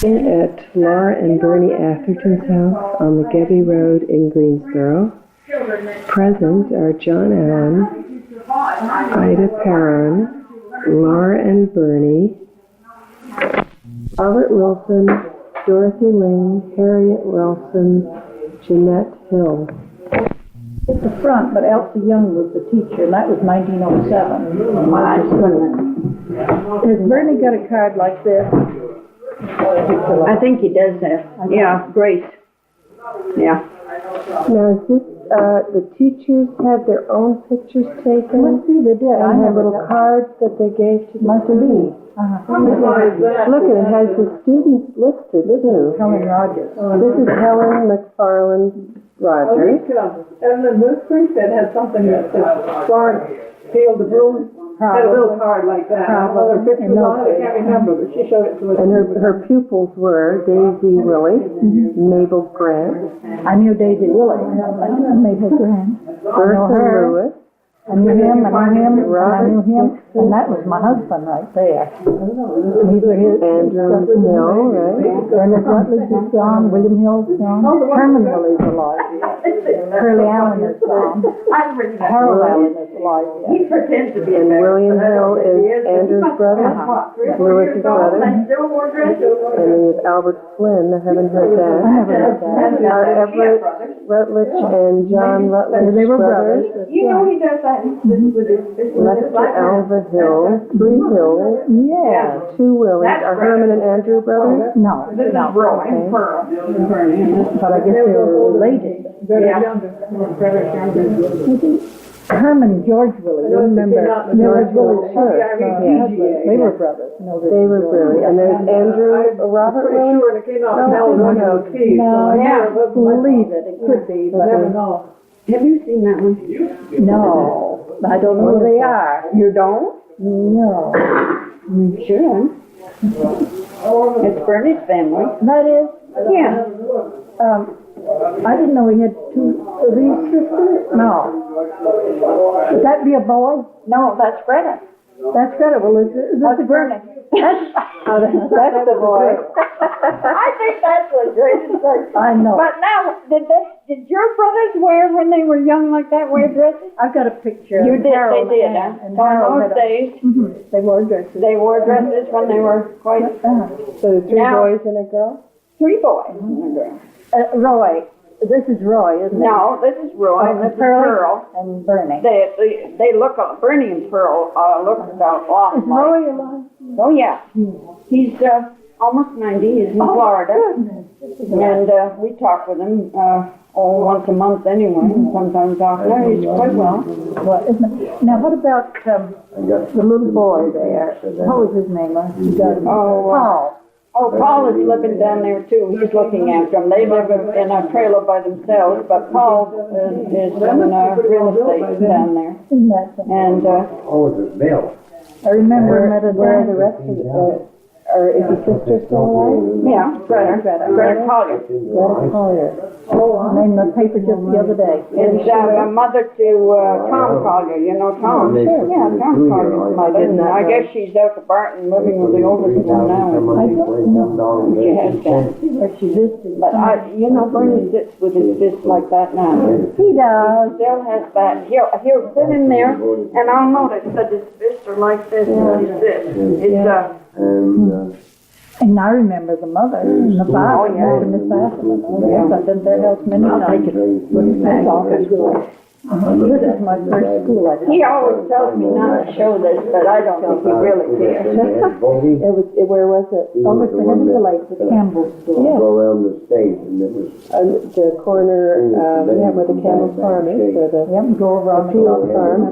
At Lora and Bernie Atherton's house on the Gebbie Road in Greensboro. Present are John Allen, Ida Perron, Lora and Bernie, Harriet Wilson, Dorothy Ling, Harriet Wilson, Jeanette Hill. At the front, but Elsie Young was the teacher, and that was 1907. Has Bernie got a card like this? I think he does have. Yeah, Grace. Yeah. Now, is this, the teachers had their own pictures taken? Let's see, they did. I have little cards that they gave to the students. Look, it has the students listed, too. Helen Rogers. This is Helen McFarland Rogers. And then Ruth Springstead had something that said Florence Field of Broom. Had a little card like that. Her picture was on it, I can't remember, but she showed it to us. And her pupils were Daisy Willie, Mabel Grant, I knew Daisy Willie. Mabel Grant. Bertha Lewis, I knew him, and I knew him, and I Robert knew him, Dixon, and that was my husband right there. These were his. Andrew Hill, right? Bernard Rutledge is gone, William Hill's gone, Herman Willie's alive. Curly Allen is gone. Harold Allen is alive. He pretends to be And William Hill is Andrew's brother, Lewis's brother. And then you have Albert Flynn, I haven't heard that. I haven't heard that. Everett Rutledge and John Rutledge, They were brothers. You know he does that with his Lester Alva Hill, 3 Hills, Yeah. 2 Willies. Are Herman and Andrew brothers? No, This is no. Roy and Perron. But I guess they were related. Herman George Willie, you remember George Willie's first? They were brothers. No, They were brilliant. And there's Andrew, Robert Willie? Sure, it came out Helen No. Keys. No, I don't believe it. It could be, but Never know. Have you seen that one? no. I don't know who they are. You don't? No. You should. It's Bernie's family. That is? Yeah. I didn't know he had 2 of these sisters. No. Would that be a boy? No, that's Greta. That's Greta. Well, is this a Bernie. That's the boy. I think that's what Grace said. I know. But now, did your brothers wear, when they were young like that, wear dresses? I've got a picture. You of did, Harold they did, and- huh? and So in Harold those had a- days, They wore dresses. they wore dresses when they were quite So 3 Now- boys and a girl? 3 boys and a girl. Roy. This is Roy, isn't it? No, this is Roy and this is Pearl. And Bernie. They look, Bernie and Pearl look about Is alike. Roy alive? Oh, yeah. He's almost 90. He's in Florida. And we talk with him once a month anyway, and sometimes after. He's quite well. Well, isn't it? Now, what about the little boy there? What was his name? Paul. Oh, Paul is living down there too. He's looking after them. They live in a trailer by themselves, but Paul is in real estate down there. Isn't that something? And Oh, it's a bill. I remember him at a Where are the dance. rest of the, or is the sister still alive? yeah, Greta Collier. Greta Collier. I made the paper just the other day. Is a mother to Tom Collier. You know Tom? Sure. Yeah, Tom Collier's mother. And I guess she's out to Barton living with the oldest one now. She has been. Or she visited. But Bernie sits with his fist like that now. He does. Still has that. He'll sit in there, and I'll notice that his fists are like this when he sits. It's And I remember the mother and the father. Oh, yeah. And Miss Atherton. Yes, I've been to their house many times. That's awful good. This is my first school. he always tells me not to show this, but I don't think he really cares. Where was it? Almost the head of the lake, the Campbell School. Yeah. Go around the state and it was. The corner, where the Campbell Farm is, or the Yep, go over on the Field Farm.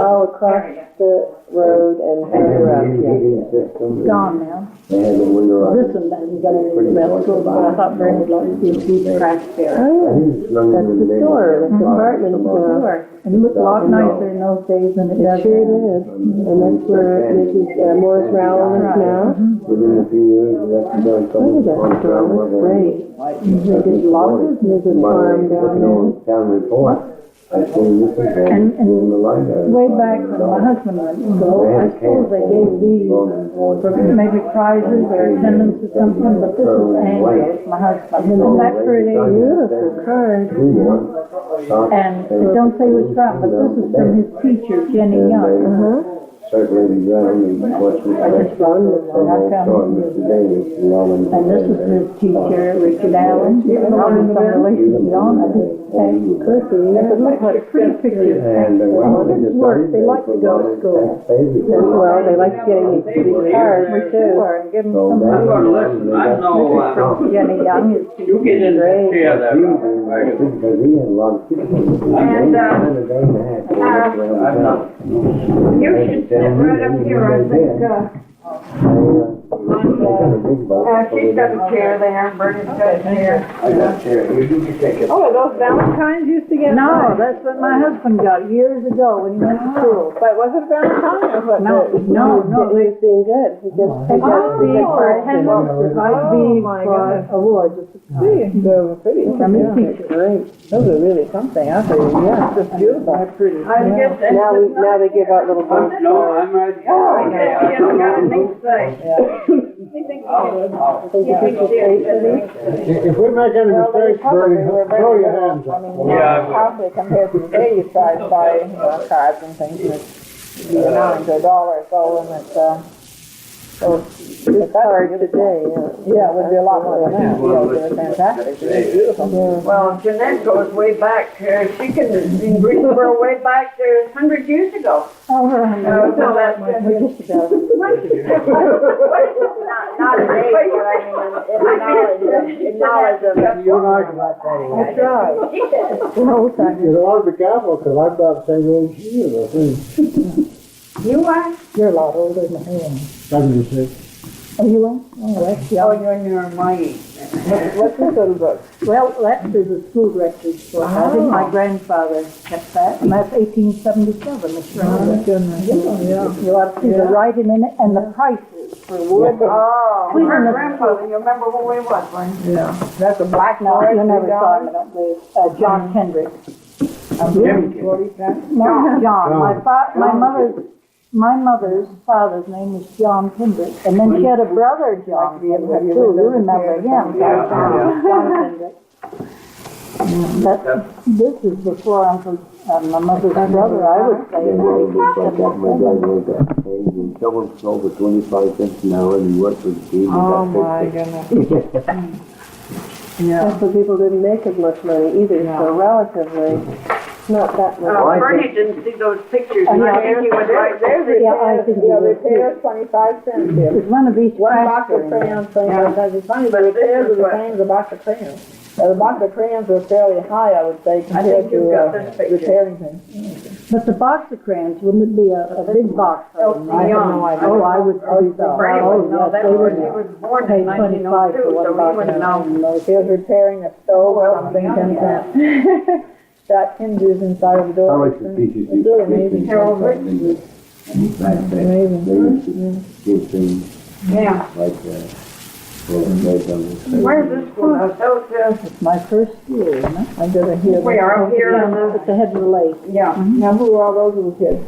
All across the road and further up, yeah. Gone now. They had the window up. This one hasn't got any bell school, but I thought Bernie would like to see a few craft there. Oh, that's the store, that's the apartment store. And it looked a lot nicer in those days than it It does sure now. did. And that's where Mrs. Morris Rowell is now. Within a few years, that's done. Look at that store, looks great. They did a lot of business at the farm down there. Town report. I seen this before. And In the light. way back when my husband went to school, I suppose they gave these for maybe prizes or attendance or something, but this is Angel's, my husband. And that's pretty beautiful card. And it don't say which from, but this is from his teacher, Jenny Young. Circulating around and watching. I just found it when I found it. And this is his teacher, Richard Allen. Probably some relation to John, I think. Could be. It looks like pretty pictures. And They like to go to school. Well, they like getting these cards too. And give them some money. From Jenny Young, his teacher. You should sit right up here, I think, she's got a chair there, Bernie's got a chair. I got a chair. You can take it. Oh, are those Valentines used to get? No, that's what my husband got years ago when he went to school. But was it Valentine or what? No, He's being good. He just They got big for attendance, they got big for awards. See, they're pretty. From his teacher. Great. Those are really something, I think. Yeah, it's just beautiful. I guess that's now they give out little books. No, I'm right. Oh, I guess you haven't got anything to say. If we make any mistakes, Bernie, throw your hands up. Probably compared to today, you try to buy, cards and things, and it'd be amounting to $1 or so, and it's card today, yeah, it would be a lot more than that. They're fantastic. They're beautiful. Well, Jeanette goes way back, she can, in Greensboro, way back to 100 years ago. Oh, So that's, just about. not a day, but in knowledge of. You're right about that. That's right. The whole time. You ought to be careful, because I'm about the same age as you, I think. You are? You're a lot older than I am. 76. Oh, you are? Oh, that's Oh, young. you're my age. What's this little book? Well, that's the school records book. I think my grandfather kept that, and that's 1877, Miss Rhonda. Goodness. You ought to see the writing in it and the prices for wood. Oh, Cleaning my the grandfather, you remember when we was, weren't you? Yeah. That's a black No, mark. you never saw him, I don't believe. John Kendrick. No, John. My mother's father's name was John Kendrick, and then she had a brother, John Kendrick, too. You remember him, John Kendrick. This is before Uncle, my mother's brother, I would say. My dad worked at Haynes and shoveled snow for 25 cents an hour, and he worked for the team. Oh, my goodness. Yeah. So people didn't make as much money either, so relatively, not that much. Bernie didn't see those pictures, and Yeah. I think he was right there. Yeah, I think Yeah, it they pay us 25 cents here. was one of these One box of tractors. crayons, because it's funny, the repairs are the same as a box of crayons. The box of crayons are fairly high, I would say, compared you've got this to picture. repairing things. But the box of crayons, wouldn't it be a big box? Oh, I have young. no idea. Oh, I would think so. Bernie Oh, would know yes, that, they because would he was born pay in 25 for 1902, one so he box. would know. If he was repairing a stove or something, 10 cents. Got hinges inside of the door. How much the pieces It's really amazing. Harold Rich. Amazing. They used to give things Yeah. like that. Where's this schoolhouse? It's my first school, isn't it? I did a here. We are up here on At the head of the lake. yeah. Now, who are all those little kids?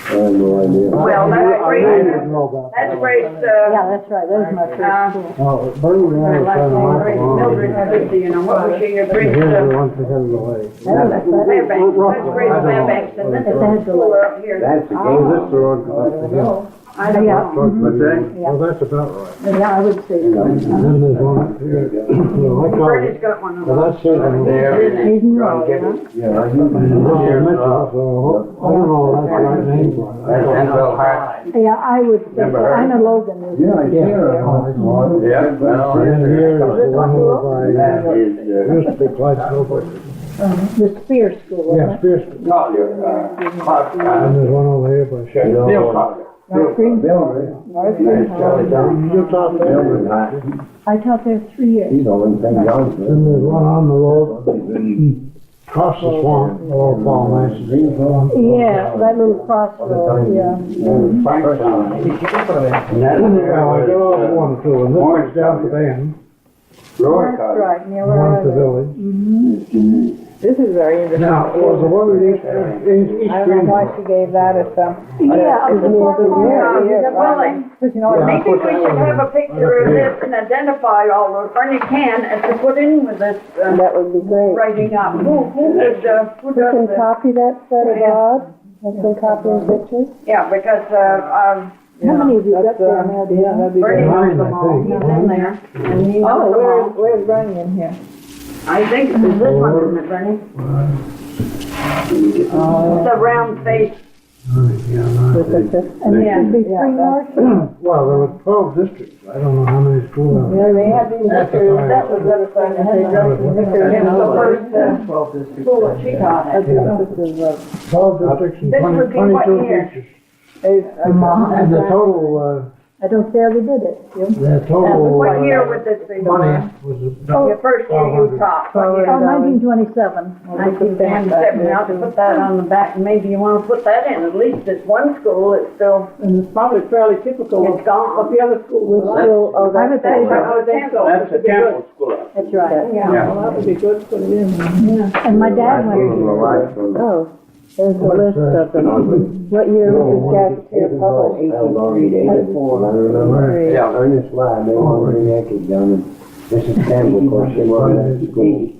I have no idea. Well, that's great. know That's great, Yeah, that's right, there's my first school. Oh, Bernie and I her were last trying to name, mark Grace them Mildred, Christie, you know, what was she, your Grace, Here's the one for him away. Fairbanks, that's Grace Fairbanks, and this is the school up here. That's the game. This is the road goes to him. Yeah, What's that? Yeah. Well, that's about right. yeah, I would say so. And then there's one up here. Well, I call Bernie's it. got one of Well, those. that's it. He's in Raleigh, huh? Yeah, I know. I don't know, that's the right name for it. Yeah, I would say so. Ina Logan is. Yeah, I hear it. Yeah, well. And here's the one over by, used to be Clyde Snowboard. The Spear School, Yeah, isn't it? Spears. And there's one over here by Shea. You taught there? I taught there 3 years. He's only St. John's. Then there's one on the road, across the swamp, old Paul Mason. Yeah, that little crossroad, yeah. Well, I got off one too, and this one's down to the end, That's right, near one's the where village. This is very interesting. Now, was the one in East I don't know why she gave that as Yeah, because you know, Yeah. Maybe we should have a picture of this and identify all those, when you can, and to put in with this, That would be great. writing up. Who would, who You does can this? copy that, Fred, Bob? Has been copying pictures? Yeah, because, how many of you got there now? yeah, that'd be Bernie good. knows them Mine, I all, think. he's in there, and he knows Oh, them all. where's Bernie in here? I think, is this one, isn't it, Bernie? The round face. Yeah, no, And there should be three more. well, there were 12 districts. I don't know how many schools. Yeah, they had these At the pictures, time. that was the other thing, they had the picture of him, the first, school that she taught at. 12 districts and This would be what 22 year? teachers. And And the total, I don't care who did it, Jim. the total What year would this be? money was about Your first year you taught. Oh, 1927. 1927, now to put that on the back, maybe you wanna put that in, at least it's one school, it's still, And it's probably fairly typical it's of gone. the other schools. Still, oh, I would that's say I would think so. That's a temple school. That's right. Yeah, well, that would be good to put it in. And my dad went, Oh, there's a list of them. What year was this gazetteer published? Yeah, Ernest Lyon, they want to bring Yankees down, and Mrs. Campbell, of course, she wanted that school.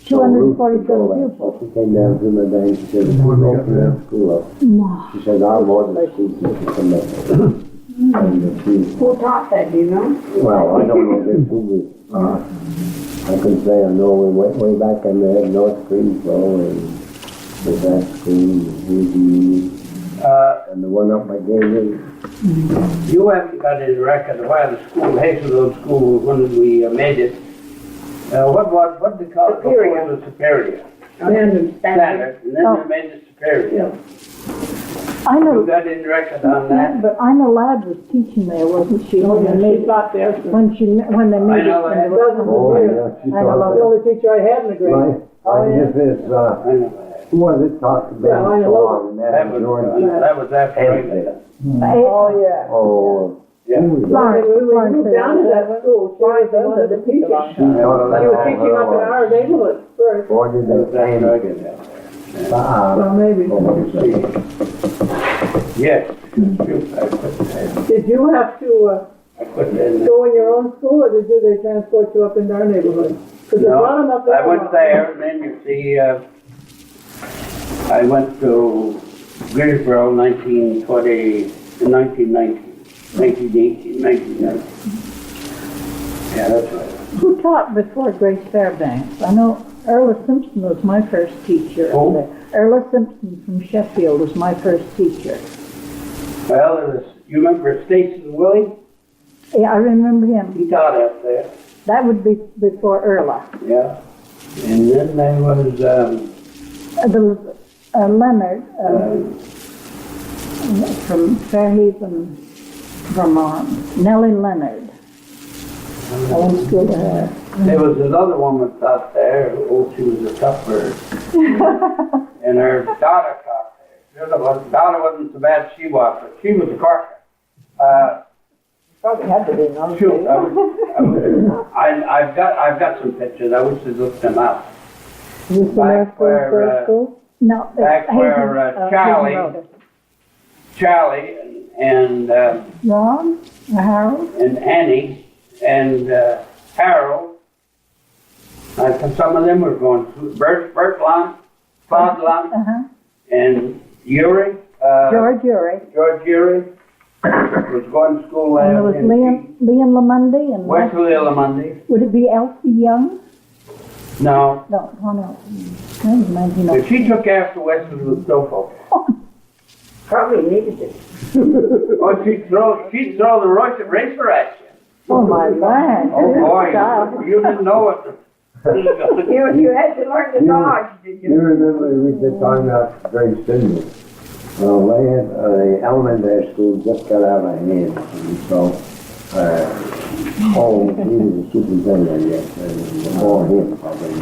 247 pupils. She came down to my day, she said, "We're opening that school up." She said, "I was the school teacher from there." And she, Who taught that, do you know? well, I don't know this who was, I can say I know we went way back in there, North Greensboro, and with that school, and the one up by Gebbie. You haven't got any record of where the school, Hazelwood School, when we made it. What did they call it Superior. before the Superior? Standard. Standard, and then Oh. they made it Superior. I You know, got any record on that? but Ina Ladd was teaching there, wasn't she? Oh, When yeah, they she made it, taught there. when they made I it. know and that. they were- Oh, yeah, she I know taught The only teacher I had in the grade. I guess it's, I know who was it taught to be Well, I know. so long, that. That was after I Hensley. Oh, yeah. Oh, Yeah. who was that? Florence, When we Florence moved down to that school, she was the one of the teachers. She was She was teaching up in our neighborhood first. Or did That was they after I change? got there. Well, maybe. Yes. I put Did you have to, that. go in your own school, or did they transport you up into our neighborhood? Because there's No, one of them up there. I went there, and then you see, I went to Greensboro 1920, 1919, 1918, 1919. Yeah, that's right. Who taught before Grace Fairbanks? I know Erla Simpson was my first teacher. Who? Erla Simpson from Sheffield was my first teacher. Well, it was, you remember Stacy Willie? Yeah, I remember him. He taught up there, That would be before Erla. yeah. And then there was, There was Leonard from Fairhaven, Vermont. Nellie Leonard. I went to school to her. there was another woman taught there, oh, she was a tough bird. And her daughter taught there. Her daughter wasn't so bad as she was, but she was a corker. Probably had to be, no? Shoot, I've got some pictures, I wish I'd looked them up. Is this the Back last where, Greensboro school? No, it's Back where, Hazen Charlie- Road. Charlie and Ron, Harold, and Annie and Harold. Some of them were going through Bert Long, Claude Long, and Uri. George Urey. George Uri was going to school And there there. was Leon Lamundi and Wesley Lamundi. would it be Elsie Young? No, No, one else. That was 19. but she took after Wesley with Stoffel. Probably needed it. Oh, she'd throw the racer at you. Oh, my land. Oh, boy, you didn't know it. You had to learn to dodge, did You you? remember we were talking about Grace Finley? Well, they had, the elementary school just got out of hand, and so, he was a superintendent, I guess, and before him, probably.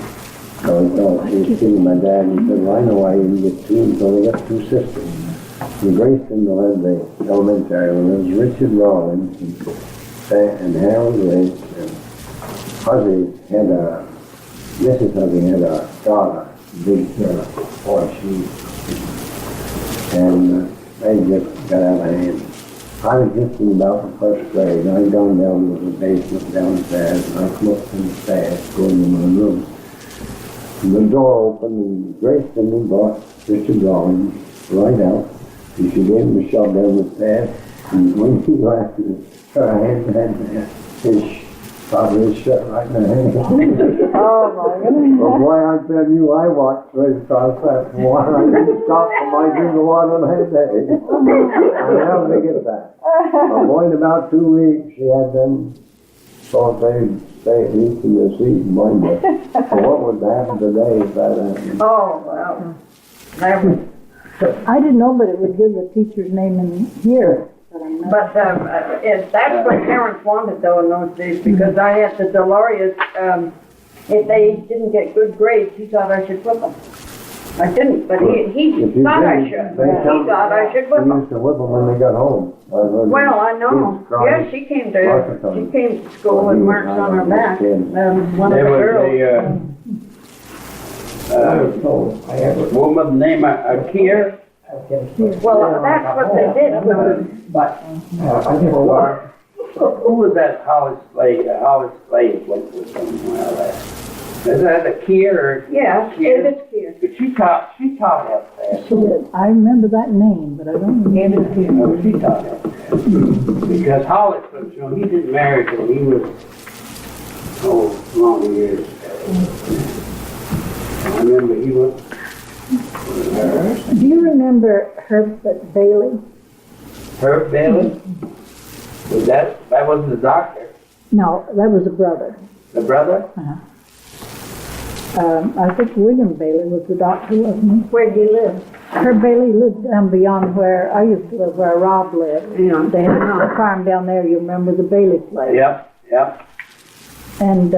So he thought, he was sitting with my dad, and he said, well, I know why you didn't get two, and so they got two sisters. And Grace Finley led the elementary, and it was Richard Rollins, and Harold Lake, and Fuzzy had a Mrs. Hubby had a daughter, big boy, and they just got out of hand. I was just in about the first grade. I'd gone down to the basement downstairs, and I come up in the stairs, going to my room. And the door opened, and Grace and brought Richard Rollins right out. And she gave him a shove down the stairs, and when he left, her hand had his probably shut right in her hand. Oh, my goodness. Well, boy, I tell you, I watched right across that water. I didn't stop till my drink of water that day. I'll never forget that. But boy, in about 2 weeks, she had them thought they'd stay at least in the seat and mind it. So what would happen today if that happened? Oh, well, that was, I didn't know, but it would give the teacher's name in here. but, that's what parents wanted though in those days, because I had the Delorias, if they didn't get good grades, he thought I should whip them. I didn't, but he If you thought I did, should. they He come- thought I should whip We them. used to whip them when they got home. Well, I know. Yeah, she came to school with marks on her back. One of the There was girls. a woman named Kier. Well, that's what they did. Who was that Hollis Slade went with them? Is that a Kier or? Yeah, Kier? it is here. But she taught up there. She did. I remember that name, but I don't remember. No, she taught up there. Because Hollis was, he didn't marry till he was, long years ago. I remember he was. Do you remember Herbert Bailey? Herb Bailey? Was that wasn't the doctor? No, that was a brother. The brother? I think William Bailey was the doctor, wasn't he? Where do you live? Herb Bailey lived down beyond where I used to live, where Rob lived. Yeah. They had a farm down there, you remember the Bailey place. Yep. And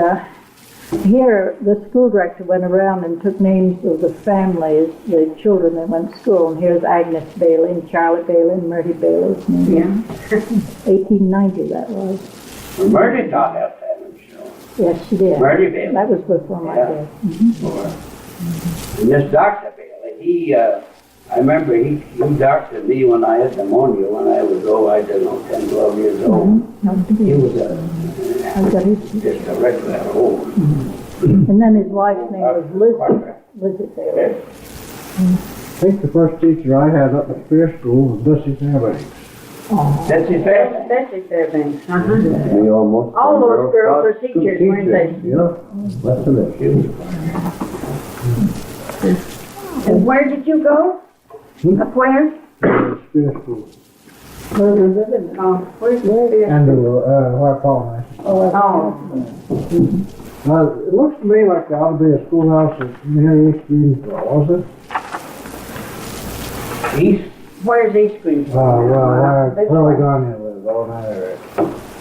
here, the school director went around and took names of the families, the children that went to school. And here's Agnes Bailey and Charlotte Bailey and Murty Bailey. Yeah. 1890 that was. Well, Murty taught up there, I'm sure. Yes, she did. Murty Bailey. That was before my Yeah. day. And this Dr. Bailey, I remember he doctored me when I had pneumonia when I was, I don't know, 10, 12 years old. He was I've got his just a regular old. And then his wife's name was Lizzie Bailey. I think the first teacher I had up at Spear School was Bessie Fairbanks. That's his favorite. Bessie Fairbanks. We almost. All those girls are teachers, weren't they? Yeah, that's it. And where did you go? Up where? Spear School. Oh, where's the? And White Paul Nation. Oh, It looks to me like there ought to be a schoolhouse near East Greensboro, was it? East? where's East Greensboro? Well, Pearlie lives over in that area.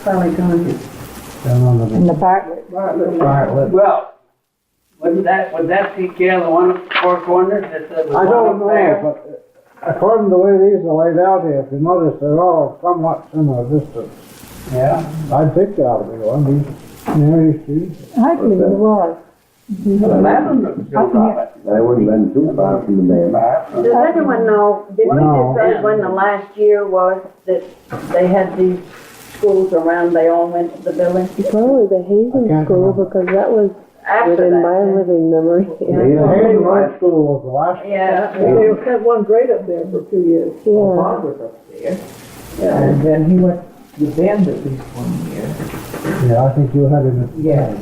Pearlie Down on And the Bartlett. Bartlett. Well, was that CKL the one at Four Corners that was I one don't up know, there? but according to the way these are laid out here, if you notice, they're all somewhat similar distance. Yeah. I'd think there ought to be one, these near East Greensboro. I believe it was. Well, that one looks still Robert. I wouldn't have been too far from the man. Does anyone know, did we No. decide when the last year was that they had these schools around, they all went to the village? Probably the Hazen can't School, remember. because that was After within that, my then. living memory. The Hayden High School was the last. Yeah. They had one grade up there for a few years. Yeah. Bob was up there, and then he went to Bend at least 1 year. Yeah, I think you had him at. Yeah.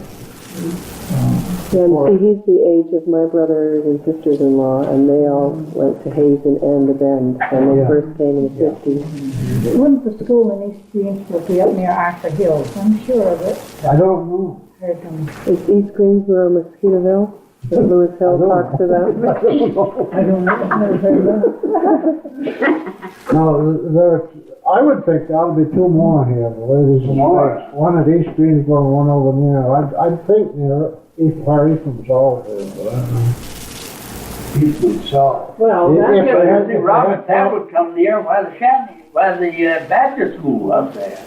Yeah, and see, he's the age of my brothers and sisters-in-law, and they all went to Hazen and to Bend when they Yeah. first came in the 50s. Wouldn't the school in East Greensboro be up near Arthur Hills? I'm sure of it. I don't know. Heard them. Is East Greensboro Mosquitoeville that Lewis Hill talks about? I don't know. I've never heard of it. No, I would think there ought to be two more here, the way these are placed. One at East Greensboro, and one over near, I'd think near Eastman Falls is, but I don't know. Eastman Shaw. Well, If that's they good. had- See, Robert, that would come near by the Shanty, by the Baptist school up there.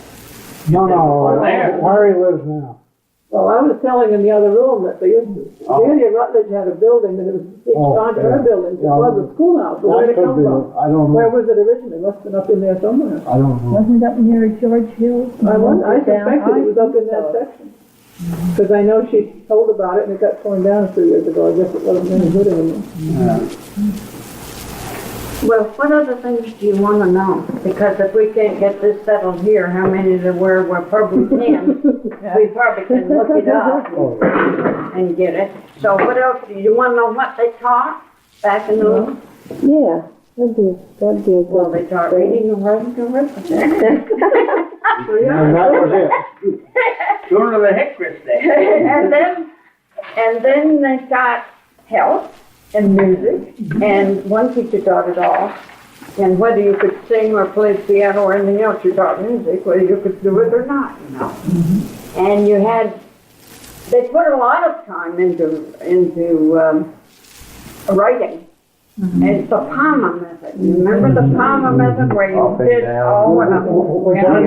No, There. where he lives now. Well, I was telling in the other room that they used to, Julia Rutledge had a building and it was on her building. It was a schoolhouse, but where'd it come from? I don't Where know. was it originally? Must have been up in there somewhere. I don't know. Wasn't that near George Hill? I suspected it was up in that section. Because I know she told about it and it got torn down a few years ago. I guess it wasn't any good anymore. Well, what other things do you want to know? Because if we can't get this settled here, how many there were probably 10. We probably can look it up and get it. So what else? Do you want to know what they taught back in the... Yeah, that'd be a good. Well, they taught reading and writing and arithmetic. And that was it. Sooner than the Hickory State. and then they taught health and music, and one teacher taught it all. And whether you could sing or play the piano or anything else, you taught music, whether you could do it or not, you know. And you had, they put a lot of time into writing. And it's the Palmer method. You remember the Palmer method where you did all of them? Which I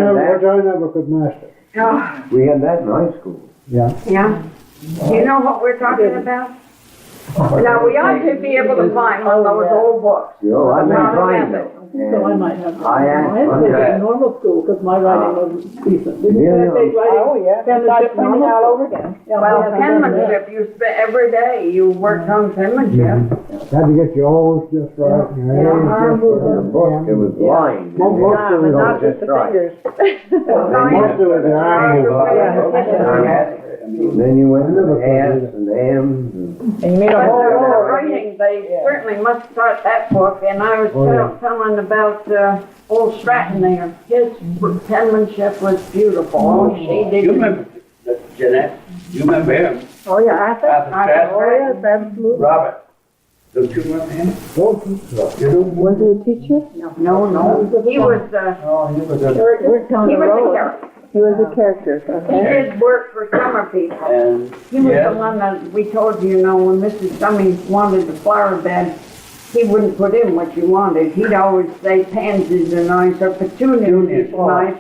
never could master. We had that in high school. Yeah. Yeah. Do you know what we're talking about? Now, we ought to be able to find one of those old books. You know, I've been trying to. So I might have. I asked had to one take it guy. in normal school because my writing was decent. Didn't you Yeah. take writing? Oh, yeah. Penmanship Started all over again. Well, penmanship, you spent every day, you worked on penmanship. Had to get your O's just right, and your A's just The right. book, it was blind. Most of it was Not just the fingers. most of it was the iron. Then you went to the F's and the M's and. And you made a But whole the writing, they certainly must start that book, and I was telling about old Stratton there. His penmanship was beautiful. Oh, she did. You remember Jeanette? You remember him? Oh, yeah, Arthur? Arthur Stratton? Oh, yes, absolutely. Robert. Don't you remember him? You know? Was he a teacher? No. He was, Oh, he was a... Worked on he the was a road. character. He was a character, He okay. did work for summer people. And, He was the yes, one that we told you, when Mrs. Cummings wanted the flower bed, he wouldn't put in what you wanted. He'd always say pansies are nice, or petunias are nice,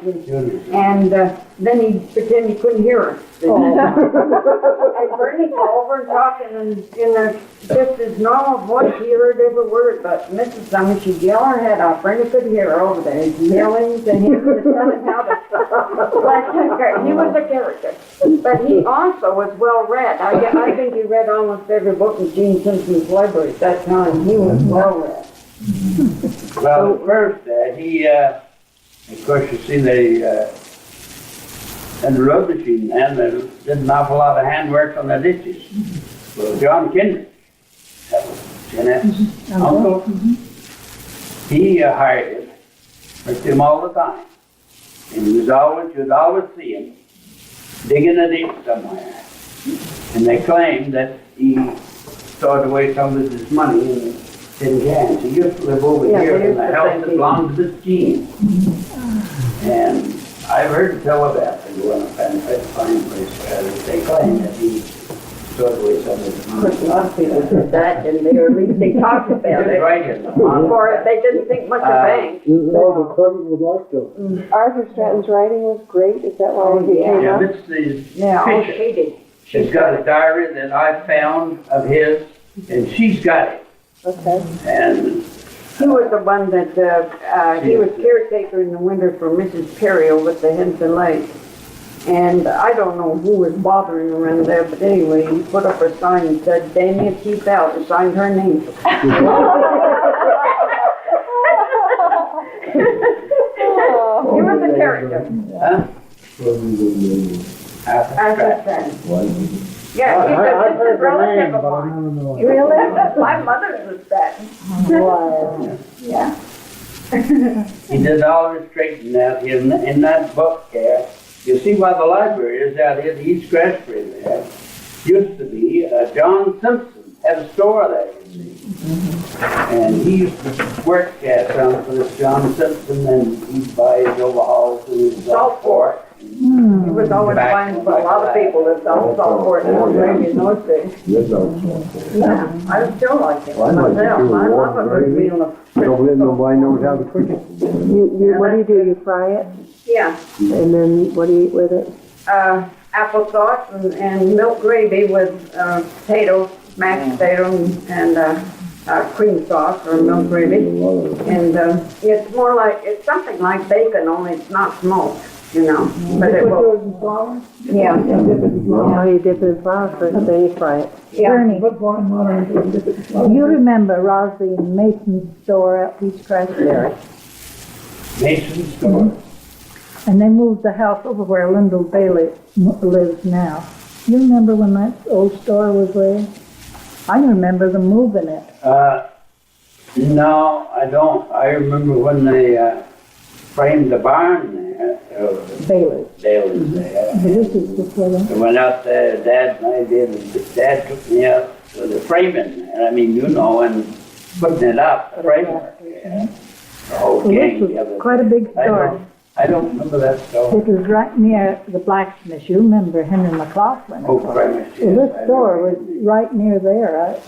and then he'd pretend he couldn't hear her. And Bernie go over and talk in just his normal voice, he heard every word, but Mrs. Cummings, she'd yell her head off. Bernie could hear her over there, yelling to him to tell him how to. He was a character, but he also was well read. I think he read almost every book in Gene Simpson's library at that time. He was well read. well, at first, of course, you see, they, and the road machine, and they did an awful lot of handwork on the ditches. Well, John Kendrick, that was Jeanette's uncle, he hired him, worked him all the time. And you'd always see him digging a ditch somewhere. And they claimed that he stored away some of his money in tin cans. He used to live over here in the house that belonged to this Gene. And I've heard tell about it. Go on a fine place where they claim that he stored away some of his Of course, money. a lot of people did that, and they, or at least they talked about it. Right in the Or they didn't think much of banks. No, the cousin would like to. Arthur Stratton's writing was great, is that why he came Yeah, up? this is Yeah, oh, Fisher. she did. She's got a diary that I found of his, and she's got it. Okay. And He was the one that, he was caretaker in the winter for Mrs. Perry over at the Henson Lake. And I don't know who was bothering around there, but anyway, he put up a sign and said, Daniel T. Bell, and signed her name. He was a character. huh? Arthur Stratton. Yeah, he's I've a heard distant the relative name, of but I mine. never know it. Really? My mother's was Stratton. Wow. Yeah. He did all his straightening out here in that book there. You see why the library is out here, the East Grasbury there. Used to be, John Simpson had a store there, you see. And he used to work some for this John Simpson, and he'd buy his overalls and his Salt Fork. He was always buying for a lot of people that sold salt pork in those days. Yeah, I still like it Well, I like it myself. too. I love a good meal of Don't let nobody knows how to cook it. What do? You fry it? Yeah, And then what do you eat with it? applesauce and milk gravy with potatoes, mashed potatoes, and cream sauce or milk gravy. And it's more like, it's something like bacon, only it's not smoked, you know. But it will. Yeah. Oh, you dip it in flour first, then you fry it. Yeah. Bernie, you remember Rosie and Mason's store out East Crashberry? Mason's store. And they moved the house over where Lyndall Bailey lives now. You remember when that old store was there? I remember them moving it. No, I don't. I remember when they framed the barn there. Bailey. Bailey's there. This is the one. I went out there, Dad and I did, and Dad took me out to the framing there. I mean, you know, and putting it up, the framework. Yeah. The whole Well, gang. this was quite a big store. I don't remember that store. It was right near the blacksmith. You remember Henry McLaughlin? Oh, premise. Well, this store was right near there, right?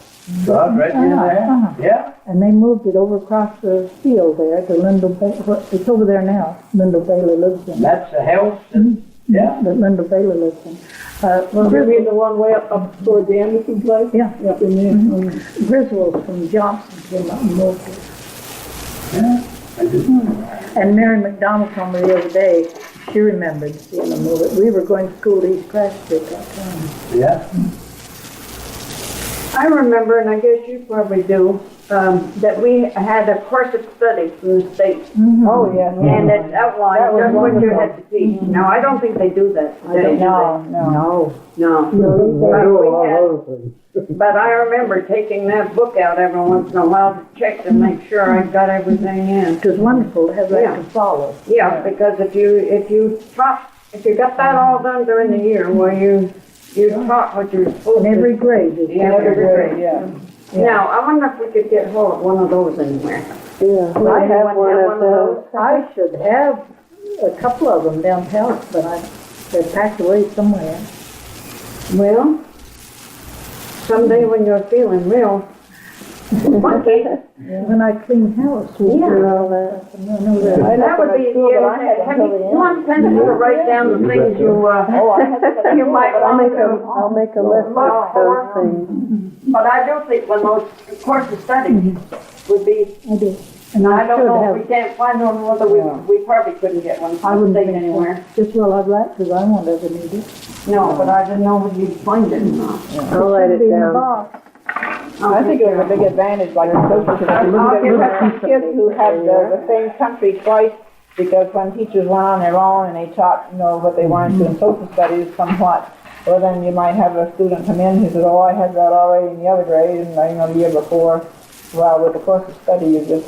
God, right near there? Yeah. And they moved it over across the field there to Lyndall Bailey. It's over there now. Lyndall Bailey lives in. That's the house, and, yeah. That Lyndall Bailey lives in. You mean the one way up toward the Anderson place? Yeah. Up in there. Griswold from Johnson came up and moved it. Yeah, I did. And Mary McDonald told me the other day, she remembered seeing them move it. We were going to school to East Crashby at that time. Yeah. I remember, and I guess you probably do, that we had a course of study from the state. Oh, yeah. And it outlined That was just what you wonderful. had to teach. Now, I don't think they do that today. No. No. They do a lot of other things. But I remember taking that book out every once in a while to check to make sure I got everything in. It was wonderful to have that Yeah. to follow. Yeah, because if you got that all done during the year, where you taught what you're supposed In to. every grade. Yeah, every grade. Yeah. Now, I wonder if we could get hold of one of those anywhere. Yeah, I have one of those. I should have a couple of them downtown, but they're packed away somewhere. Well, someday when you're feeling real funky, When I clean house, we do all that. that would be, you want to write down the things you might I'll want make a list of those things. But I do think when those course of study would be, I do. and I don't should know have- if we can't find one, whether we probably couldn't get one I from the wouldn't state think anywhere. Just well I'd like, because I won't ever need it. No, but I didn't know whether you'd find it or not. I'll write Should be it in the down. box. I think it was a big advantage, like in social studies. You had some kids who had the same country twice, because when teachers went on their own and they taught, what they wanted to in social studies somewhat, well, then you might have a student come in who said, oh, I had that already in the other grade, and the year before. Well, with the course of study, you just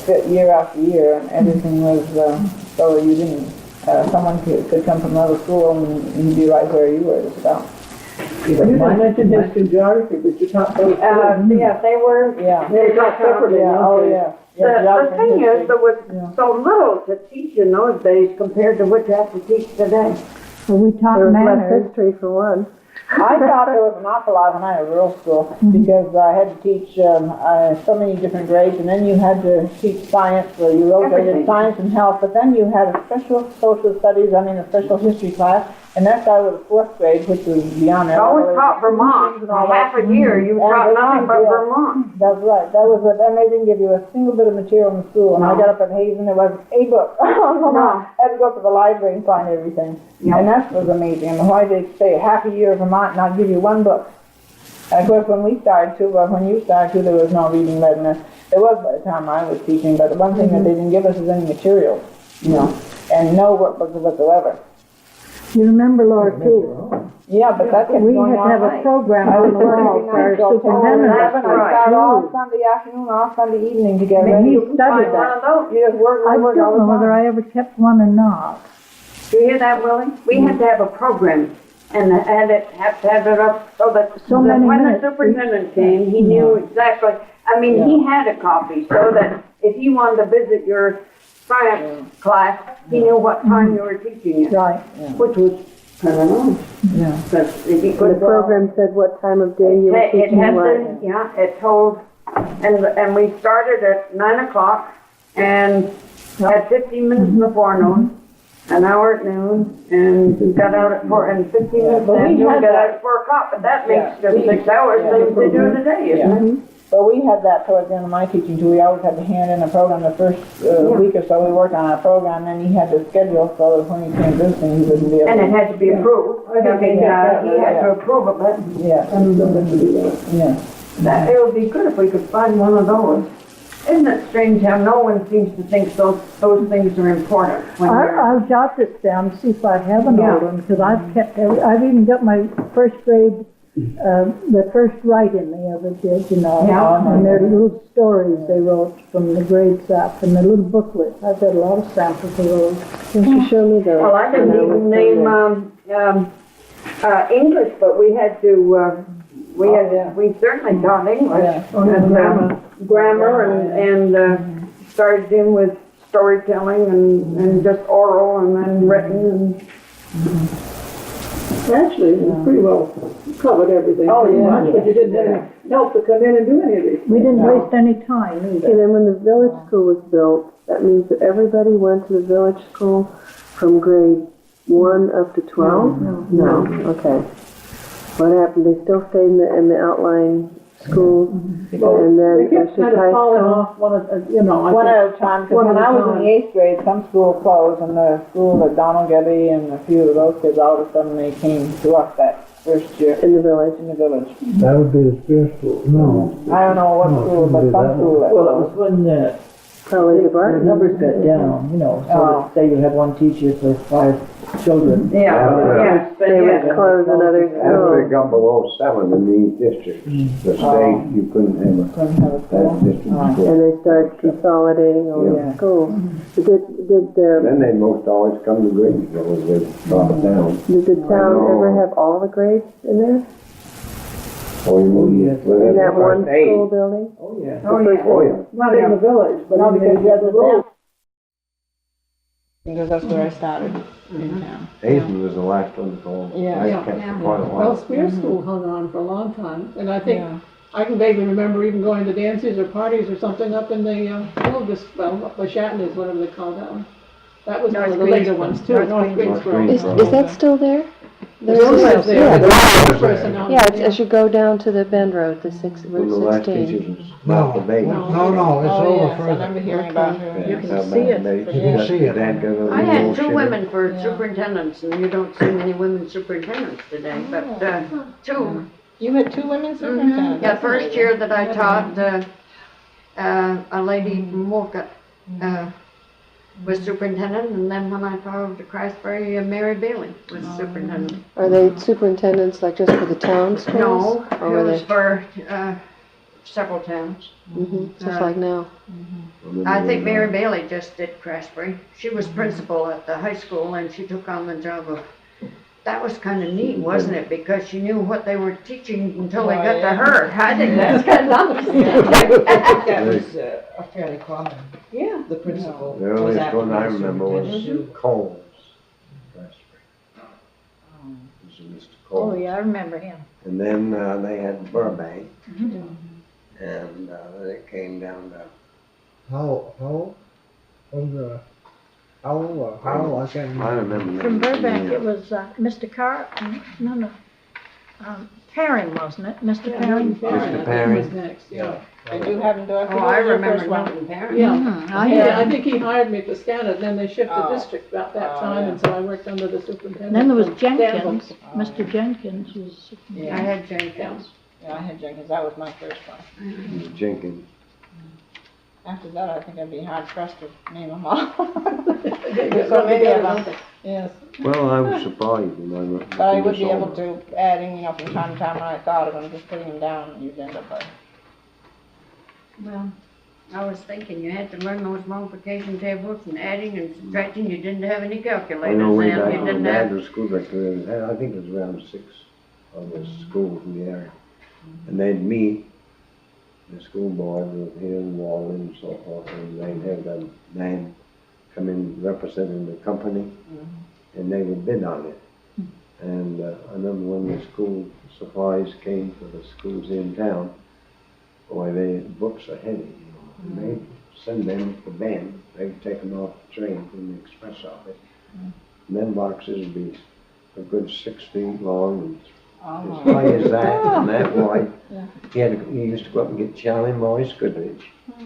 fit year after year, and everything was, so you didn't, someone could come from another school and you'd be right where you were just about. You mentioned history and geography, but you taught those. Yeah, they were, Yeah. they taught separately. Yeah. The thing is, there was so little to teach in those days compared to what you have to teach today. So we taught There was less manners. history for one. I thought there was an awful lot when I was rural school, because I had to teach so many different grades, and then you had to teach science, where you rotated science and health, but then you had a special social studies, a special history class, and that started with the 4th grade, which was beyond that. I always taught Vermont, half a year, you taught nothing but Vermont. That's right. Then they didn't give you a single bit of material in school. And I got up at Hazen, there wasn't a book. I had to go to the library and find everything. Yep. And that was amazing. And why they say half a year of Vermont and not give you one book? And of course, when we started to, when you started to, there was no reading, writing. There was by the time I was teaching, but the one thing that they didn't give us is any material, and no workbooks whatsoever. You remember Laura too? Yeah, but that kept We going had to have all a night. program I on was the wall for our superintendent. I start all Sunday afternoon, all Sunday evening to get And ready. he studied that. You just work I don't all the know whether time. I ever kept one or not. Do you hear that, Willie? We had to have a program and have to have it up so that So many when the minutes. superintendent came, he knew exactly, he had a copy so that if he wanted to visit your science class, he knew what time you were teaching it, Right. which was kind of nice. Yeah. Because if you The could program said what time of day you were it teaching had what. it told, and we started at 9 o'clock and had 15 minutes in the forenoon. an hour at noon, and we got out at 4, and 15 minutes but we after we had got that. out at 4 o'clock, but that makes Yeah, just 6 hours, same as they do in a day, isn't it? But we had that towards the end of my teaching too. We always had to hand in a program the first week or so. We worked on our program, and then he had to schedule so that when he came visiting, he wouldn't be able And to. it had to be approved. I mean, he had to approve of it. Yeah. Yeah. That, it would be good if we could find one of those. Isn't it strange how no one seems to think those things are important when you're... I'll jot this down, see if I have an Yeah. old one, because I've kept, I've even got my first grade, the first write-in they ever did, you know. Yeah. And their little stories they wrote from the grades up, and the little booklet. I've got a lot of samples of those. Can you show me those? Well, I didn't even name English, but we had to, we certainly taught English. And grammar and started in with storytelling and just oral and then written and... Actually, we pretty well covered everything. Oh, pretty yeah. much, but you didn't have any help to come in and do any of these. We didn't waste any time either. And then when the village school was built, that means that everybody went to the village school from grade 1 up to 12? No. Okay. What happened? They still stayed in the outlying schools, and then They kept kind of high falling school. off one One at a time, because when I was in the 8th grade, some schools closed, and the school at Donald Gebbie and a few of those kids, all of a sudden they came to us that first year In the village. in the village. That would be the spear school. No. I don't know what school, but some school. that- Well, it was when Probably the the Barton. numbers got down, you know, so Oh. that say you had one teacher for 5 children. Yeah. They would close another After school. it got below 7 in these districts, the state, you couldn't have Couldn't have a that school. district school. And they started consolidating all the schools. Then they most always come to Greensboro as they drop it down. Did the town ever have all the grades in there? Or you move within In the that one first 8. school building? Oh, yeah. Oh, yeah. Oh, yeah. Not in the village, but No, in because you had the road. Because that's where I started in town. Hazen was the last one called. Yeah. I kept for quite a Well, while. Spear School hung on for a long time, and I think, Yeah. I can vaguely remember even going to dances or parties or something up in the, up by Shatney's, whatever they call that one. That was one of the later ones too, North Greensboro. Is that still there? There's one there. Yeah, There's one person on yeah, there, it's as you go down to the Bend Road, the When the last 16. teachers was No, Martha Bates. no, it's Oh, over yes, I further. remember hearing about her. Yeah, You can Martha see it. Bates. You can see it. Dad got a I little had 2 shiver. women for superintendents, and you don't see many women superintendents today, but 2. You had 2 women superintendents? Yeah, first year that I taught, a lady from Wolcott was superintendent, and then when I taught over to Christbury, Mary Bailey was superintendent. Are they superintendents like just for the town schools? No, Or it were was they? for several towns. Just like now? I think Mary Bailey just did Craftsbury. She was principal at the high school, and she took on the job of, that was kind of neat, wasn't it? Because she knew what they were teaching until they got to her. I think that's kind of nice. That was a fairly common, Yeah. the principal. The was earliest after one I the remember was superintendent. Coles. Was Mr. Coles. Oh, yeah, I remember him. And then they had Burbank. And then it came down to How, I can't remember. I remember. From the Burbank, name. it was Mr. Carr, no, Perron, wasn't it? Mr. Perron? Mr. Perry. Was next, yeah. Did you have him do it? Oh, I remember Mountain Parent. Yeah, I think he hired me to scan it, then they shifted Oh. district about that Oh, time, yeah. and so I worked under the superintendent. Then there was from Jenkins, Danville. Mr. Jenkins was. I had Jenkins. Yeah, I had Jenkins, that was my first one. Mr. Jenkins. After that, I think I'd be hard pressed to name them all. There's So many of them. Yes, Well, I was surprised when I looked. but I would be able to add in, from time to time when I thought of them, just putting them down, you'd end up by. Well, I was thinking you had to learn those multiplication tables and adding and subtracting. You didn't have any I calculators know way then. back You when didn't Dad have. was school director, I think it was around 6 of the schools in the area. And they'd meet, the school board with here in Walden and so forth, and they'd have a man come in representing the company, and they would bid on it. And I remember when the school supplies came for the schools in town, boy, the books are heavy, And they'd send them to Bend, they'd take them off the train from the express office, And them boxes would be a good 6 feet long and as high as that and that wide. He used to go up and get Charlie Morris Goodrich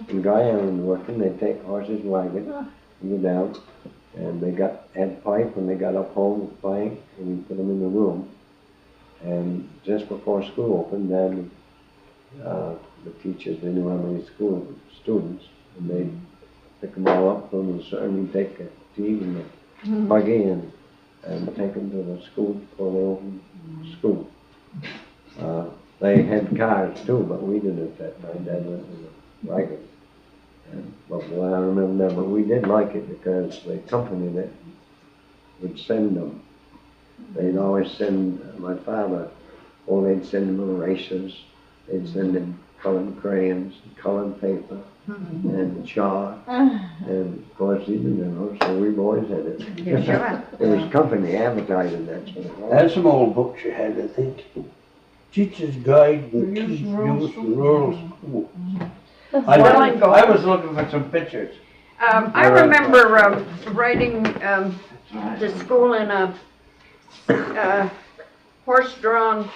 and Guy Allen working. They'd take horses, wagon, and go down. And they had pipe when they got up home with plank, and we put them in the room. And just before school opened, then the teachers, they knew how many students, and they'd pick them all up from the and we'd take a team and a buggy and take them to the school before they opened school. They had cars too, but we didn't at that time. Dad went in the wagon. But I remember that, but we did like it because the company that would send them, they'd always send my father, or they'd send him erasers, they'd send him colored crayons, colored paper, and chalk, and of course he didn't know, so we boys had it. Yeah, sure. It was company advertising that sort of thing. That's some old books you had, I think. Teacher's Guide and Keith Youth Rural School. I was looking for some pictures. I remember riding to school in a horse-drawn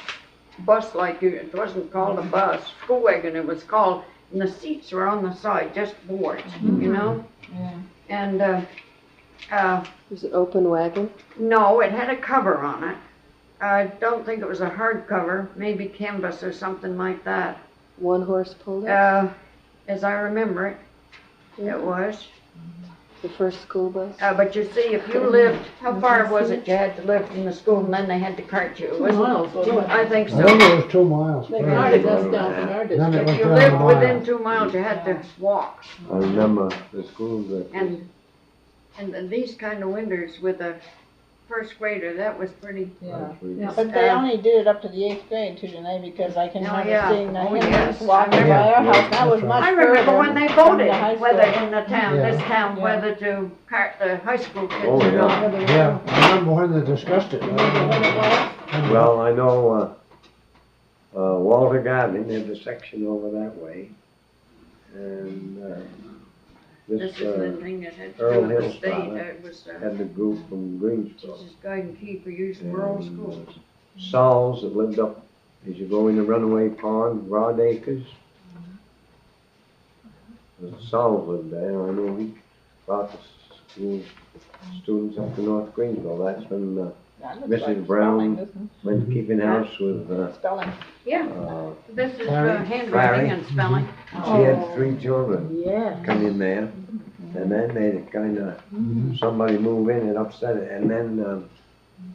bus like you. It wasn't called a bus, school wagon it was called, and the seats were on the side, just boards, you know? Yeah. And Was it open wagon? no, it had a cover on it. I don't think it was a hard cover, maybe canvas or something like that. One horse pulled it? As I remember it, it was. The first school bus? But you see, if you lived, how far was it you had to live from the school and then they had to cart you? It 2 wasn't- miles, wasn't it? I think I think so. it was 2 miles. They guarded us down from our Then it district. was If you down lived a mile. within 2 miles, you had to walk. I remember the schools that And then these kind of winters with a first grader, that was pretty. Yeah. Yeah. But they only did it up to the 8th grade too, didn't they? Because I can Oh, remember yeah. seeing the Oh, Hindus yes. walking by Yeah. our house. That was That's much I further. remember when they from the voted, high whether school. in the town, Yeah. this town, Yeah. whether to cart the high school kids Oh, or yeah. not. Yeah, I remember when they discussed it. well, I know Walter Garvin had a section over that way, and This this is the thing that had to Earl do with the Hill's state. father It was had the group from Greensboro. Teacher's Guide and Key for Use in Rural And, Schools. Sauls that lived up as you go in the Runaway Pond, Rod Acres. Sauls lived there. I know he brought the school students up to North Greensboro. That's when That looks Mrs. like Brown spelling, doesn't went keeping house with it? Spelling. Yeah, this is handwriting Larry. and spelling. she had 3 children Yeah. come in there. And then they kind of, somebody move in and upset it. And then,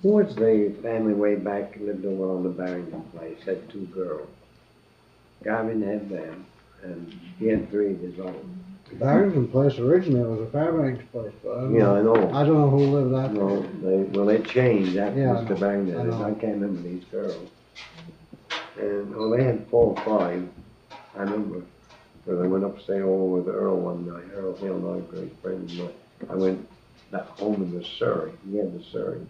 who was the family way back, lived over on the Barrington place, had 2 girls. Garvin had them, and he had 3 of his own. Barrington place originally was a Fairbanks place, but I don't Yeah, know. I know. I don't know who lived that No, way. they changed after Yeah, I know. Mr. Barrington. I know. I can't remember these girls. And, they had 4 or 5, I remember. Because I went up to stay over with Earl one night, Earl Hill, my great friend. And I went back home in the Surrey. He had the Surrey.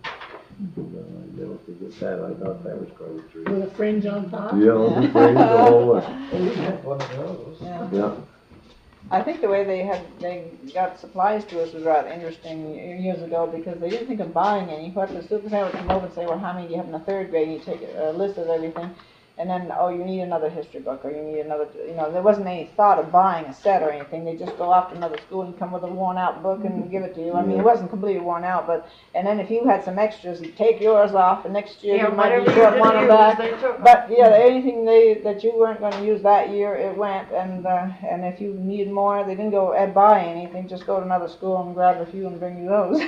And, I never forget that. I thought that was going to With a fringe on top? Yeah, the thing, the whole way. One of those. Yeah. Yeah. I think the way they got supplies to us was rather interesting years ago because they didn't think of buying any. What the superintendent would come over and say, well, how many do you have in the 3rd grade? And you take a list of everything. And then, oh, you need another history book, or you need another, there wasn't any thought of buying a set or anything. They just go off to another school and come with a worn-out book and give it to you. I mean, it wasn't completely worn out, and then if you had some extras, you take yours off, and next year Yeah, you might whatever be you short one didn't of use, that. they took. But, yeah, anything that you weren't going to use that year, it went, and if you needed more, they didn't go buy anything, just go to another school and grab a few and bring you those.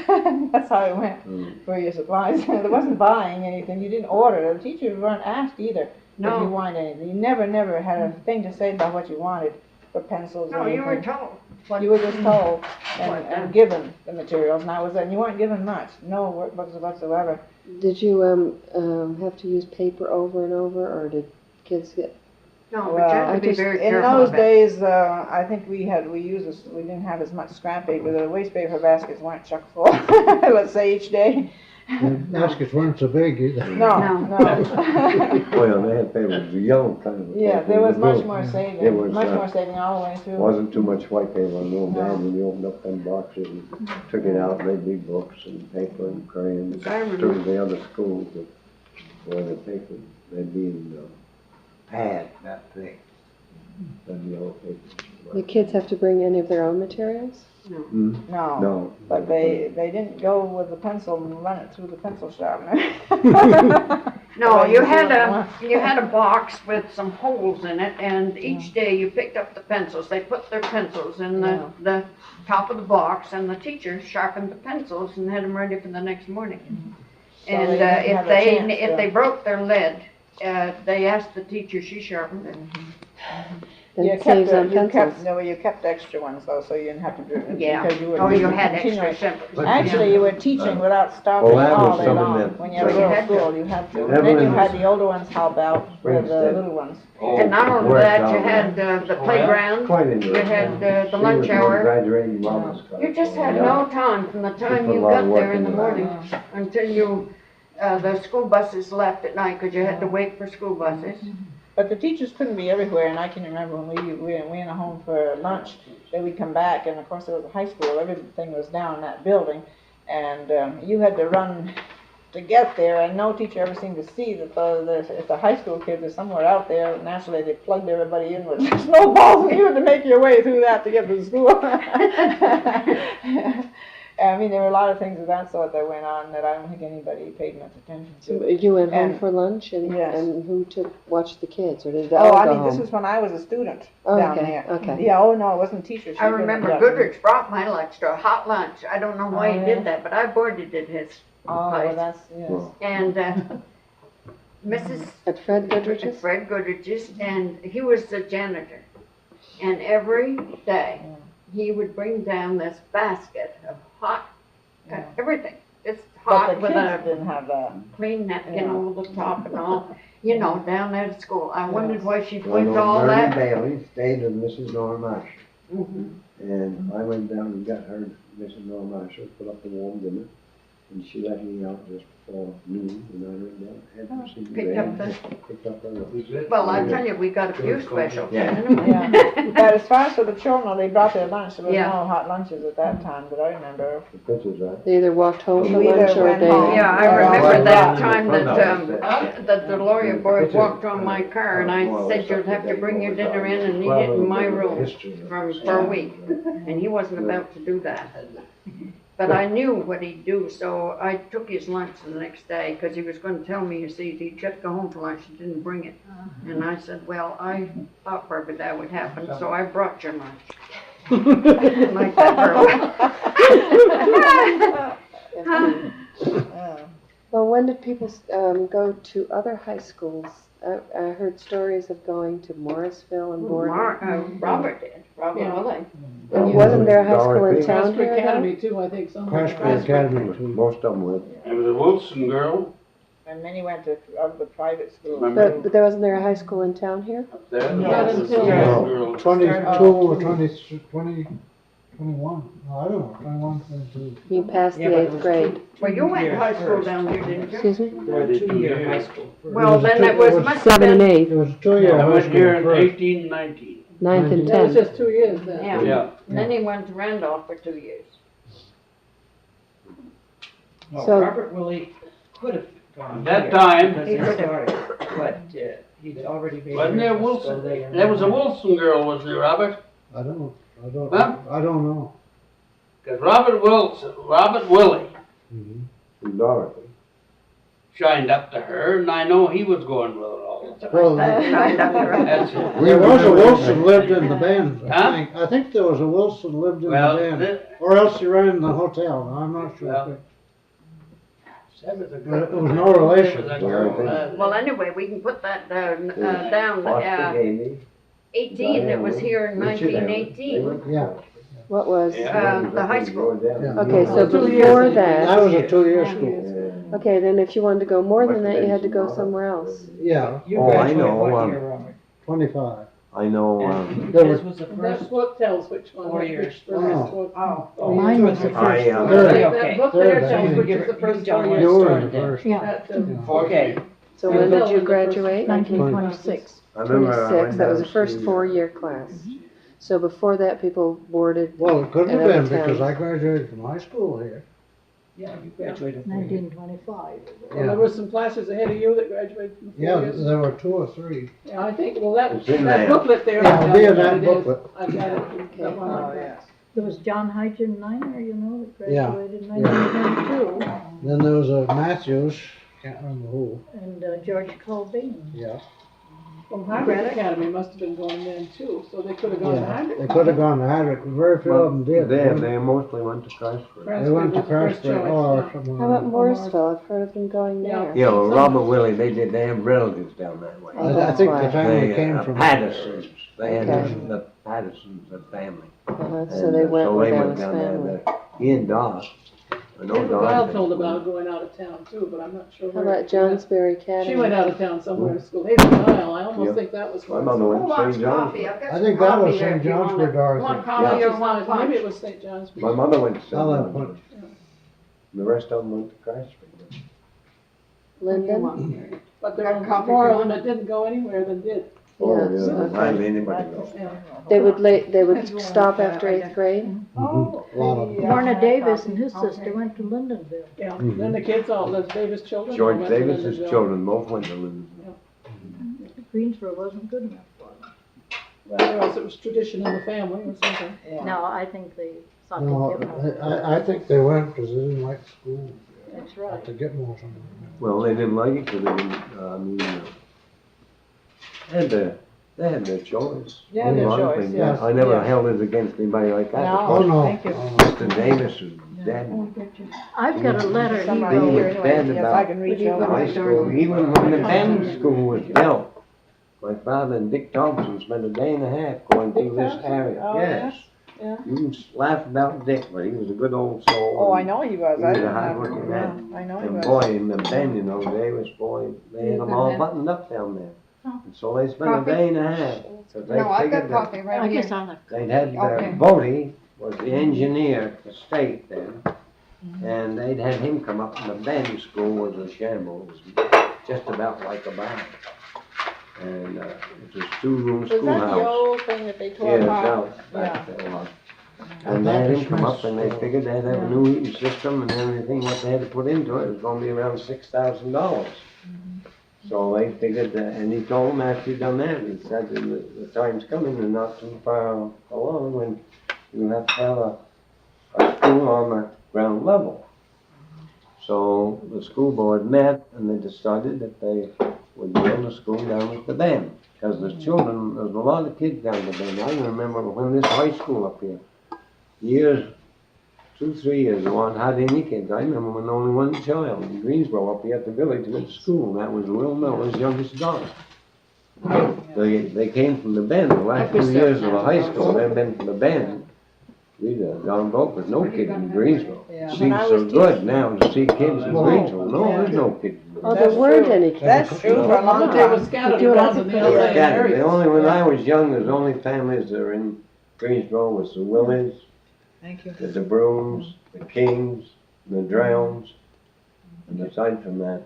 That's how it went for your supplies. There wasn't buying anything. You didn't order. The teachers weren't asked either. No. If you wanted anything. You never had a thing to say about what you wanted for pencils or No, you anything. were told. You were just told and given the materials, and that was it. And you weren't given much, no workbooks whatsoever. Did you have to use paper over and over, or did kids get? No, but Well, you have to be I just- very In careful those of it. days, I think we didn't have as much scrap paper. The waste paper baskets weren't chock full, let's say each day. The baskets weren't so big either. No. Well, they had paper, the yellow kind of. Yeah, there was much more It saving, was, much more saving all the way through. Wasn't too much white paper on no bad when you opened up them boxes and took it out, they'd be books and paper and crayons. I remember. To the other schools that, where the paper, they'd be in pad, that thick. That yellow paper. The kids have to bring any of their own materials? Hmm? No, No. but they didn't go with the pencil and run it through the pencil sharpener. No, you had a box with some holes in it, and each day you picked up the pencils. They put their pencils in the top of the box, and the teacher sharpened the pencils and had them ready for the next morning. So And they didn't have a chance if to- they broke their lead, they asked the teacher, she sharpened it. And You it saves kept, on pencils. you kept extra ones though, so you didn't have to do it. Yeah. Because you were Oh, you teaching had extra continually. separate. Actually, you were teaching without stopping Well, that was all day something long. that- When you were So you in had to. school, you had to. Never And then you in had this- the older ones help out with the Springstead. little ones. And not only Worked that, you out. had the playground, Quite into you it. had the She lunch was one hour. graduating mama's class. You just had Yeah. no time from the time put a you lot of got work there in the into that. morning until the school buses left at night, because you had to wait for school buses. But the teachers couldn't be everywhere, and I can remember when we went home for lunch, then we'd come back, and of course it was a high school, everything was down in that building, and you had to run to get there, and no teacher ever seemed to see that if the high school kids are somewhere out there, naturally they plugged everybody in with snowballs, and you had to make your way through that to get to school. I mean, there were a lot of things of that sort that went on that I don't think anybody paid much attention So to. you went home And- for lunch and, Yes. and who watched the kids, or did they all Oh, I go mean, this home? was when I was a student Oh, down okay, there. okay. Yeah, oh no, it wasn't teachers. I remember Goodrich brought my lunch to a hot lunch. I don't know why Oh, he yeah. did that, but I boarded at his Oh, well, place. that's, yes. Well, And Mrs. At Fred Goodrich's? Fred Goodrich's, and he was the janitor. And every day, he would bring down this basket of hot, everything. It's But hot the with kids a didn't have that. clean napkin Yeah. over the top and all, you know, down there at school. I wondered why she Well, put all Bernie that. Bailey stayed with Mrs. Nora Marshall, Mhm. and I went down and got her, Mrs. Nora Marshall, put up the warm dinner, and she let me out just before noon, and I went down, had to see the Picked up grades, picked up her lunch. Well, I tell you, we got a few specials. Yeah. Yeah. But as far as for the children, they brought their lunch. There was Yeah. no hot lunches at that time that I remember. The pictures, right? They either walked home for You either lunch or went they... home. Yeah, I Yeah. remember Yeah. that Yeah. time Yeah. that the lawyer boy walked on my car, and I said you'd have to bring your dinner in and eat it in my room for a week. And he wasn't about to do that. But I knew what he'd do, so I took his lunch the next day, because he was going to tell me, you see, he'd just go home for lunch, he didn't bring it. And I said, well, I thought probably that would happen, so I brought your lunch. Like that Yeah. Well, when did people go to other high schools? I heard stories of going to Morrisville and Borden. Robert did, Robert Yeah. Willing. And wasn't there a high school in Dorothy. town Craftsbury here? though? Academy too, I think, somewhere. Craftsbury Academy too. Most of them went. There was a Wilson girl And many went to the private schools. Remember? But there wasn't there a high school in town here? up there. No, There was a until- girl. 22 or 20, 21. No, I don't know, 21, 22. You passed the 8th grade. Well, you went to high school down here, didn't you? Excuse me? There were 2-year high school. Well, then it was, must have 7 and been, 8, It was a 2-year I high went school here in first. 1819. 9th and That was 10th. just 2 years then. yeah. Yeah. And then he went to Randolph for 2 years. Well, So- Robert Willie could have gone At that here time- because He they could have. started, but he'd already made. Wasn't there arrangements, so Wilson? they- There was a Wilson girl, wasn't there, Robert? I don't Huh? know. Because Robert Willie And Dorothy. shined up to her, and I know he was going with her all the time. Well, That's it. there was a Wilson lived in the band, Huh? I think. I think there was a Wilson lived in Well, the band. this, Or else he ran the hotel, I'm not sure. Well, that was a But it girl. was no relation. That was a girl. Well, anyway, we can put that down, Foster Amy. 18, that was here in Richard Evans. 1918. Yeah. What was? Yeah. The high school. Yeah. Okay, so 2 years before then. that, That was a 2-year Yeah. school. okay, then if you wanted to go more than that, you had to go somewhere else. Yeah, You Oh, I graduated know, what um, year, Robert? 25. I know, His was the And that first book tells which one, 4 which years. first book. Mine was the first. I, That book there Third, tells I which think. is the first You've 4 done years. You were started the then. first. Yeah, That, Okay. So when did you Yeah. graduate? 1926. I remember I 26, went that was down the first to see, 4-year class. So before that, people boarded, Well, it couldn't have Another been because town. I graduated from high school here. Yeah, you graduated. 1925. well, there were some classes ahead of you that graduated from 4 Yeah, years. there were 2 or 3. Yeah, I think, well, that It's in that there. booklet there. Yeah, it'll be in tells that what it is. booklet. I've got it. That one Oh, like yeah. that. There was John Hygen Niner, you know, that Yeah. graduated in 1922, Then there was a Matthews, can't remember who, and George Colbane. yeah. Well, Harvard Academy must have been going then too, so they could have gone to Yeah, Harvard. they could have gone to Harvard, but very few of them did. they mostly went to Christchurch. They went to was the first Christchurch choice, or yeah. somewhere. how about Morrisville? I've heard of them going Yeah. there. Yeah, well, Robert Willie, they have relatives down that way. Oh, I that's think why. the family They, came from. Pattersons, they had Okay. the Pattersons, the family. So And, they went so with they went Alice down there, family. he and Doc. I know Deborah Doc Wild had- told about going out of town too, but I'm not sure How where. about Johnsbury Academy? She went out of town somewhere to school. Hazel Isle, I almost Yeah. think that was My where. mother went Who to wants St. John's. coffee? I've got I some think that coffee was there St. if you want John's for it. Dorothy. Want coffee or want Maybe punch? it was St. John's. My mother went to St. I'll have John's. punch. The rest of them went to Christchurch. Linden? But there Got were coffee more if of you them that didn't go anywhere than did. Oh, Yeah, yeah, okay. hardly anybody goes. Yeah. They would stop after 8th grade? A lot of them. Warner Davis and his sister went to Lindenville. Yeah, then the kids, all the Davis children. all George went to Davis's Lindenville. children both went to Lindenville. Greensboro wasn't good enough for them. Well, or else it was tradition in the family or something. No, I think they thought No, they'd get more. I think they went because they didn't like school. That's Had right. to get more from them. Well, they didn't like it because they didn't, they had their choice. Yeah, their A lot of choice, things. yeah. I never Yeah. held it against anybody like that. No. Oh, no. Thank you. Oh, no. Mr. Davis was dead. I've got a letter he Some right He wrote. here was anyway, bad yes, about I can reach out. high school, even when the band school was built. My father and Dick Thompson spent a day and a half going through this area. Oh, Yes. yeah. You can laugh about Dick, but he was a good old soul. Oh, I know he was. He I was a didn't have, hard-working man. yeah, I know he And was. boy, in the band, you know, Davis, boy, they had them all buttoned up down there. And so they spent a day and a half. 'Cause they No, I've figured got that coffee I right guess here. I'll have. they'd had, Okay. Bodie was the engineer for state then. And they'd had him come up, and the band school was a shambles, just about like a barn. And, it was 2-room Was that the schoolhouse. old thing that they Yeah, tore it's apart? out back there. And they had him come up and they figured they'd have a new heating system and everything, what they had to put into it was gonna be around $6,000. So they figured, and he told them after he'd done that, he said, the time's coming and not too far along when you'll have to have a school on the ground level. So the school board met and they decided that they would build a school down at the bend. Because the children, there's a lot of kids down at the bend. I can remember when this high school up here, years, 2-3 years, there weren't hardly any kids. I remember when only one child in Greensboro up here at the village went to school, and that was Will Miller's youngest daughter. They came from the bend, the last 2 years of the high school, they've been from the bend. We'd gone broke with no kids in Greensboro. Yeah. Seems When I so was good now to see kids in Greensboro. No, Yeah. there's no kids. Oh, there That's weren't true. any kids. That's true for a long They were time. scattered Do you around like in the it? LA Yeah, the areas. only, when I was young, there's only families that are in Greensboro was the Willies, Thank you. the DeBrooms, the Kings, the Drowns, and aside from that,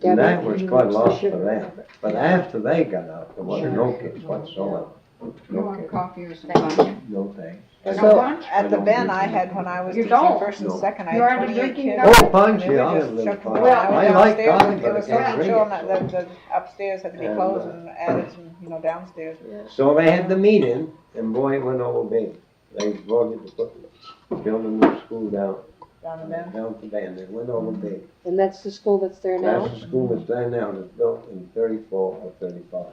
and that was quite a lot for them. But after they got out, there wasn't no kids whatsoever. You want coffee or some punch? No thanks. No punch? At the Ben I had when I was You teaching don't? first and No. second, I You had aren't 28 drinking kids. coffee? Oh, punch, They were yeah, I just live shucking fine. away. I was like downstairs, coffee, and but it I was so can't much drink children it. that the upstairs had to be And, closed and added some, downstairs. So they had the meeting, and boy, it went over big. They voted to build a new school down Down the Ben. to Bend. It went over big. And that's the school that's there now? That's the school that's there now, that's built in 34 or 35.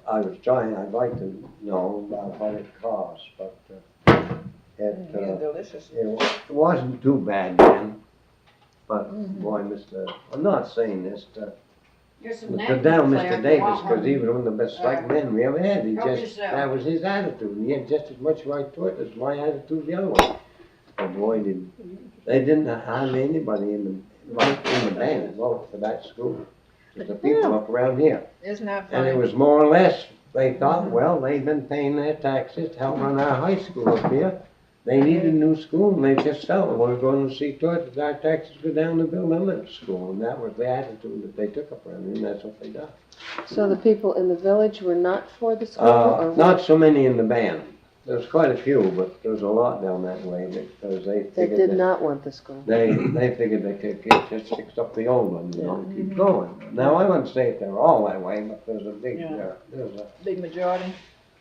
I'd like to know about what it costs, but Yeah, delicious. it wasn't too bad then. But boy, I'm not saying this to Here's some to napkins down there Mr. if you Davis, want because he one. was one of the best slack men we ever had. Help yourself. That was his attitude. He had just as much right to it as my attitude the other way. But boy, they didn't hardly anybody in the band vote for that school. Just the people up around here. Isn't that And it funny? was more or less they thought, well, they've been paying their taxes to help run our high school up here. They need a new school, and they just felt, we're going to see to it that our taxes go down to build a middle school. And that was the attitude that they took up around here, and that's what they done. So the people in the village were not for the school, or what? Not so many in the band. There's quite a few, but there's a lot down that way because they They figured did that not want the school. they figured they could just fix up the old one, you know, keep going. Now, I wouldn't say they're all that way, but there's a big, Yeah. there's a Big majority.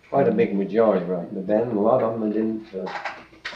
quite a big majority right in the band. A lot of them didn't,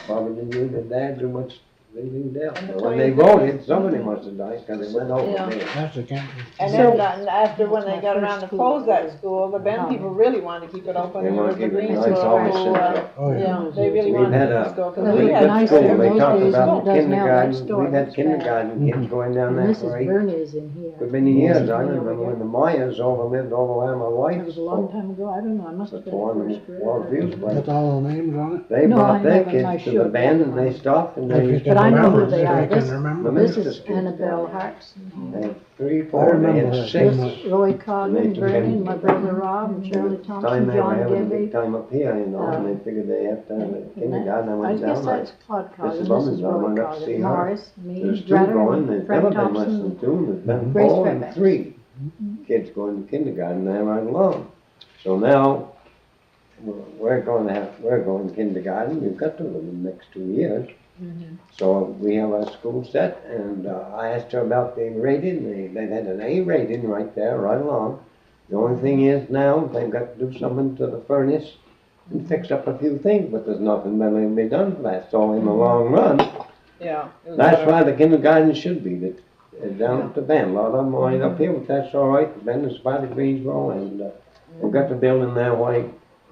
probably didn't do their dad do much anything else. And the But when they Tories- voted, somebody must have died because they went over Yeah. there. That's the campus. And So- then after when they got around to close that school, the Bend people really wanted to keep it open. They There wanted was to the keep it nice, Greensboro always whole, central. Oh, yeah. yeah, they really We've wanted had to a just go. 'cause really we had good nice school. there They those talked days, about and it doesn't have kindergarten. next door, We've had that's bad. kindergarten kids going down that way. Bernie is in here. For many years, I remember when the Myers lived over where my That wife. was a long time ago, I don't know, I must have But been the one in in first grade. Wallview, That's all the names on it? they No, brought I their haven't, I kids to the should. band and they stopped and If you they. can But I know who remember, they if are. you can This- remember. This Minister is Street. Annabelle Hartson. They had 3, I 4, they remember had her. 6. This is Roy They Coggin, took Bernie, him- my brother Rob, and Shirley Time Thompson, they were John having a big Gebbie. time up here, you know, and they figured they had to have a kindergarten. I I went guess down that's there. Claude Coggin, Mrs. this is Bummons, I Roy went up to see Coggin, her. Morris, me, There's 2 Drutter, going, there's Frank never been less Thompson. than 2, there's been Grace 4 and Fairbanks. 3 kids going to kindergarten there right along. So now, we're going to kindergarten, we've got to them in the next 2 years. So we have our school set, and I asked her about the rating, they've had an A rating right there, right along. The only thing is now, they've got to do something to the furnace and fix up a few things, but there's nothing that can be done for that, so in the long run, Yeah. it was that's better. why the kindergarten should be, down at the Bend. A lot of them are right up here, but that's all right. The Bend is part of Greensboro, and we've got the building there, why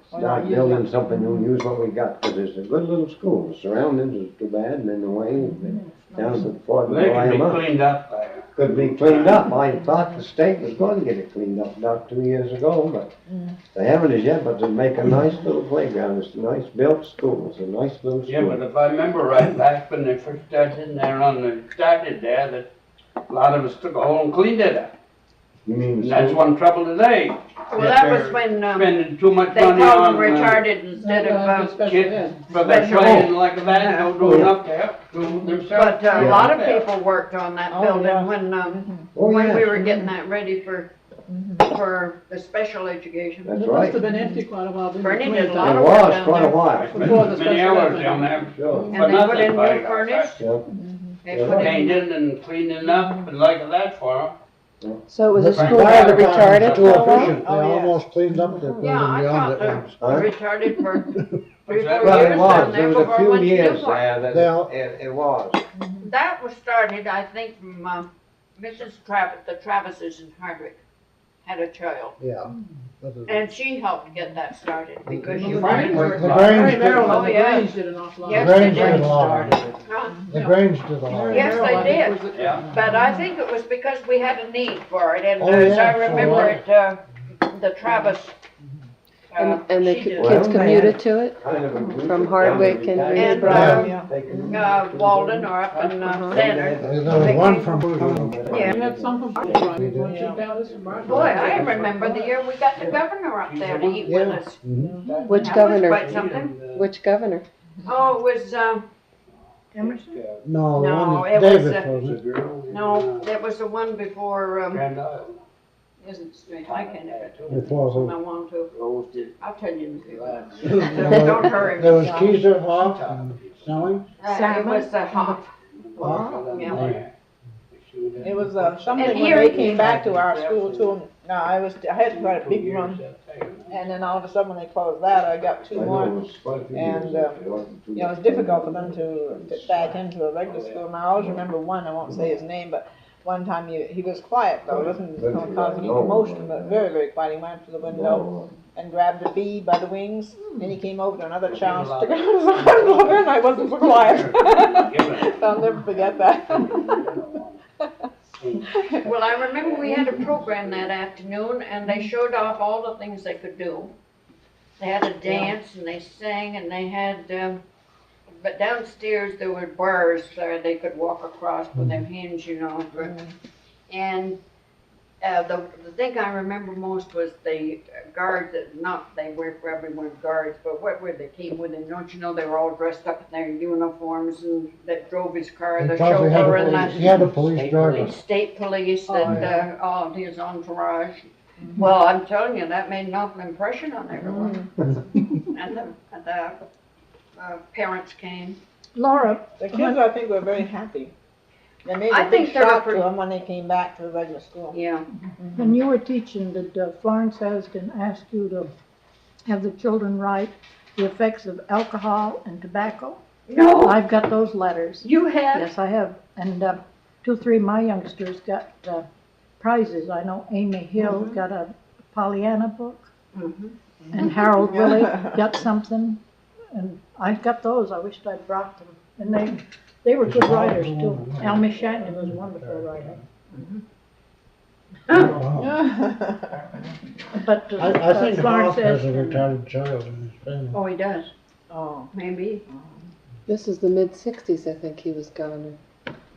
start building something new, use what we got, because it's a good little school. The surroundings is too bad, and in the way, down to the Fort They can be Wilhelmina. cleaned up there. Could be cleaned up. I thought the state was going to get it cleaned up about 2 years ago, but they haven't as yet, but they make a nice little playground. It's a nice built school. It's a nice little Yeah, but school. if I remember right, back when they first started in there started there, that a lot of us took a hole and cleaned it up. You mean And the that's school? one trouble today. Well, that was when, Spending too much they money called them on retarded instead of, Special kids ed. for their Special playing like that, don't do enough to help themselves. but a lot of people worked on that Oh, yeah. building when, Oh, when yeah. we were getting that ready for the special education. That's It must right. have been empty quite a while. didn't Bernie it? did a lot It of work was down quite a there. while. I Before the spent many special hours ed. down there. Sure. And they put in by new furnace, Yeah. they put in, Painting and cleaning up and like that for them. So it was a The school for fire the department's retarded too for a while? efficient. They Oh, yeah. almost cleaned up the building yeah, I beyond taught it the once. Huh? retarded for 3 or 4 Well, years it down was. There there was before a I few went to years Newport. there that They'll- it was. That was started, I think, from, Mrs. Travis, the Travises in Hardwick had a child. Yeah. But the- And she helped get that started because she The wanted Grange to. were- The Mary Grange did- Maryland, Oh, the yeah. Grange did an awful lot. Yes, The they Grange did. did a lot. Huh? The Grange did a lot. Yes, they did. Yeah. But I think it was because we had a need for it, and Oh, as yeah, I remember it, the Travis. And the she did. kids commuted to it? Kind of a- From Hardwick and And, Greensboro? Walden or up in, Center. There was one from, Yeah. We had some from Perron, weren't you down this from Marshall? Boy, I remember the year we got the governor up there to eat with us. Which That was governor? quite something. Which governor? Oh, it was, Emerson? no, the No, one it that was, Davis wasn't. No, it was the one before, Grand Isle. isn't straight, I can't ever. Before who? I want to, Rose did. I'll tell you in a few. Don't hurry. There was Keyser Hoff and Snelling. It was the Hoff. Yeah. It was something And when here they it came back to our school too. And, no, I had quite a big run, and then all of a sudden when they closed that, I got 2 more. And you know, it's difficult for them to fit back into a regular school. And I always remember one. I won't say his name, but one time he was quiet though. It wasn't going to cause any commotion, but very, very quiet. He went to the window and grabbed a bee by the wings. Then he came over to another child, stuck it on his arm over, and I wasn't so quiet. I'll never forget that. Well, I remember we had a program that afternoon, and they showed off all the things they could do. They had a dance, and they sang, and they had, but downstairs there were bars there they could walk across with their hands, you know. And The thing I remember most was the guards that, not they were for everyone guards, but what were they came with them? Don't you know they were all dressed up in their uniforms and that drove his car, the Because chauffeur and he had a police State driver. state police that all of his entourage. Well, I'm telling you, that made an awful impression on everyone. And the parents came. Laura, The kids, I think, were very happy. They made I a big think they were shock to pretty- them when they came back to the regular school. Yeah. when you were teaching, did Florence Haskin ask you to have the children write the effects of alcohol and tobacco? No, I've got those letters. you have. Yes, I have. And 2, 3 of my youngsters got prizes. I know Amy Hill got a Pollyanna book, Mhm. and Harold Willie got something. And I got those. I wished I'd brought them. And they were good writers too. Almy Shatney was a wonderful writer. But I think Florence Bob has a Haskin, retarded child in his family. Oh, he does, Oh. maybe. This is the mid-60s, I think he was governor.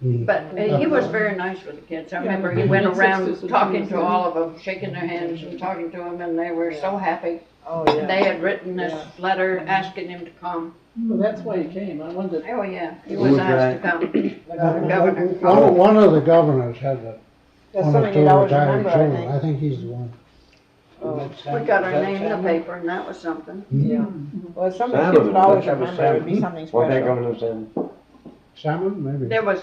But he was very nice with the kids. I remember he but went the around 60s was talking nice, to yeah. all of them, shaking their hands and talking to them, and they were so happy. Oh, yeah. They had written this letter asking him to come. Well, that's why he came. I wondered. Oh, yeah, he was asked to come. The governor. One of the governors had That's one or something two you'd always retired remember, I children. think. I think he's the one. We got our name in the paper, and that was something. Yeah. Well, some of the kids would always remember it would be something What that special. governor's in? Salmon, maybe. There was,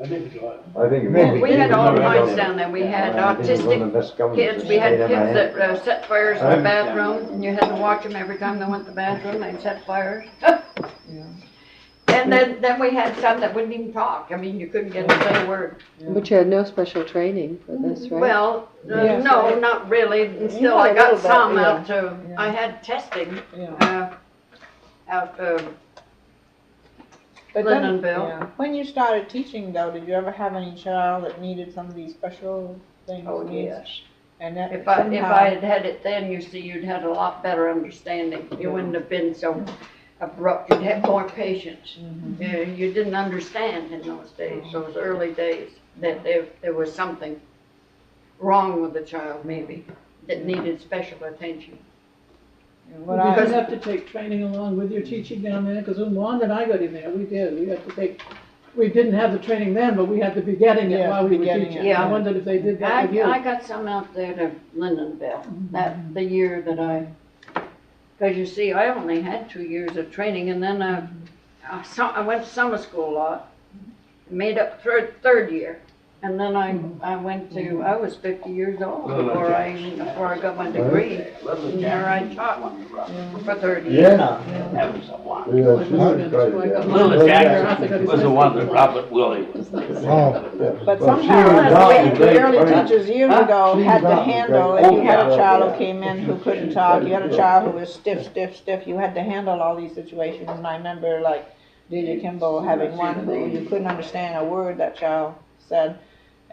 I think it's like. I think. we had all kinds down there. We had autistic kids, we had kids that set fires in the bathroom, and you had to watch them every time they went to the bathroom, they'd set fires. And then we had some that wouldn't even talk. I mean, you couldn't get them to say a word. But you had no special training for this, right? Well, Yes, no, I- not really. And still, had I a got little bit, some yeah. out to, Yeah. I had testing, Yeah. out But then, Lindenville. yeah. When you started teaching though, did you ever have any child that needed some of these special things? Oh, needs? yes. And that If I somehow- had had it then, you see, you'd had a lot better understanding. You wouldn't have been so abrupt. You'd have more patience. You didn't understand in those days, those early days, that there was something wrong with the child maybe, that needed special attention. What Did I- you have to take training along with your teaching down there? Because when Wanda and I got in there, we did. We had to take, we didn't have the training then, but we had to be getting it Yeah, while we were getting teaching. it, yeah. I wondered if they did that with you. I got some out there to Lindenville, the year that because you see, I only had 2 years of training, and then I went to summer school a lot, made up third year, and then I went to, I was 50 years old before I got my degree, and there I taught for 30 years. That was the one. Little Jackson was the one that Robert Willie was. Oh, But Well, somehow, she the early was teachers years ago had to handle, if you had a child who came in who couldn't talk, you had a child who was stiff, you had to handle all these situations. And I remember like Delia Kimball having one who you couldn't understand a word that child said.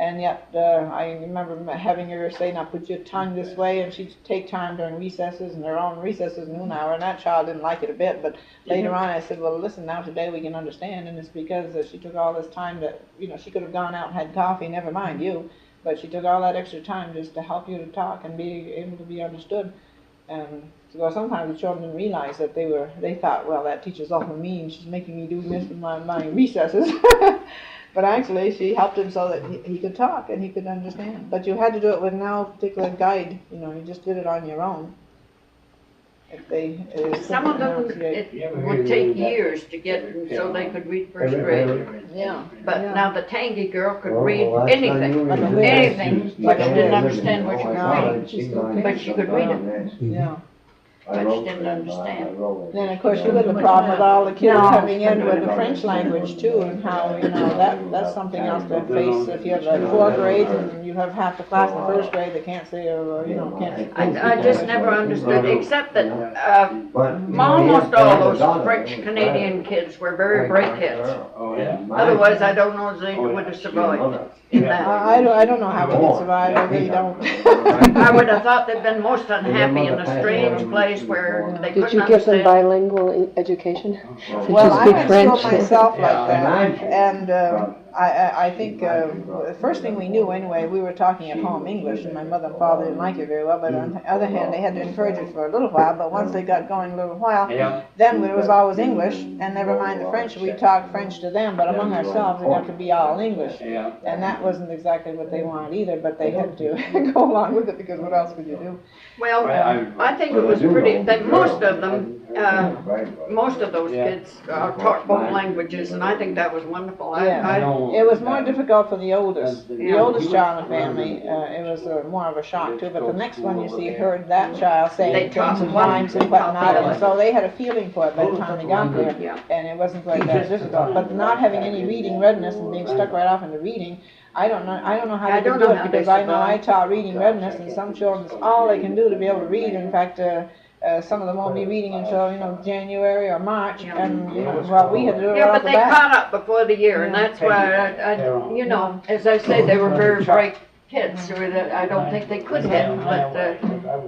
And yet, I remember having her say, now put your tongue this way, and she'd take time during recesses, and her own recesses, noon hour, and that child didn't like it a bit, but later on I said, well, listen, now today we can understand, and it's because she took all this time that, she could have gone out and had coffee, never mind you, but she took all that extra time just to help you to talk and be able to be understood. And so sometimes the children didn't realize that they thought, well, that teacher's awful mean, she's making me do this in my recesses. But actually, she helped him so that he could talk and he could understand. But you had to do it with no particular guide, you just did it on your own. Some of them, it would take years to get so they could read first grade. Yeah. But Yeah. now the Tangy girl could Well, read last time you anything, were in anything, the- but she didn't understand what she was No, reading. But she could read it. Yeah. But she didn't understand. Then, of course, you had the problem with all the kids coming in with the French language too, and how, that's something else to face. If you have like 4 grades and you have half the class in first grade that can't say, or, can't. I just never understood, except that almost all those French Canadian kids were very bright kids. Oh, yeah. Otherwise, I don't know if they would have survived in that. I don't know how we can survive, I really don't. I would have thought they'd been most unhappy in a strange place where they Did couldn't you give them understand. bilingual education? Did Well, you I speak had French? school myself like that, and I think the first thing we knew anyway, we were talking at home English, and my mother and father didn't like it very well, but on the other hand, they had to encourage it for a little while, but once they got going a little while, then it was always English, and never mind the French, we talked French to them, but among ourselves, it got to be all English. And that wasn't exactly what they wanted either, but they had to go along with it, because what else could you do? Well, I think it was pretty, that most of them, most of those kids taught both languages, and I think that was wonderful. It was more difficult for the oldest child in the family. It was more of a shock too. But the next one, you see, heard that child saying terms and rhymes and whatnot, and so they had a feeling for it by the time they got there, and it wasn't quite that difficult. But not having any reading readiness and being stuck right off into reading, I don't know how they do it, because I know I taught reading readiness, and some children, it's all they can do to be able to read. In fact, some of them won't be reading until, January or March, and, well, we had to do it right Yeah, off but the they bat. caught up before the year, and that's why as I say, they were very bright kids, so that I don't think they could have, but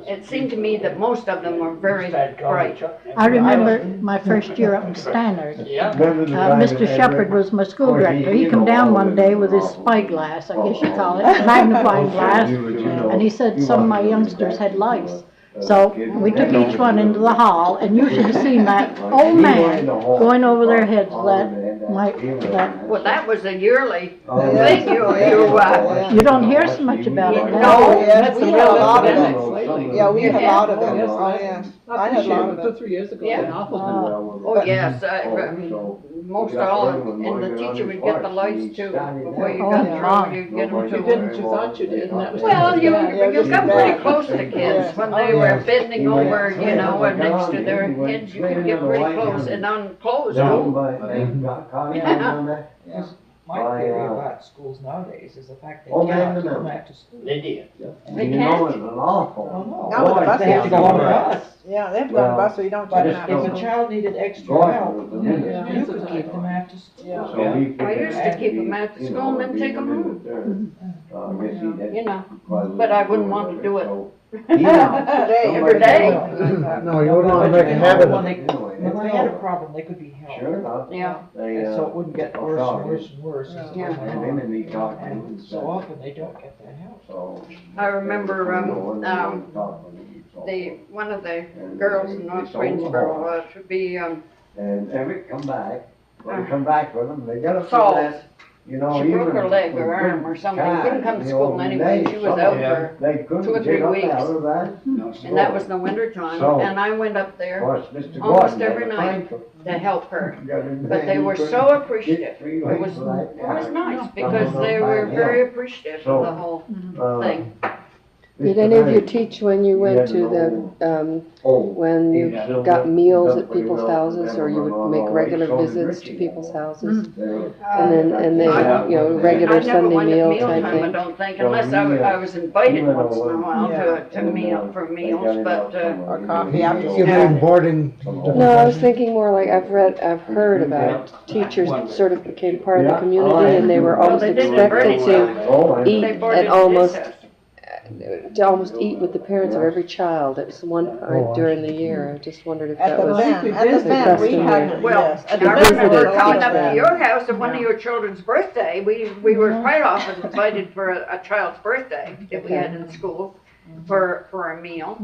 it seemed to me that most of them were very bright. I remember my first year up in Stannard. Mr. Shepherd was my school director. He came down one day with his spyglass, I guess you call it, magnifying glass, and he said some of my youngsters had lice. So we took each one into the hall, and you should have seen that old man going over their heads. Well, that was a yearly thing. You don't hear so much about it now. No, yes, we had a lot of them. Yeah, we had a lot of them. Oh, yes. I had a lot of them. 2 or 3 years ago. Yeah. Oh, yes, most all, and the teacher would get the lights too, before you got through, you'd get them You too. didn't, you thought you did, and that was. Well, you got pretty close to kids, when they were bending over, and next to their heads, you could get pretty close, and on clothes too. My theory about schools nowadays is the fact they Oh, can't man, keep no. them after school. They did. They can't. It's an awful. Not with the bus. They have to go on the bus. Yeah, they have to go on the bus, so you don't take them out. If a child needed extra help, you could keep them after school. Yeah. I used to keep them after school and then take them home, but I wouldn't want to do it every day. No, you wouldn't want to make a habit of it. When they had a problem, they could be helped. Sure enough. Yeah. They, So it wouldn't get worse and worse and worse as time went And on. then they talk to And so often they don't get that help. So. I remember, one of the girls in North Greensboro, to be, And every come back, when they come back with them, they got a Salt. glass, she broke her leg or arm or something, couldn't come to school anyway, she was out for, They couldn't 2 or 3 get up weeks. out of that. and that was in the winter time, So- and I went up Of there course, Mr. almost Gordon every had a night pint to help her. of- But they were so appreciative. It was nice, because they were very appreciative of the whole thing. Did any of you teach when you went to when you got meals at people's houses, or you would make regular visits to people's houses? And then, regular I never Sunday went at meal mealtime, type I thing? don't think, unless I was invited once in a while to for meals, but, Or coffee after You mean boarding? No, I was thinking more like I've heard about teachers sort of became part of the community, and they were almost they didn't expected burn to they eat boarded and at almost this house. eat with the parents of every child at one point during the year. I just wondered if At that the was. band, we had, Well, yes. I at the remember band, coming up yeah. to your house at one of your children's birthday, we were quite often invited for a child's birthday that we had in school for a meal,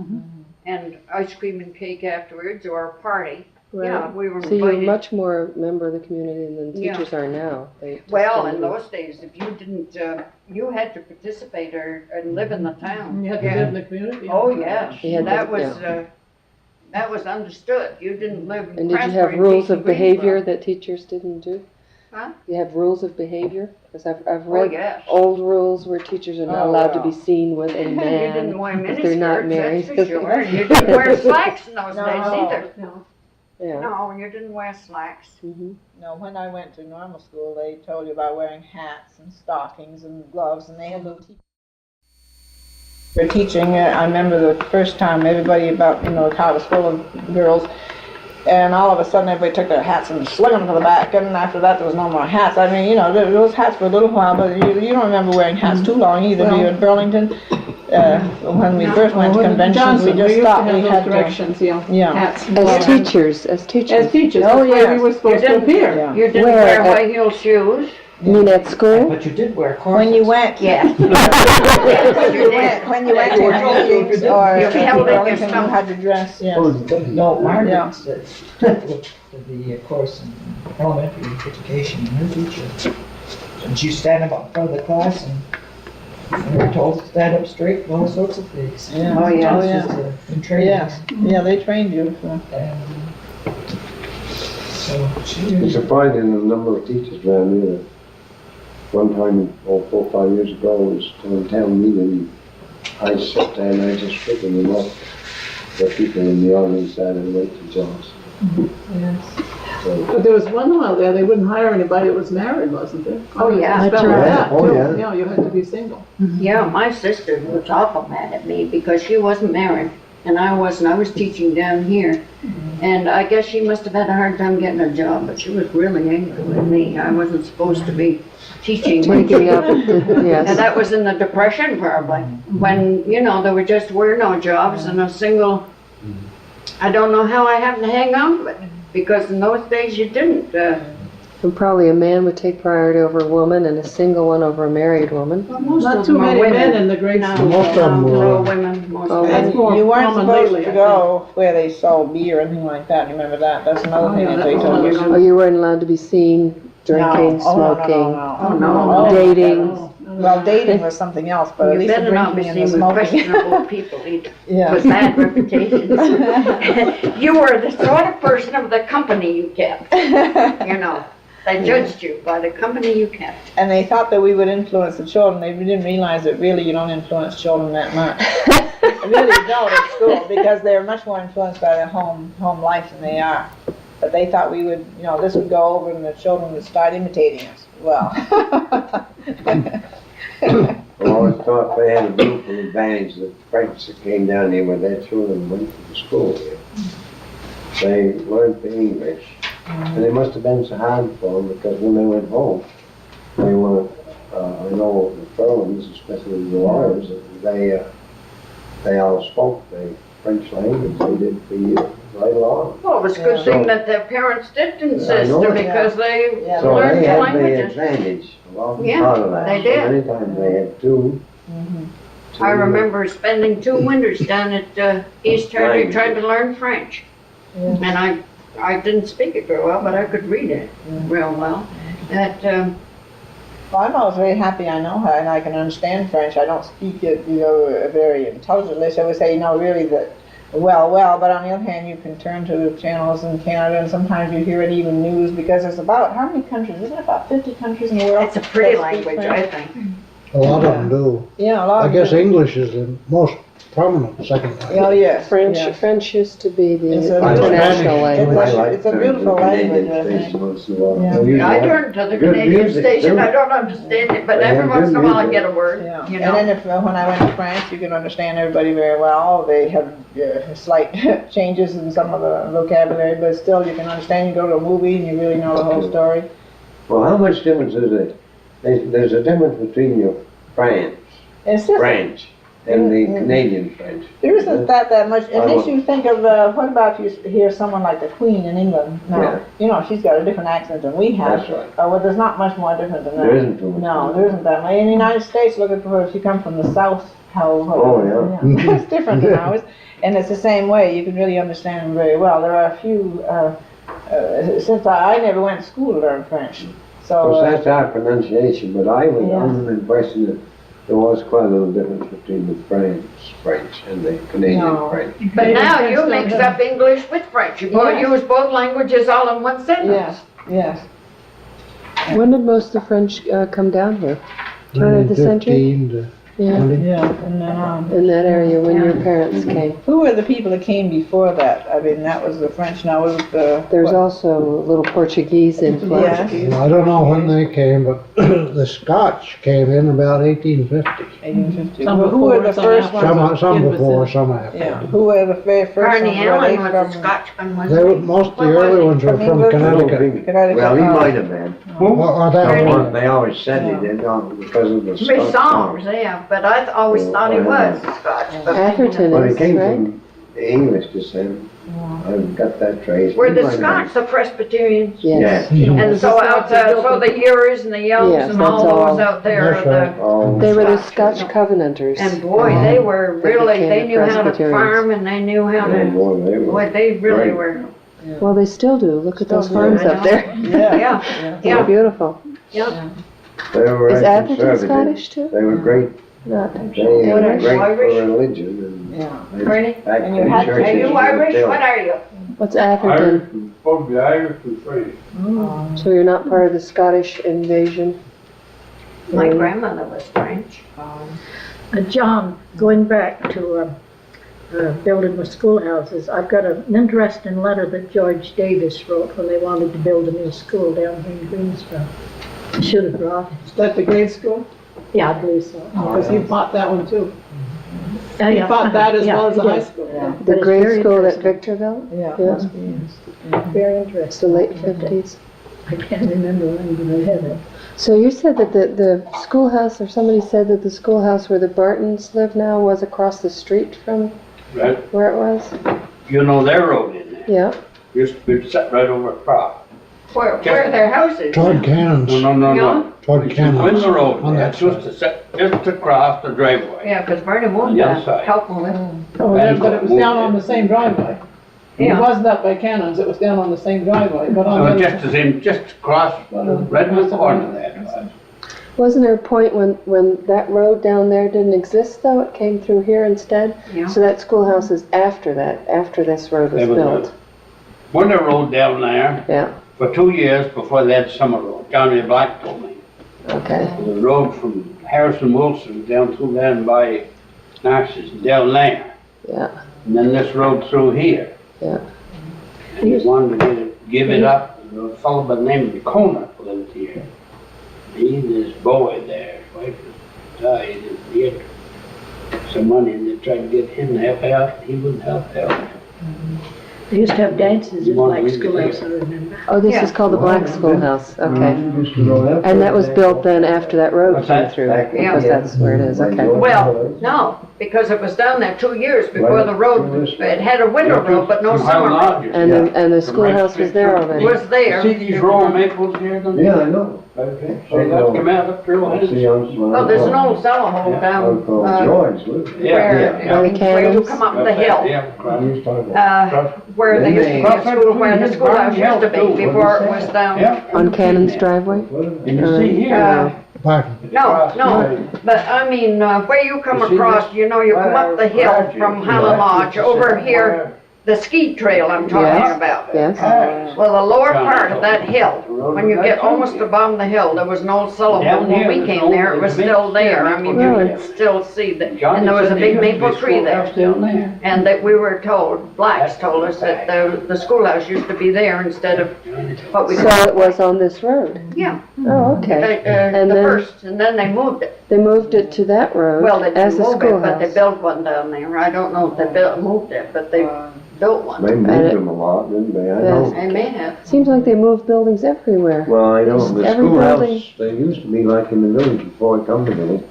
and ice cream and cake afterwards, or a party. Yeah, we were So you're invited. much more a member of the community than teachers are now. They just Well, tend in to- those days, if you didn't, you had to participate and live in the town. You had to live in the community. Oh, yes, You had to- that was understood. You didn't live in And did you have Craftsbury, rules of Greensboro. behavior that teachers didn't do? Huh? You have rules of behavior? Because I've Oh, read yes. old rules where teachers are not Oh, allowed to yeah. be seen with a You man didn't wear if they're not married. miniskirts, that's for sure. You didn't wear slacks in those days No. either. Yeah. No, you didn't wear slacks. Mm-hmm. No, when I went to normal school, they told you about wearing hats and stockings and gloves, and they had little teachers. For teaching, I remember the first time everybody about, the car was full of girls, and all of a sudden everybody took their hats and slung them to the back, and after that there was no more hats. I mean, those hats for a little while, but you don't remember wearing hats too long either, do you, in Burlington? When we first went to conventions, we just thought we had to. Directions, Yeah. hats. and As gloves. teachers, as teachers. As teachers, Oh, that's where we yes. were supposed to appear. Yeah. You didn't Where wear at- high heel shoes. You mean at school? But you did wear corsets. When you went, Yeah. when you went to meetings or You held it Burlington, you yourself. had to dress, yes. No, Margaret Yeah. did the course in elementary education, her teacher. And she stand up in front of the class and we were told to stand up straight and all sorts of things. Yeah. Oh, yeah. Oh, Just, yeah. in training. Yes, yeah, they trained you for. And so she It's was, surprising the number of teachers around here. One time, 4 or 5 years ago, I was to a town meeting. I sat there and I just written them up. The people in the audience sat and waited to jobs. Yes. So, But there was one while there, they wouldn't hire anybody that was married, wasn't there? Oh, yeah. I That's spelled right. that, Oh, too. yeah. Yeah, you had to be single. Yeah, my sister was awful mad at me because she wasn't married and I wasn't. I was teaching down here. And I guess she must have had a hard time getting a job, but she was really angry with me. I wasn't supposed to be teaching. Taking up, And yes. that was in the Depression probably, when, there were no jobs and a single, I don't know how I happened to hang on to it, because in those days you didn't. And probably a man would take priority over a woman and a single one over a married woman. Most Not of too them are many men women. in the grade No, school. Most of them they're were. all women, most Oh, of them. That's more You weren't common supposed lately, to I go where they sold beer or anything like that, remember that? That's another Oh, thing yeah, that they that's told another us. Oh, you weren't allowed to be seen drinking, No. Oh, no, no, smoking, no, Oh, no. no. dating. think. Well, dating was something else, but at You least the better not be drinking and the seen with smoking. questionable people either, Yeah. with bad reputations. You were the sort of person of the company you kept, They judged you by the company you kept. And they thought that we would influence the children. They didn't realize that really you don't influence children that much. You really don't at school because they're much more influenced by their home life than they are. But they thought we would, this would go over and the children would start imitating us. Well. I always thought they had a beautiful advantage, the French that came down here with their children went to the school here. They learned the English, and it must have been so hard for them because when they went home, they were, I know the Perrons, especially the lawyers, they all spoke the French language, they did for years, right along. Well, it was a good thing that their parents did insist, know it. because they Yeah. So learned they the had the languages. advantage, a lot Yeah, part of that. they did. Many times they had two. I remember spending 2 winters down at East Harriet trying to learn French. And I didn't speak it very well, but I could read it real well. Well, I'm always very happy I know how and I can understand French. I don't speak it, very intelligently. So I would say, really that, well, but on the other hand, you can turn to the channels in Canada and sometimes you hear it even news because there's about, how many countries? Isn't it about 50 countries in the world? It's a pretty that speak language, French? I think. A lot of them do. Yeah, a lot I of guess them. English is the most prominent second language. Oh, yes. French, yes. French used to be the It's a- international language. It's a beautiful language, I think. Yeah. I turn to the Good Canadian music, station, too. I don't understand it, but They every have once good in a while I music. get a word, Yeah. And then when I went to France, you can understand everybody very well. They have slight changes in some of the vocabulary, but still you can understand. You go to a movie and you really know the whole story. Well, how much difference is it? There's a difference between your It's just, French and the Canadian French. there isn't that much. It I makes don't- you think of, what about you hear someone like the Queen in England? No, she's got a different accent than we have. That's right. Well, there's not much more different than that. There isn't too much. No, there isn't that much. In the United States, look at if you come from the South, how Oh, yeah. It's different than ours. And it's the same way. You can really understand them very well. There are a few, since I never went to school to learn French. Of So, course, that's our pronunciation, but I was Yeah. under the impression that there was quite a little difference between the French and the Canadian No. French. But now French you still mix does. up English with French, you Yes. use both languages all in one sentence. yes, yes. When did most of the French come down here? Turn of the century? 1915 to Yeah, 20. Yeah, and then, in that area when your parents came. who were the people that came before that? I mean, that was the French. Now, was it the... There's what? also a little Portuguese influence. Yeah. I don't know when they came, but the Scotch came in about 1850. 1850. Some Who were the before, some first after. ones? Some in before, vicinity. some after. Yeah, who were the very first Barney ones? Were they Allen was from a Scotchman, wasn't They he? were, most of the What was early he? ones were From from England? Connecticut. Connecticut? Well, he might have been. Or that Barney. one. They always said he did, because of the His Scotch. songs, yeah, but I always thought he was Scotch. But maybe Atherton Well, he is, came right? from the English descent. I've got that traced. Were the Scots the Presbyterians? Yes. And so out there, so the Urys and the Youngs Yes, and that's all those all. out there, That's are right. the, Oh, They were the Scotch Covenanters. and boy, they were really, became they the knew how to Presbyterians. farm and they knew how to, boy, they were. boy, they really Great. were, Well, they still do. Look at those Still farms do, I up there. yeah, Yeah. They're beautiful. yeah. They were Is very Atherton conservative. Scottish too? They were great. Not. They were Irish? great Irish? for religion Yeah. and. Really? Back And you in had- churches, Are you Irish? would What tell- are you? What's Atherton? Irish, supposed to be Irish and French. So you're not part of the Scottish invasion? My grandmother was French. John, going back to building the schoolhouses, I've got an interesting letter that George Davis wrote when they wanted to build a new school down here in Greensboro. I should have brought it. Is that the grade school? Yeah, I believe so. Because he bought that one too. He Yeah, bought that as yeah, well as the he high did. school. But The it's grade very school at interesting. Victorville? Yeah. Yeah. Very It's the interesting. late 50s. I can't remember when they had it. So you said that the schoolhouse, or somebody said that the schoolhouse where the Bartons live now was across the street from Right? where it was? You know their road in there. Yeah. Used to be set right over across. Where their houses? Toward Cannons, No. toward It's Cannons. in the road, On that it's just to set, just across the driveway. Yeah, because Bernie moved On the other that, side. helped him with, Oh, but it was down on the same driveway. It yeah. wasn't up by Cannons, it was down on the same driveway, but on So the other. just as in, just across, right in the corner there. it was. Wasn't there a point when that road down there didn't exist though? It came through here instead? Yeah. So that schoolhouse is after that, after this road was There was built? a winter road down there Yeah, for 2 years before they had summer road. Johnny Black told me. okay. The road from Harrison Wilson down through there and by Knox's down there. Yeah, And then this road through here. yeah. And he wanted to give it up. There was a fellow by the name of Kona lived here. He and his boy there, his wife was died, and he had some money, and they tried to get him to help out, he wouldn't help out. They used to have dances You in want Black to read the Schoolhouse, I paper? remember. Oh, this Yeah. is called the Black Schoolhouse, okay. Used to go that And that was way. built then after that road What's came that? through? Back in Because the- that's where it is, okay. Well, no, because it was down there 2 years before the road, it had a winter road, but no From summer road. Highland And Lodges. the schoolhouse was there already? Was there. See these row of maples here? don't you? Yeah, I know. Okay, see that come out up through I see his. Oh, there's an old cellar hole down, Uncle George lived there. Yeah, where, yeah. By the where you cannons? come up the hill. Yeah. He used to talk about. Where they used to be a school, where the schoolhouse used to be before it was down. Yeah. On Cannon's driveway? And you see here. Parking. No, but I mean, where you come across, you know, you come up the hill from Highland Lodge, over here, the ski trail I'm talking Yes. about. Yes? Well, the lower part of that hill, when you get almost above the hill, there was an old cellar hole. When we came there, it was still there. I mean, you Really? could still see that. And there was a big maple tree there. Down there. And that we were told, blacks told us that the schoolhouse used to be there instead of what we So call. it was on this road? Yeah, Oh, okay. And the then- first, and then they moved it. They moved it to that road Well, they as didn't a move it, but they schoolhouse? built one down there. I don't know if they moved it, but they built one. They moved it- him a lot, didn't they? I Yes. know. They may have. Seems like they moved buildings everywhere. Well, I know, Just the every building. schoolhouse, they used to be like in the village before I come to the village.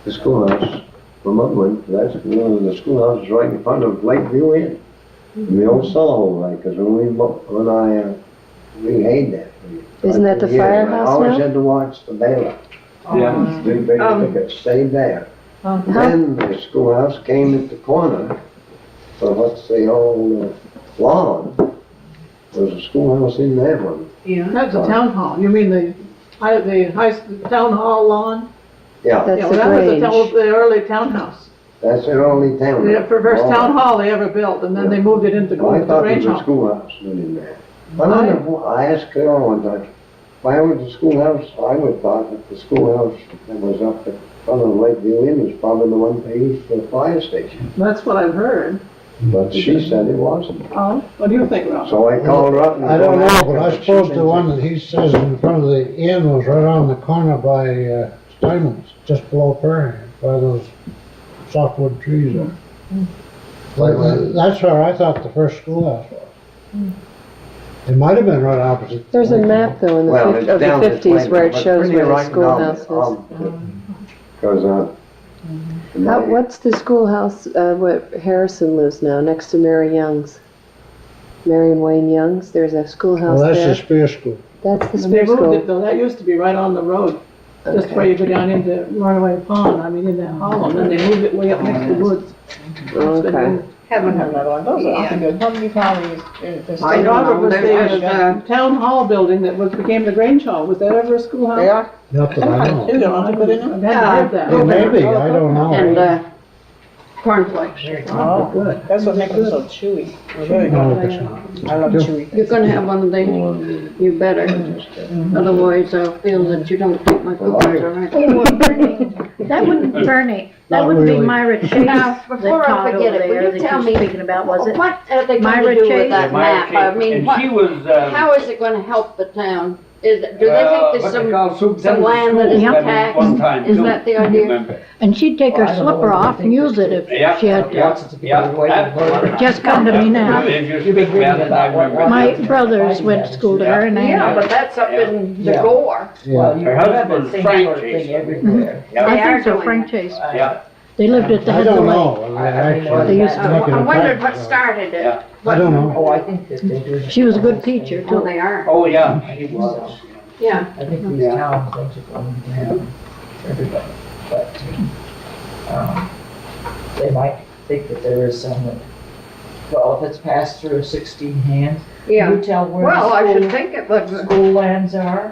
The schoolhouse, from up went to that school, and the schoolhouse is right in front of Lakeview Inn. And the old cellar hole, like, cause when we had that. Isn't that the For years, and firehouse I always now? had to watch the bailout. Yeah. Three big tickets stayed there. Then the schoolhouse came at the corner, so what's the old lawn? There's a schoolhouse in that one. Yeah. That's a town hall, you mean the town hall lawn? Yeah, That's Yeah, the well, that was Grange. the early townhouse. that's the only town. The first town hall they ever built, and then they moved it into Well, I the thought there Grange was a Hall. schoolhouse went in there. I wonder, I asked Carol one time, why would the schoolhouse, I would thought that the schoolhouse that was up at front of Lakeview Inn was probably the one they used for the fire station. That's what I've heard. But she said it wasn't. Oh, what do you think, Ralph? So I called her up and. I don't know, but I suppose the one that he says in front of the inn was right on the corner by Steinman's, just below Perron, by those softwood trees there. That's where I thought the first schoolhouse was. It might have been right opposite. There's a map though in Well, the it's of the down this 50s way, where it but shows pretty where the right now, schoolhouse is. Cause, What's the schoolhouse where Harrison lives now, next to Mary Young's? Marion Wayne Young's, there's a schoolhouse Well, that's the there. Spear School. That's the When Spear they moved School. it though, that used to be right on the road, just Okay. where you go down into Runaway Pond, I mean, in that hollow, and then they moved it way up next to Woods. It's been Okay. moved. Haven't heard that one. Those are awfully good. How many families? I My don't daughter know, was there was, the town hall building that became the Grange Hall, was that ever a schoolhouse? They are. Not that I know. You don't want to put in I've them? had that. Yeah, maybe, I don't know. And, cornflakes. Oh, Good. that's what makes them so chewy. Very good. No, it's not. I love chewy. You're gonna have one of these, you better, otherwise I'll feel that you don't take my cookies, all right? That wouldn't, Bernie, that Not wouldn't be really. Myra Chase Now, that before I taught over forget it, will there you that tell you're me, speaking about, was it? What are they going Myra to do Chase? with that map? I mean, And what, she was, how is it gonna help the town? Is, do they think there's some land that is taxed? One time, Is too. that the idea? Remember? And she'd take her slipper off and use it if Yeah, she had to. yeah, that- Just come to me now. You've been reading about what. My brothers went to school there and Yeah, they, but that's up in the Yeah. Gore. Well, you Her have husband, that same Frank sort of Chase. thing everywhere. Yeah, I They are think so, doing Frank it. Chase. yeah, They lived at the I head of the don't lake. know. I They used to make it I a wondered what practice. started it. I don't know. Oh, I think that they do. She was a good teacher Well, too. they are, oh, yeah, he was. yeah. I think these Yeah. towns, things are going to happen for everybody, but, they might think that there is some that, well, if it's passed through 16 hands, Yeah, you tell where well, I should the think it, but, school lands are,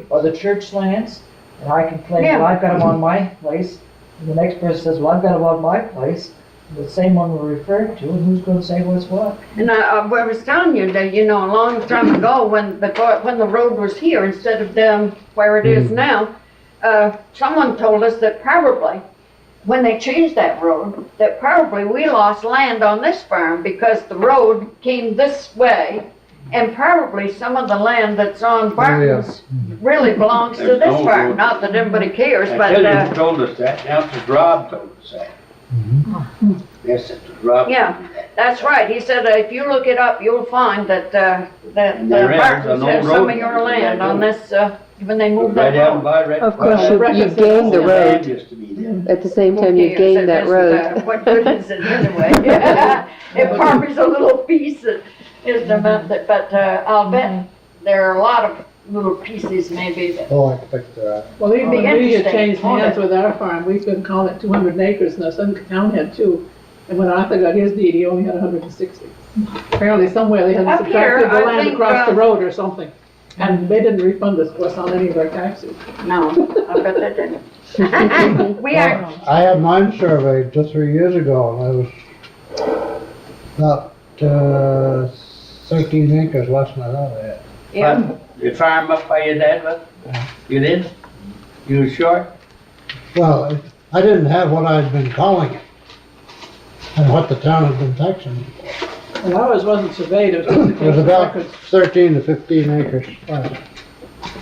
or the church lands, and I can claim, well, Yeah. I've got them on my place, and the next person says, well, I've got them on my place, the same one we're referring to, and who's gonna say what's what? and I was telling you that, you know, a long time ago, when the road was here instead of down where it is now, someone told us that probably, when they changed that road, that probably we lost land on this farm because the road came this way, and probably some of the land that's on Barton's really belongs to There's this no farm. road. Not that anybody cares, I but, tell you who told us that, now it's Rob told us that. Yes, it was Rob. yeah, that's right. He said, if you look it up, you'll find that, And there is Barton's an has old some road of your there. land on this, when they moved Right that down road. by, right. Of course, by- you Breakfast gained the Land road. used to be there. At the same time, you Okay, gained so that this, road. what good is it anyway? It probably's a little piece that is the amount that, but, I'll bet there are a lot of little pieces maybe that. Oh, I expect that. Well, even Be when we had interesting, changed won't hands it? with our farm, we've been calling it 200 acres, and the son town had 2. And when Arthur got his deed, he only had 160. Apparently somewhere they had Up here, subtracted the I land think, across the road or something. And they didn't refund us, of course, on any of our taxes. No, I bet they didn't. We are, I had mine surveyed just 3 years ago, and I was about 13 acres less than I thought I had. yeah, But the farm up by your dad, what? You did? You was short? Well, I didn't have what I'd been calling it, and what the town had been taxing. And ours wasn't surveyed, it was just a It was case of about records. 13 to 15 acres.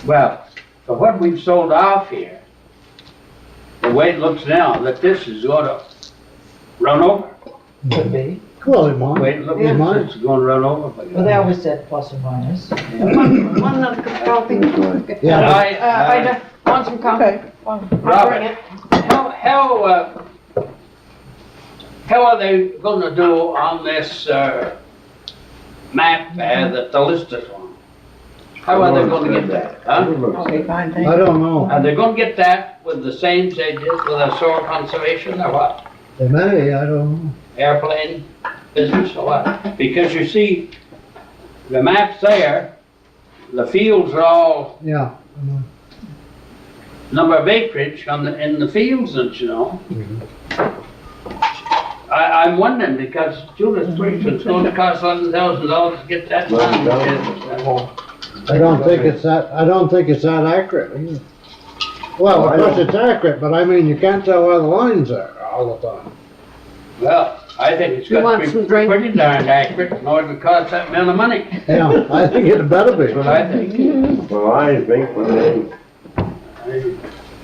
Well, for what we've sold off here, the way it looks now, that this is gonna run over. Could be, Well, it The might. way it looks, Yeah. it's gonna run over. But but they always said plus or minus. one of the coffee. Yeah. I just want some coffee. Okay. I'll bring Robert, it. how are they gonna do on this, map that the list is on? How are they gonna get that, huh? Okay, fine, thank I you. don't know. Are they gonna get that with the same they did with the soil conservation or what? They may, I don't know. Airplane business or what? Because you see, the map's there, the fields are all Yeah. number of acreage in the fields and you know. I'm wondering because Judas Street it's going to cost $11,000 to get that done. I don't think it's that accurate either. Well, of course it's accurate, but I mean, you can't tell where the lines are all the time. Well, I think it's You got want to some be drink? pretty darn accurate in order to cost that amount of money. Yeah, I think it better be. That's what I think. Well, I think when they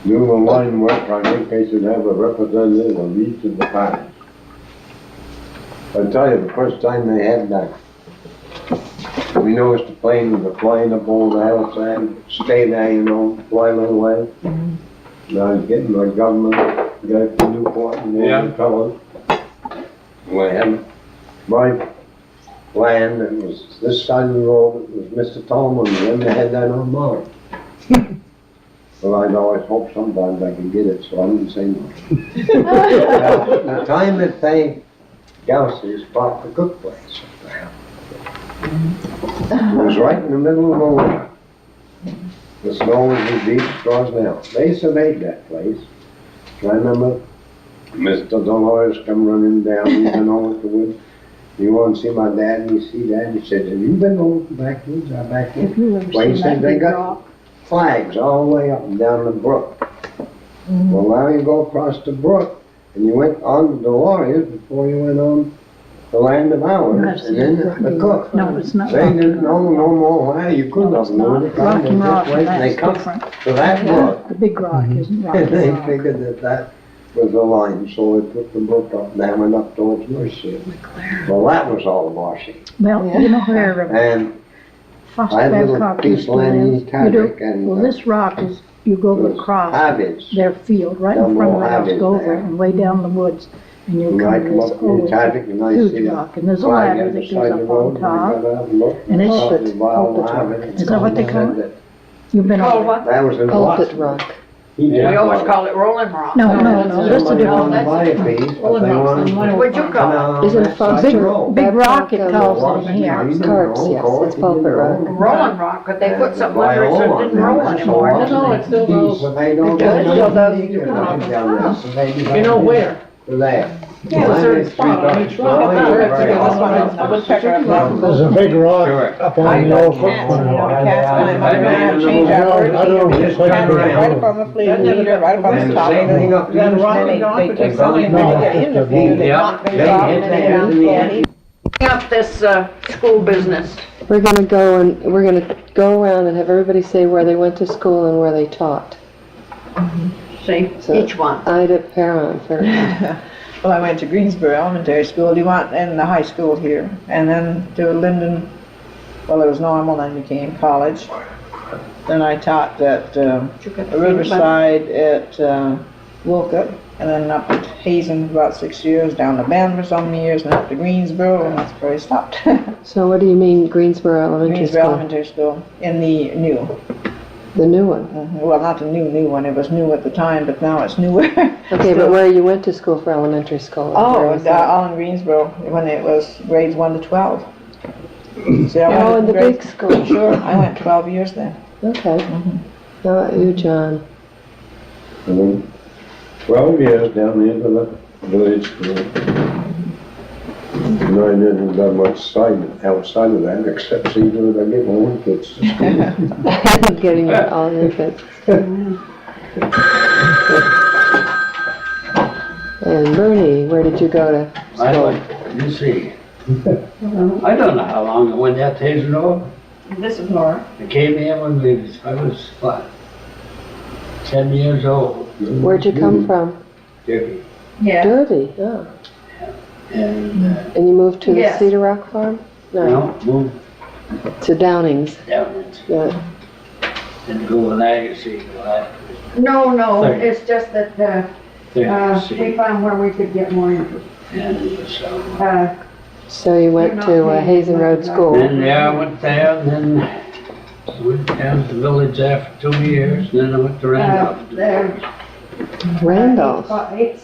do the line work, I think they should have a representative of each of the parties. I tell you, the first time they had that, we noticed the plane was flying up over the house and stay there, you know, fly a little way. Now he's getting the government, guy from Newport and all Yeah. the fellows. We have, by land that was this side of the road, it was Mr. Tolman, and then they had that on mine. Well, I'd always hoped sometimes I could get it, so I didn't say much. The time that they, Gaussies bought the cook place. It was right in the middle of nowhere. The snow was as deep as it was now. They surveyed that place. I remember Mr. Dolores come running down, he'd been over the woods. You want to see my dad? And you see Dad? He said, have you been over the backwoods? Our backwoods? Well, he said, they got flags all the way up and down the brook. Well, now you go across the brook, and you went on to the Lawyers before you went on the land of ours, and then the cook. No, it's not. They didn't know no more why you couldn't have known it. Rocky Rock, And they that's come different. to that brook, The big rock isn't Rocky and they Rock. figured that that was the line, so they put the brook up, down and up towards Mercy. Well, that was all washing. Well, you know where And Foster I had a little Babcock piece used of to land in live. You Tadrick, do, and well, this rock is, you go across habits. their field, right Down in front of below the house, Habits go over there. and way down the woods, and you'll And I come come to this up in old, Tadrick, and I see huge that rock, and there's a flag ladder at the that side goes of the up road, on and I top, got out and looked, and it's saw the wild pulpit rock. rabbit. Is that what they call Said it? You've been Called over what? That was in Pulpit Boston. Rock. We always call it Rolling Rock. No, that's a Somebody different wanted to one. buy a piece, but they wanted to What'd you come call it? out on Isn't that side Foster of the road. Big rock it Babcock, calls Washington, it here. you didn't Carts, know, yes, of course, it's you Pulpit didn't Rock. know. Rolling Rock, but they put something under it so it didn't Viola, roll anymore. that's No, it still rolls. But they don't It does, still does. You know where? There. Yeah, a certain spot on each rock. Oh, yeah, That's why the woodpecker up there. There's a big rock up on the old Cats, footprint. you know, cats climb up and change our bird I don't know, just like Cats you get right up know. on the flea, right up on the top. Same thing up And then here. they take something, when they get in the field, they knock things off, and then they down slow. Bring up this, school business. We're gonna go around and have everybody say where they went to school and where they taught. See, So- each one. Ida Perron first. Well, I went to Greensboro Elementary School, and the high school here, and then to Linden, well, it was normal, then became college. Then I taught at Riverside, at Wolcott, and then up at Hazen for about 6 years, down to Bend for so many years, and up to Greensboro, and that's where I stopped. So what do you mean Greensboro Elementary Greensboro School? Elementary School, in the new. The new one? Well, not the new one, it was new at the time, but now it's newer. Okay, but where you went to school for elementary school? Where Oh, was that? all in Greensboro, when it was grades 1 to 12. See, I Oh, went in the grades- big school. Sure, I went 12 years there. Okay. How about you, John? 12 years down there to the village school. And I didn't do much outside of that, except see that I get my own kids to school. Getting your all infants. And Bernie, where did you go to I school? like, you see, I don't know how long I went out to Hazen Road. This is Laura. I came here when I was, what, 10 years old. Where'd you come from? Gebbie. Yeah. Derby, oh. And, And you moved to the Yes. Cedar Rock farm? moved To Downing's. down into, Yeah. didn't go with Legacy, No, Thirty. it's just that, we Legacy. found where we could get more interest. And it was, So you went to Hazen Road School. then, yeah, I went there, and then went down to the village there for 2 years, and then I went to Randolph. There. Randolph?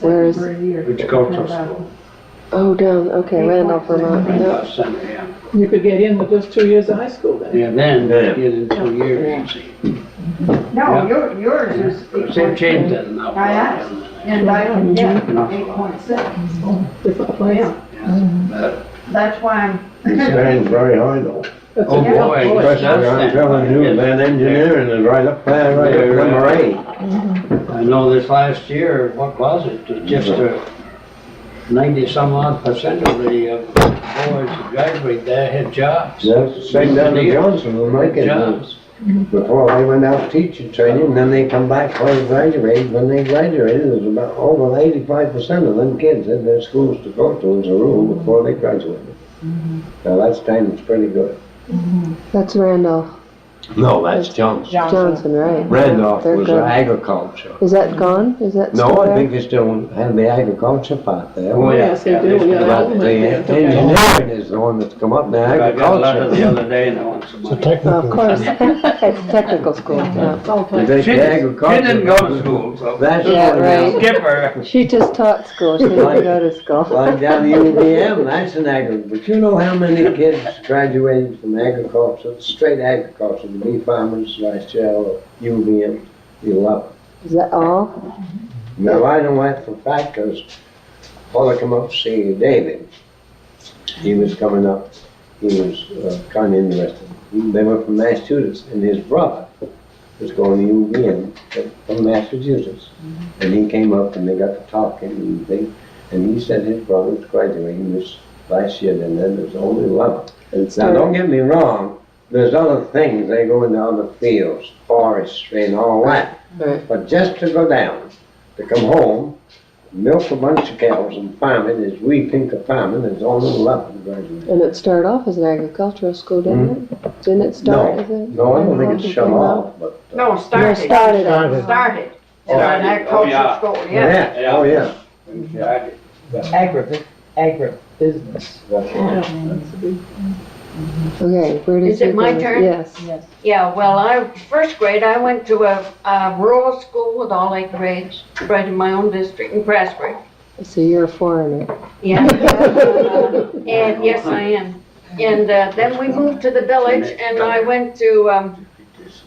Where is- Which cultural school. Oh, down, okay, Randolph, Vermont, yeah. Randolph Center, yeah. You could get in with just 2 years of high school then. Yeah, then, get in 2 years, you see. No, yours is. Same change then now. I asked, and I can get 8.6. Different place. But, That's why I'm. It's stands very high though. That's oh a- boy, Especially, I'm telling you, that engineering is right up there, right up number 8. I know this last year, what was it, it was just 90-some-odd% of the boys who graduated there had jobs. That's the same down in Johnson, when my kids Jobs. before they went out teaching training, and then they come back for they graduated. When they graduated, it was about over 85% of them kids had their schools to go to as a rule before they graduated. Now that's pretty good. That's Randolph. No, that's Johnson. Johnson, right? Randolph They're was good. agriculture. Is that gone? Is that still No, I there? think they still have the agriculture part there. Oh, yes, they do, yeah. But the engineering is the one that's come up, the I got a letter the agriculture. other day and I want some It's a money. technical. Of course, it's technical school, yeah. It's all They types. take She the didn't agriculture. go to school, so. That's Yeah, what right. Skipper. She just taught school, she didn't go to school. Like down the UVM, that's an but you know how many kids graduated from agriculture, straight agriculture, to be farmers last year, or UVM, 11. Is that all? Now, I know that for a fact, because before I come up to see David, he was coming up, he was kind of interested. They were from Massachusetts, and his brother was going to UVM from Massachusetts. And he came up and they got to talking, and he said his brother was graduating this last year, and then there's only 11. Now, don't get me wrong, there's other things, they go into other fields, forestry and all that. Right. But just to go down, to come home, milk a bunch of cows and farming, as we think of farming, there's only 11 graduates. And it started off as an agricultural school, didn't it? Didn't it start as a? No, I don't think it's shut off, but. No, started. started. Started. In an agricultural school, yeah. Yeah, oh, yeah. Yeah, Agribusiness. Okay, where did you? Is it my go? turn? Yes. Yeah, well, first grade, I went to a rural school with all 8 grades, right in my own district in Craftsbury. So you're a foreigner. Yeah. And yes, I am. And then we moved to the village and I went to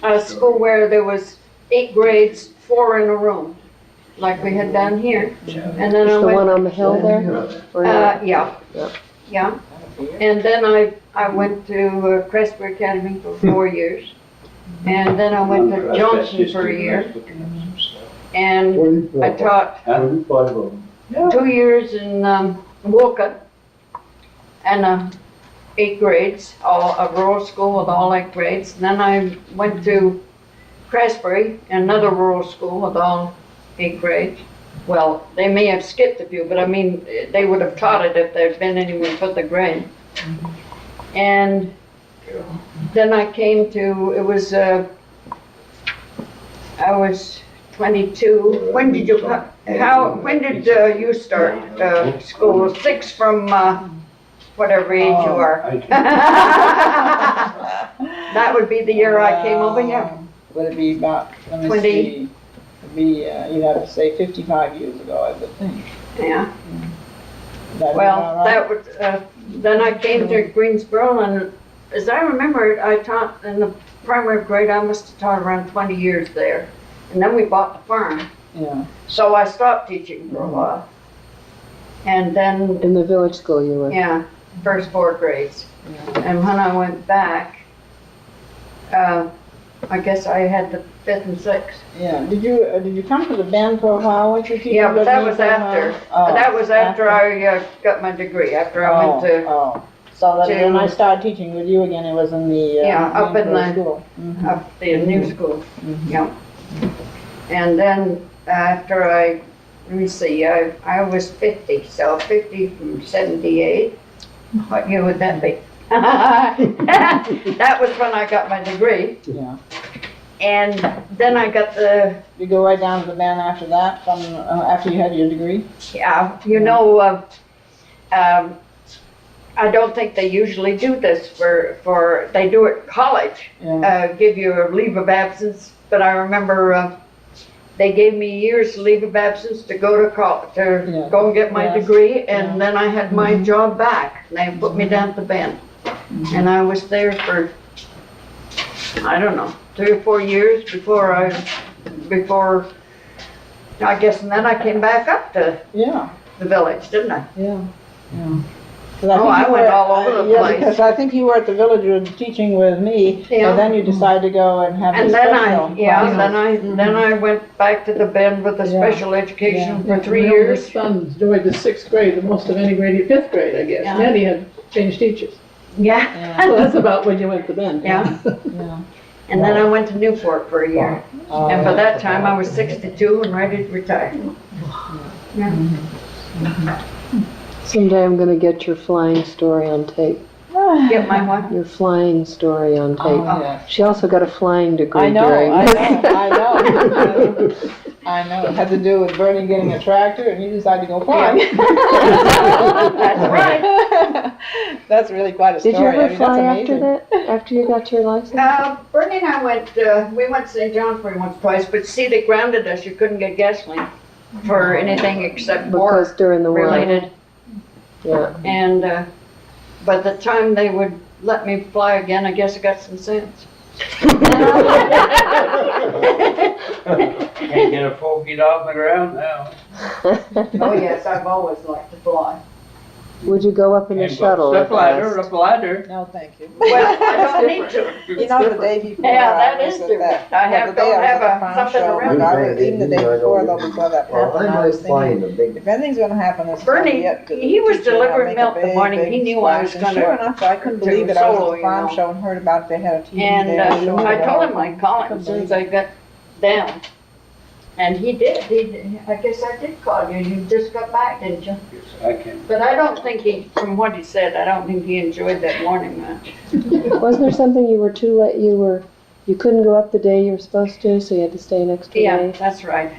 a school where there was 8 grades, 4 in a room, like we had down here. And then Is I the one went, on the hill there? Or not? yeah, yeah. And then I went to Crestbury Academy for 4 years. And then I went to Johnson for a year. And I taught 2 years in Walcott and 8 grades, a rural school with all 8 grades. And then I went to Crestbury, another rural school with all 8 grades. Well, they may have skipped a few, but I mean, they would have taught it if there'd been anyone put the grade. And then I came to, I was 22. When did you, when did you start school? 6 from whatever age you are. That would be the year I came over here. Would it be about, let me 20. see, it'd be, you'd have to say 55 years ago, I would think. Yeah. That'd be Well, about right. that was, then I came to Greensboro, and as I remember it, I taught in the primary grade, I must have taught around 20 years there. And then we bought the farm, Yeah, so I stopped teaching for a while. And then, In the village school you were? yeah, first 4 grades. And when I went back, I guess I had the 5th and 6th. yeah. Did you come to the band for a while? Weren't you teaching Yeah, but that with me was for a after. while? Oh, That was after I got my degree, after I went to, Oh, so that when I to- started teaching with you again, it was in the, Yeah, up in Greensboro the- school. Mhm. up the new school, yeah. And then after let me see, I was 50, so 50 from 78. What year would that be? That was when I got my degree. Yeah. And then I got You go right down to the band after that, from, after you had your degree? yeah, you know, I don't think they usually do this they do it in college. Yeah. Give you a leave of absence, but I remember they gave me a year's leave of absence to go to college, Yeah. go and get my Yes. degree, and Yeah. then I had my job back. They put me down at the band, and I was there for, I don't know, 3 or 4 years before I guess, and then I came back up to Yeah, the village, didn't I? yeah, yeah. Oh, I went all over the Yeah, place. because I think you were at the village, you were teaching with me, Yeah. so then you decided to go and have And the then special. then I went back to the bend with the Yeah. special education Yeah. for 3 My years. oldest son enjoyed the 6th grade, the most of any grade, 5th grade, I guess. Yeah. Then he had changed teachers. Yeah, So that's about when you went to Bend. yeah. Yeah. And then I went to Newport for a year. Oh, And by that time, I was 62 and ready to retire. Yeah. Someday I'm gonna get your flying story on tape. Get my what? Your flying story on tape. yeah. She also got a flying degree I know, during I this. know. I know. It had to do with Bernie getting a tractor and he decided to go flying. That's right. That's really quite a story. Did you I ever mean, fly that's after amazing. that? After you got your license? Bernie and I we went to St. Johnsbury once, twice, but see, they grounded us. You couldn't get gasoline for anything except war Because during the war. related. Yeah. And, by the time they would let me fly again, I guess I got some sense. Can't get a 4 feet off the ground now. Oh, yes, I've always liked to fly. Would you go up in the Can't shuttle? Up if ladder, asked? up ladder. No, thank you. Well, I don't need to. You know, the day before. Yeah, that I was is at different. that- I well, have- the day don't I was have at the a- farm something show, around. even the day before, though, before that happened, I was thinking, big. if anything's gonna happen, it's gonna Bernie, be up to the he was teacher, and I'll delivering make a milk the big, morning. big He knew I was splash. And gonna sure enough, I couldn't do believe it. I was solo, at the farm you know. show and heard about they had a TV And there. showing I it told all. him I'd call him as soon as I got down. And he did. I guess I did call you. You just got back, didn't you? I can't. But I don't think he, from what he said, I don't think he enjoyed that morning much. Wasn't there something you were too late? You couldn't go up the day you were supposed to, so you had to stay an extra Yeah, day. that's right.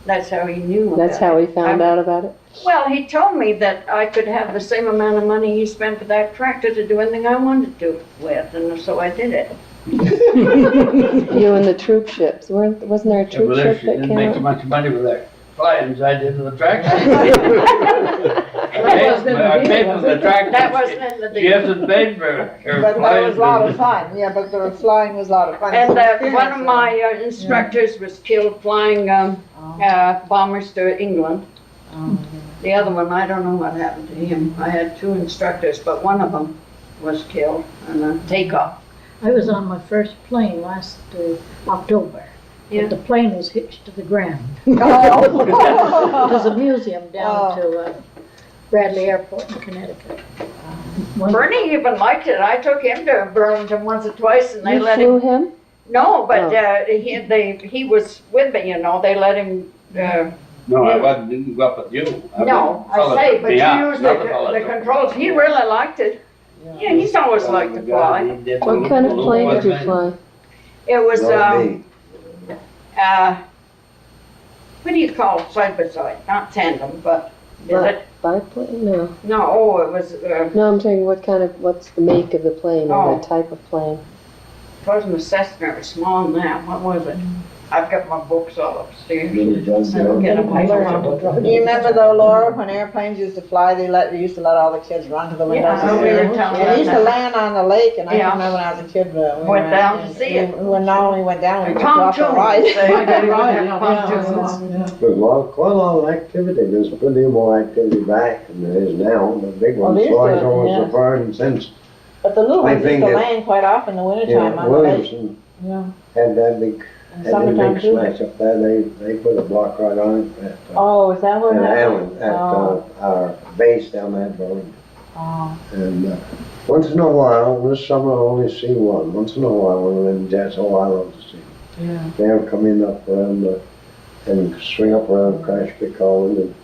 That's how he knew. That's about how he it. found out about it. Well, he told me that I could have the same amount of money he spent for that tractor to do anything I wanted to do with, and so I did it. You and the troop ships. Wasn't there a Yeah, troop but ship she that didn't came make so up? much money with that flying as I did with the tractor. wasn't in the I deal, paid for was the it? tractor. That wasn't in the She deal. hasn't paid for her But that flying. was a lot of fun, yeah, but the flying was a lot of fun. And It's an one of experience, my instructors was killed flying bombers to England. The other one, I don't know what happened to him. I had two instructors, but one of them was killed in a takeoff. I was on my first plane last October. Yeah. But the plane was hitched to the ground. Oh. There's a museum down Oh. to Bradley Airport in Connecticut. Bernie even liked it. I took him to Burlington once or twice, and they You let flew him. him? No, but Oh. he was with me. You know, they let him. No, I didn't go up with you. No, I say, but you used the controls. He really liked it. Yeah, he's always liked to fly. What kind of plane did you fly? It was Not me. what do you call it, side by side? Not tandem, but is it? Biplane? No. No, it was. No, I'm saying what's the make of the plane or Oh. the type of plane? It wasn't a Cessna. It was small now. What was it? I've got my books all upstairs. Little John I don't get them. I don't know. Do you remember though, Laura, when airplanes used to fly, they used to let all the kids run to the windows? Yeah, we were telling And they used to them. land on the lake, and I Yeah. remember when I was a kid, we Went went down to see it. We not only went down, we went off the Pontoons. ride. They Right, had yeah, pontoons. yeah. There's quite a lot of activity. There's plenty more activity back than there is now. The big Well, ones there's flies the- over yeah. the Perron since, But the little I ones used think to that- land quite often in the wintertime on the lake. Williamson Yeah. had that big, And had that summertime big too. smash up there. They put a block right on it at, Oh, is that what at happened? Allen, at our base down that road. Oh. And once in a while, this summer I only see one. Once in a while, one of them jets, oh, I love to see them. Yeah. They'll come in up around and swing up around Crash Creek Island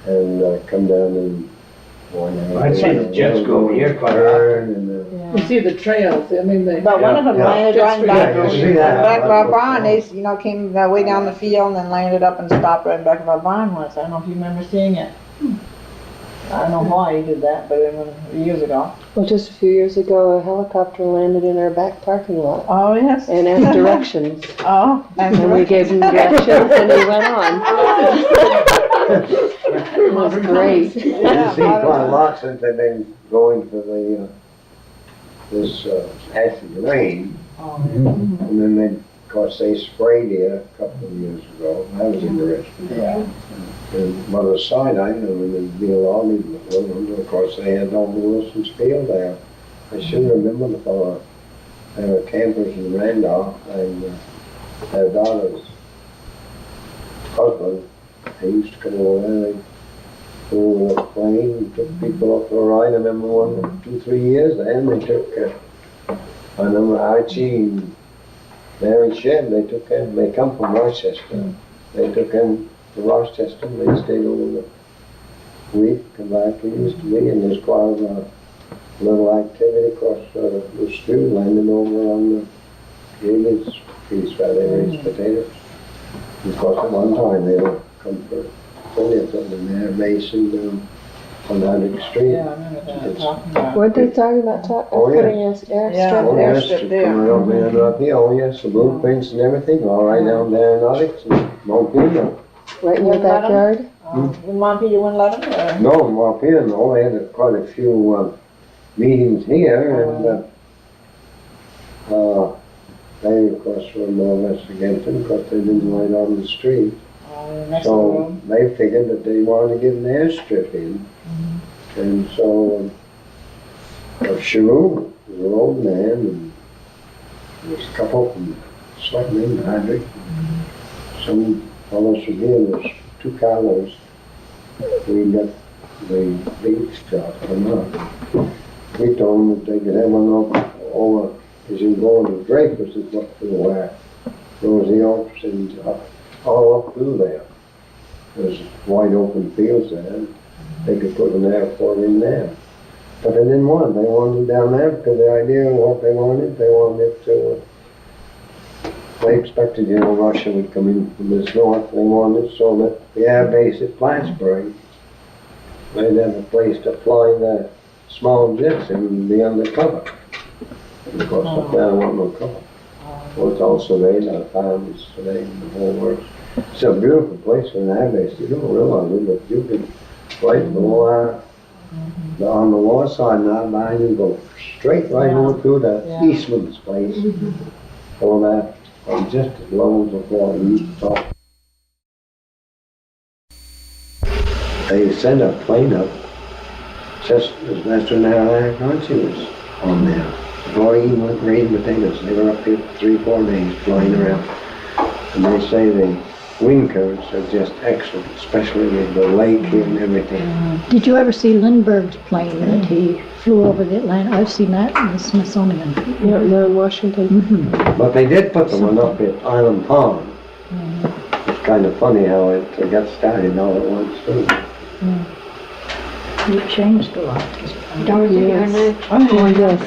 and come down and. I'd seen the jets go over here quite often. You see the trails, I mean, they. But one of them Yeah. landed Just right for back, that. Yeah, you see that. back of our barn. They, came way down the field and then landed up and stopped right back of our barn once. I don't know if you remember seeing it. I don't know why he did that, but it was years ago. Well, just a few years ago, a helicopter landed in our back parking lot Oh, yes. and asked directions. Oh, And we gave him directions and he went on. It was great. You see quite a lot since they've been going for this acid rain. Oh, And then they, of course, they sprayed here a couple of years ago. That was interesting. yeah. And on the side, I know there'd be a lot of them. Of course, they had all the Wilson's field there. I should remember the fellow. They were campers in Randolph, and their daughter's husband, he used to come over there. They flew with a plane, and took people up for a ride. I remember 2-3 years there, and they took, I remember Archie and Mary Shedd, they took him, they come from Rochester. They took him to Rochester, and they stayed over the week, come back, we used to be, and there's quite a little activity across the street, landing over on the Greeley's piece where they raise potatoes. Of course, at one time they would come for plenty of them in there, racing on Atlantic Street. Yeah, I remember that, talking about. Weren't they talking about Oh, yeah. putting an airstrip Yeah. Oh, there? yes, Airstrip there. coming up there and up here, oh yes, the blueprints and everything, all right down there in Alex and Montpelier. Right in your Wouldn't let 'em? backyard? When Montpelier wouldn't let them? No, Montpelier, no, they had quite a few meetings here and they of course were more or less against them because they didn't light on the street. Next So room. they figured that they wanted to get an airstrip in. And so Sharon was an old man and there was a couple from Sutton, Hardwick. Some fellows from here, there's 2 Carlos. We got the beach job come up. We told them that they could have one over as you go into Drapers is what for where Rosie Oaks and all up through there. There's wide open fields there. They could put an airport in there. But they didn't want it. They wanted it down there because the idea of what they wanted to, they expected, Russia would come in from the north. They wanted it so that the air base at Plattsburgh, they'd have a place to fly the small jets and be under cover. And of course, up there, I want no cover. Well, it's all surveyed, our farms surveyed, the whole works. It's a beautiful place for an air base. You don't realize it, but you can right below on the lower side now behind you, go straight right over through the Eastman's place. All that, and just as low as the floor, you talk. They sent a plane up, just as veterinary agency was on there. Before he went raising potatoes, they were up here for 3-4 days flying around. And they say the wind currents are just excellent, especially with the lake here and everything. Did you ever see Lindbergh's plane that he flew over the Atlantic? I've seen that in the Smithsonian. Yeah, no, in Washington. But they did put the one up at Island Pond. It's kind of funny how it got started all at once too. It changed a lot. Dorothy, you're next. Oh, yes.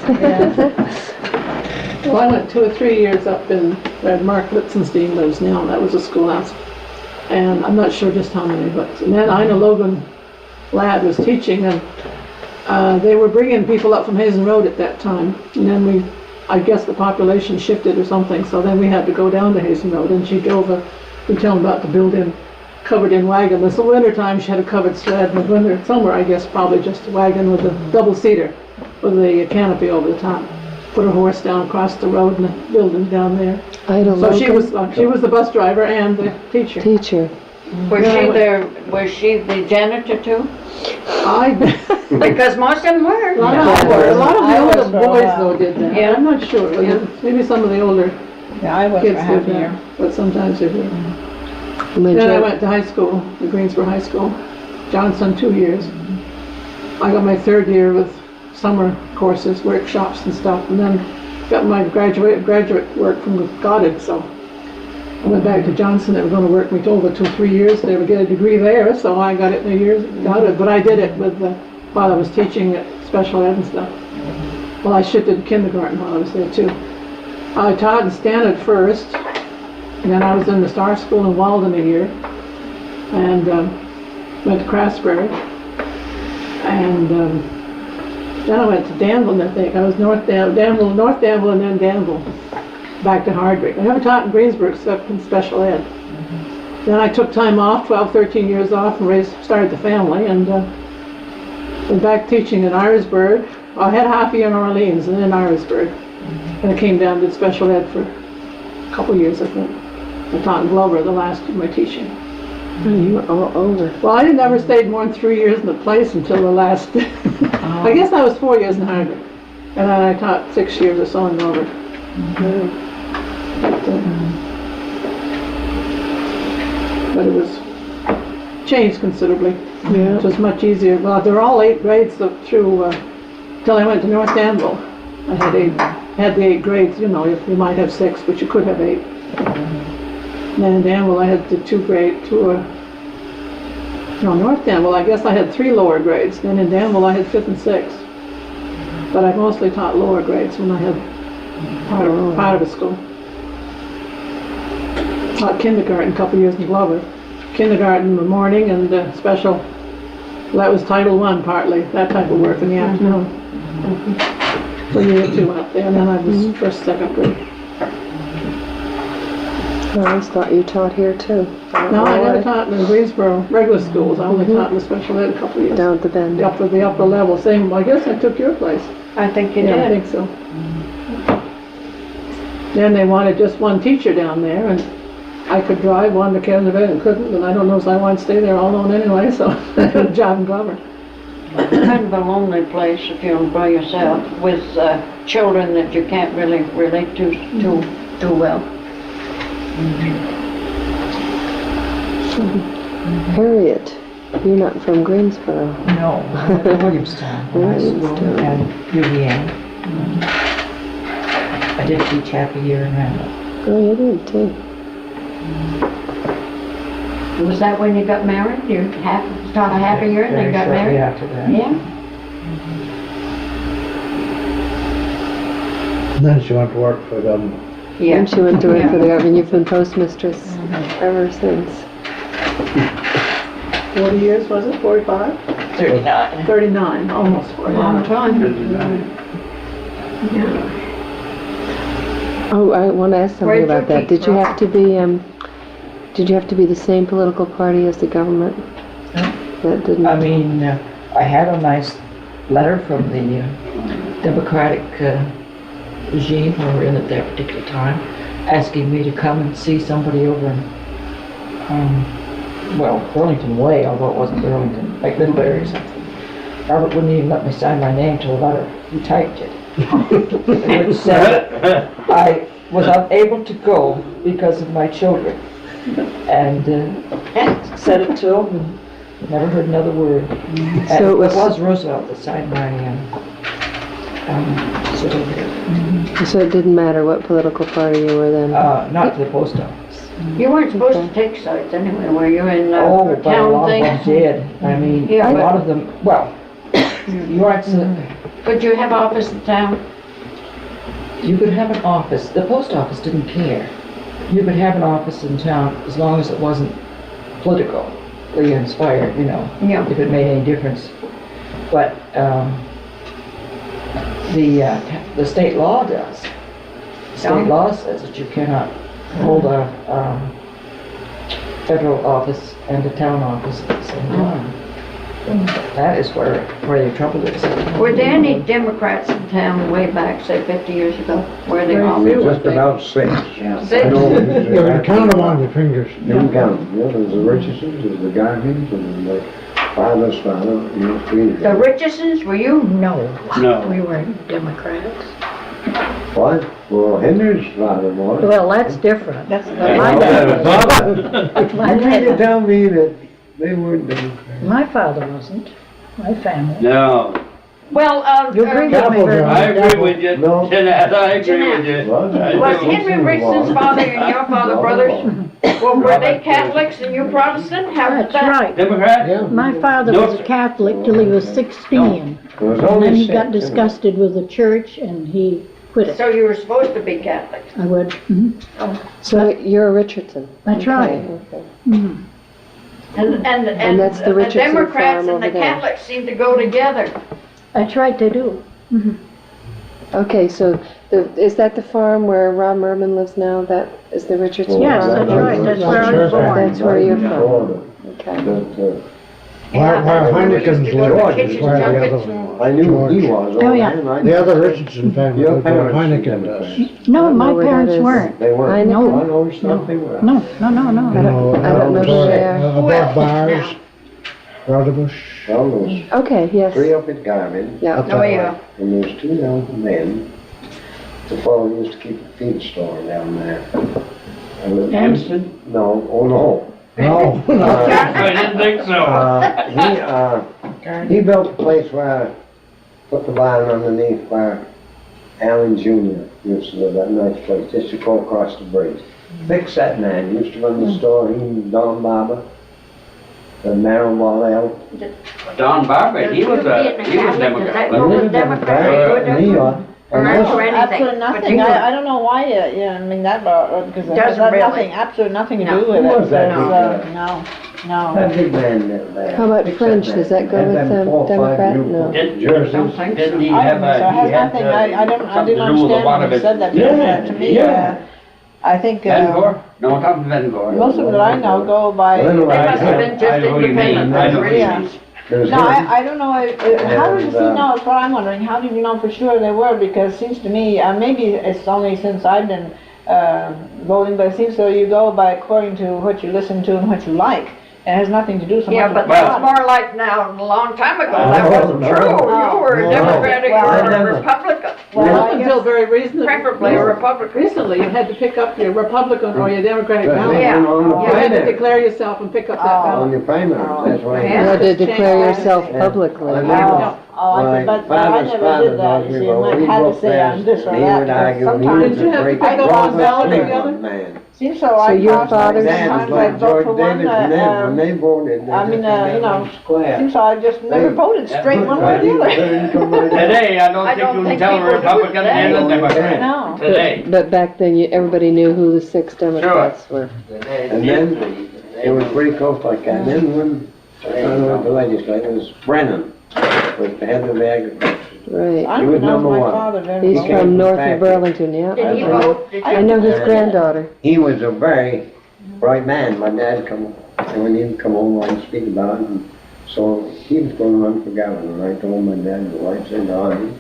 Well, I went 2 or 3 years up in where Mark Litzenstein lives now, and that was a schoolhouse. And I'm not sure just how many, but then Ina Logan Ladd was teaching, and they were bringing people up from Hazen Road at that time. And then I guess the population shifted or something, so then we had to go down to Hazen Road, and she drove we tell them about the built-in, covered-in wagon. This was the winter time, she had a covered sled, and the summer, I guess, probably just a wagon with a double-seater with a canopy over the top. Put her horse down across the road and the building down there. So she was the bus driver and the teacher. Was she the janitor too? Because most of them were. A lot of the older boys though did that. Yeah. I'm not sure. Maybe some of the older Yeah, I was for kids half did a year. that, but sometimes they did. Then I went to high school, the Greensboro High School. Johnson 2 years. I got my 3rd year with summer courses, workshops and stuff, and then got my graduate work from Goddard, so I went back to Johnson. They were going to work me over 2 or 3 years. They would get a degree there, so I got it in a year, but I did it while I was teaching at special ed and stuff. Well, I shifted to kindergarten while I was there too. I taught in Stanford first, and then I was in the Star School in Walden a year, and went to Craftsbury, and then I went to Danville, I think. I was North Danville, and then Danville, back to Hardwick. I never taught in Greensboro except in special ed. Then I took time off, 12, 13 years off, and started the family, and went back teaching in Irisburg. I had half a year in Orleans, and then in Irisburg. And I came down and did special ed for a couple years, I think. I taught in Glover the last of my teaching. You were all over. Well, I never stayed more than 3 years in the place until the last, I guess I was 4 years in Hardwick. And then I taught 6 years or so in Glover. But it was changed considerably. Yeah. It was much easier. Well, they were all 8 grades through, till I went to North Danville. I had the 8 grades, you might have 6, but you could have 8. And then in Danville I had the North Danville, I guess I had 3 lower grades. Then in Danville I had 5th and 6th. But I mostly taught lower grades when I had part of a school. Taught kindergarten a couple years in Glover. Kindergarten in the morning and special, that was Title I partly, that type of work in the afternoon. For a year or two out there, and then I was first, second grade. I always thought you taught here too. No, I never taught in Greensboro regular schools. I only taught in the special ed a couple of years. Down at the bend. The upper level. Same. I guess I took your place. I think you Yeah, I did. think so. Then they wanted just one teacher down there, and I could drive, wanted to carry the bed and couldn't, and I don't know if I wanted to stay there all alone anyway, so I got a job in Glover. Kind of a lonely place if you're by yourself with children that you can't really relate to too well. Harriet, you're not from Greensboro. No, I went to Williamstown High School and UVM. I did teach half a year in Randall. Oh, you did too. Was that when you got married? You taught a half a year and then got Very shortly married? after that. Yeah. And then she went to work for them. Yeah. And she went to work for the government. You've been postmistress ever since. 40 years, was it? 45? 39. 39, almost 40. Long time. Oh, I want to ask something Where'd you about that. teach Did you from? have to be the same political party as the government? That didn't. I mean, I had a nice letter from the Democratic regime who were in at that particular time, asking me to come and see somebody over in, Burlington Way, although it wasn't Burlington, like Middlebury or something. Robert wouldn't even let me sign my name to a letter. He typed it. Which said I was unable to go because of my children. And said it to him and never heard another word. So it was Roosevelt that signed my certificate. So it didn't matter what political party you were then? Not to the post office. You weren't supposed to take sides anyway, were you, in But a town lot of them things? did. I mean, Yeah, a but- lot of them, well, you aren't, Could you have office in town? you could have an office, the post office didn't care. You could have an office in town as long as it wasn't politically inspired, you know, Yeah. if it made any difference. But the state law does. State law says that you cannot hold a federal office and a town office at the same time. That is where the trouble is. Were there any Democrats in town way back, say 50 years ago? Were they all? Just about six. Six? I know. You can count them on your fingers. You can count them. Yeah, there's the Richardsons, there's the Garvins, and the father's father, you know, three. The Richardsons, were you? No, No. we weren't Democrats. What? Well, Henry's father was. Well, that's different. That's My You dad, mean to tell me that they weren't Democrats? my father wasn't, my family. No, Well, You agree with me, Capital Bernie? I agree with you, No. Jeanette, I agree with you. Well, I was do. Henry Richardson's father and your father brothers? Well, were they Catholics and you Protestant? How did That's that? right. Democrat? Yeah. My father No, was a sir. Catholic till he was 16. It was And only then he six, got you know. disgusted with the church and he quit it. So you were supposed to be Catholic? I would, So you're a Richardson? that's Okay, right. okay. And that's the the Richardson Democrats farm and the over there. Catholics seem to go together. That's right, they do. Okay, so is that the farm where Rob Merman lives now? That is the Richardson Yes, farm? that's right, that's where I was born. That's where you're from. Florida. Okay. But, Where Heineken's Used to go to lived, kitchen is where the junkets other and- one. I knew who he was. Oh, yeah. The other Richardson family, Your lived where parents were Heineken does. Democrats. No, don't know my where that parents is. weren't. They weren't. Heineken? I always thought they were. No, no, no, You no. know, I don't know who they are. Above bars, Rotherbush. Well, there's Okay, yes. three up at Garvin, Yeah. Oh, yeah. and there's two young men. The fellow used to keep a feed store down there. Anderson? No, oh no. No, I didn't think so. He built a place where I put the barn underneath where Allen Jr. used to live, that nice place, just to go across the bridge. Big set man, used to run the store, he and Don Barber. the narrow ball out. Don Barber, he was Democrat. He was Democrat. Or anything. Absolutely nothing. I don't know why, yeah, I mean, that, because it has Doesn't really. nothing, absolutely nothing to No. do with Who it. was that It's, big no, no. That big man there. How about French? Does that go with Democrat? No. Jerseys. Didn't he I have don't think so. It has nothing, I didn't something to do with understand one when of you his? said that, Yeah, because to me, yeah. I think, Bangor? No, I'm talking Bangor. most of them that I know go by. Well, They must have been just I know what you mean. independent. I know what you Yeah. mean. There's No, him. I don't know, how did he know, that's what I'm wondering, how did you know for sure they were, because it seems to me, maybe it's only since I've been voting, but it seems so you go by according to what you listen to and what you like, and it has nothing to do so much Yeah, with but the that's party. more like now, a long time ago, that wasn't no. true. No. You were a No. Democratic Well, or I a never- Republican. Well, Up I until guess, very recently. Preferably a Republican. Recently, you had to pick up your Republican or your Democratic ballot. Yeah. On the You had to primary. declare yourself and pick up that Oh. On ballot. your primary, that's why. Yeah. You had to declare Yeah. yourself Yeah. publicly. I oh, know. I see, but I never did that, you see, you might have to say I'm this or that, because sometimes, Did you have to pick up on ballot or the man. other? seems so, I your thought father's- sometimes I like vote George for one, Davis and them, when they voted, they I mean, just you know, square. seems so I just never voted straight one way or the other. Today, I don't I think don't you can think tell a people do Republican today. and a Democrat. No. Today. But back then, everybody knew who the 6 Democrats were. And then, it was pretty close like that. Then when, I don't know what the legislator was, Brennan, was the head of the agriculture. Right. I He was don't know if number my one. father ever He's voted. from north Factory. of Burlington, yeah. Did he I know. vote? Did I you? know his granddaughter. He was a very bright man. My dad come, and when he'd come home, I'd speak about it. And so he was going to run for governor. And I told my dad, and the wife said, no, I'm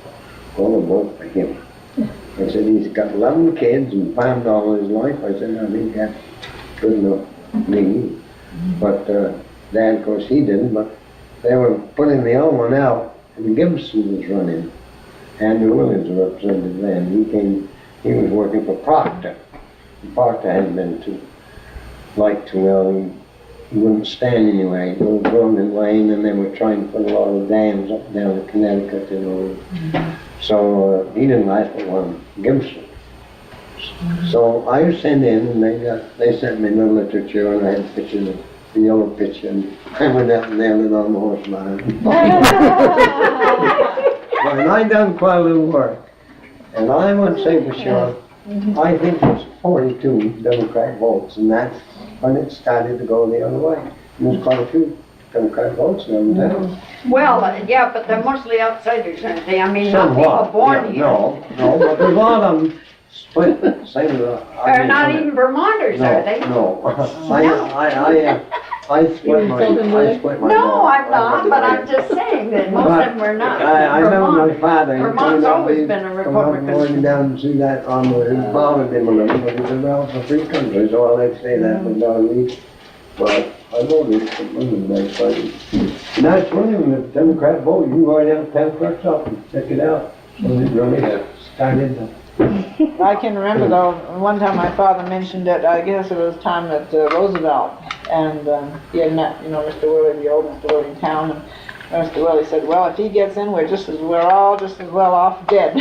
going to vote for him. I said, he's got 11 kids and farmed all his life. I said, I think that's good enough for me. But Dad, of course, he didn't. But they were putting the other one out, and Gibson was running. Andrew Williams represented then. He was working for Proctor. And Proctor hadn't been too well. He wouldn't stand anyway. He was growing in Lane, and they were trying to put a lot of dams up and down in Connecticut, you know. So he didn't last but long. Gibson. So I sent in, and they sent me the literature, and I had pictures of the yellow picture, and I went out and nailed it on the horse line. And I done quite a little work. And I would say for sure, I think it's 42 Democrat votes, and that's when it started to go the other way. There's quite a few Democrat votes in town. Well, yeah, but they're mostly outsiders, aren't they? I mean, not people Somewhat. born Yeah, here. No, but there's a lot of them split, same as They're not even Vermonters, are they? No, I split my No, I'm not, but I'm just saying that most of them are not. I remember my Vermont. father. he Vermont's turned out always he been a come out Republican. going down and see that on the, his bothered him a little, but he said, well, it's a free country, so I'll let you say that from down east. But I voted for Lincoln that side. And that's funny, when the Democrat vote, you can go right down to town clerk's office and check it out. So it really started to. I can remember though, one time my father mentioned it, I guess it was time that Roosevelt, and he had met, you know, Mr. Willie, the old Mr. Willie in town, and Mr. Willie said, well, if he gets in, we're all just as well off dead.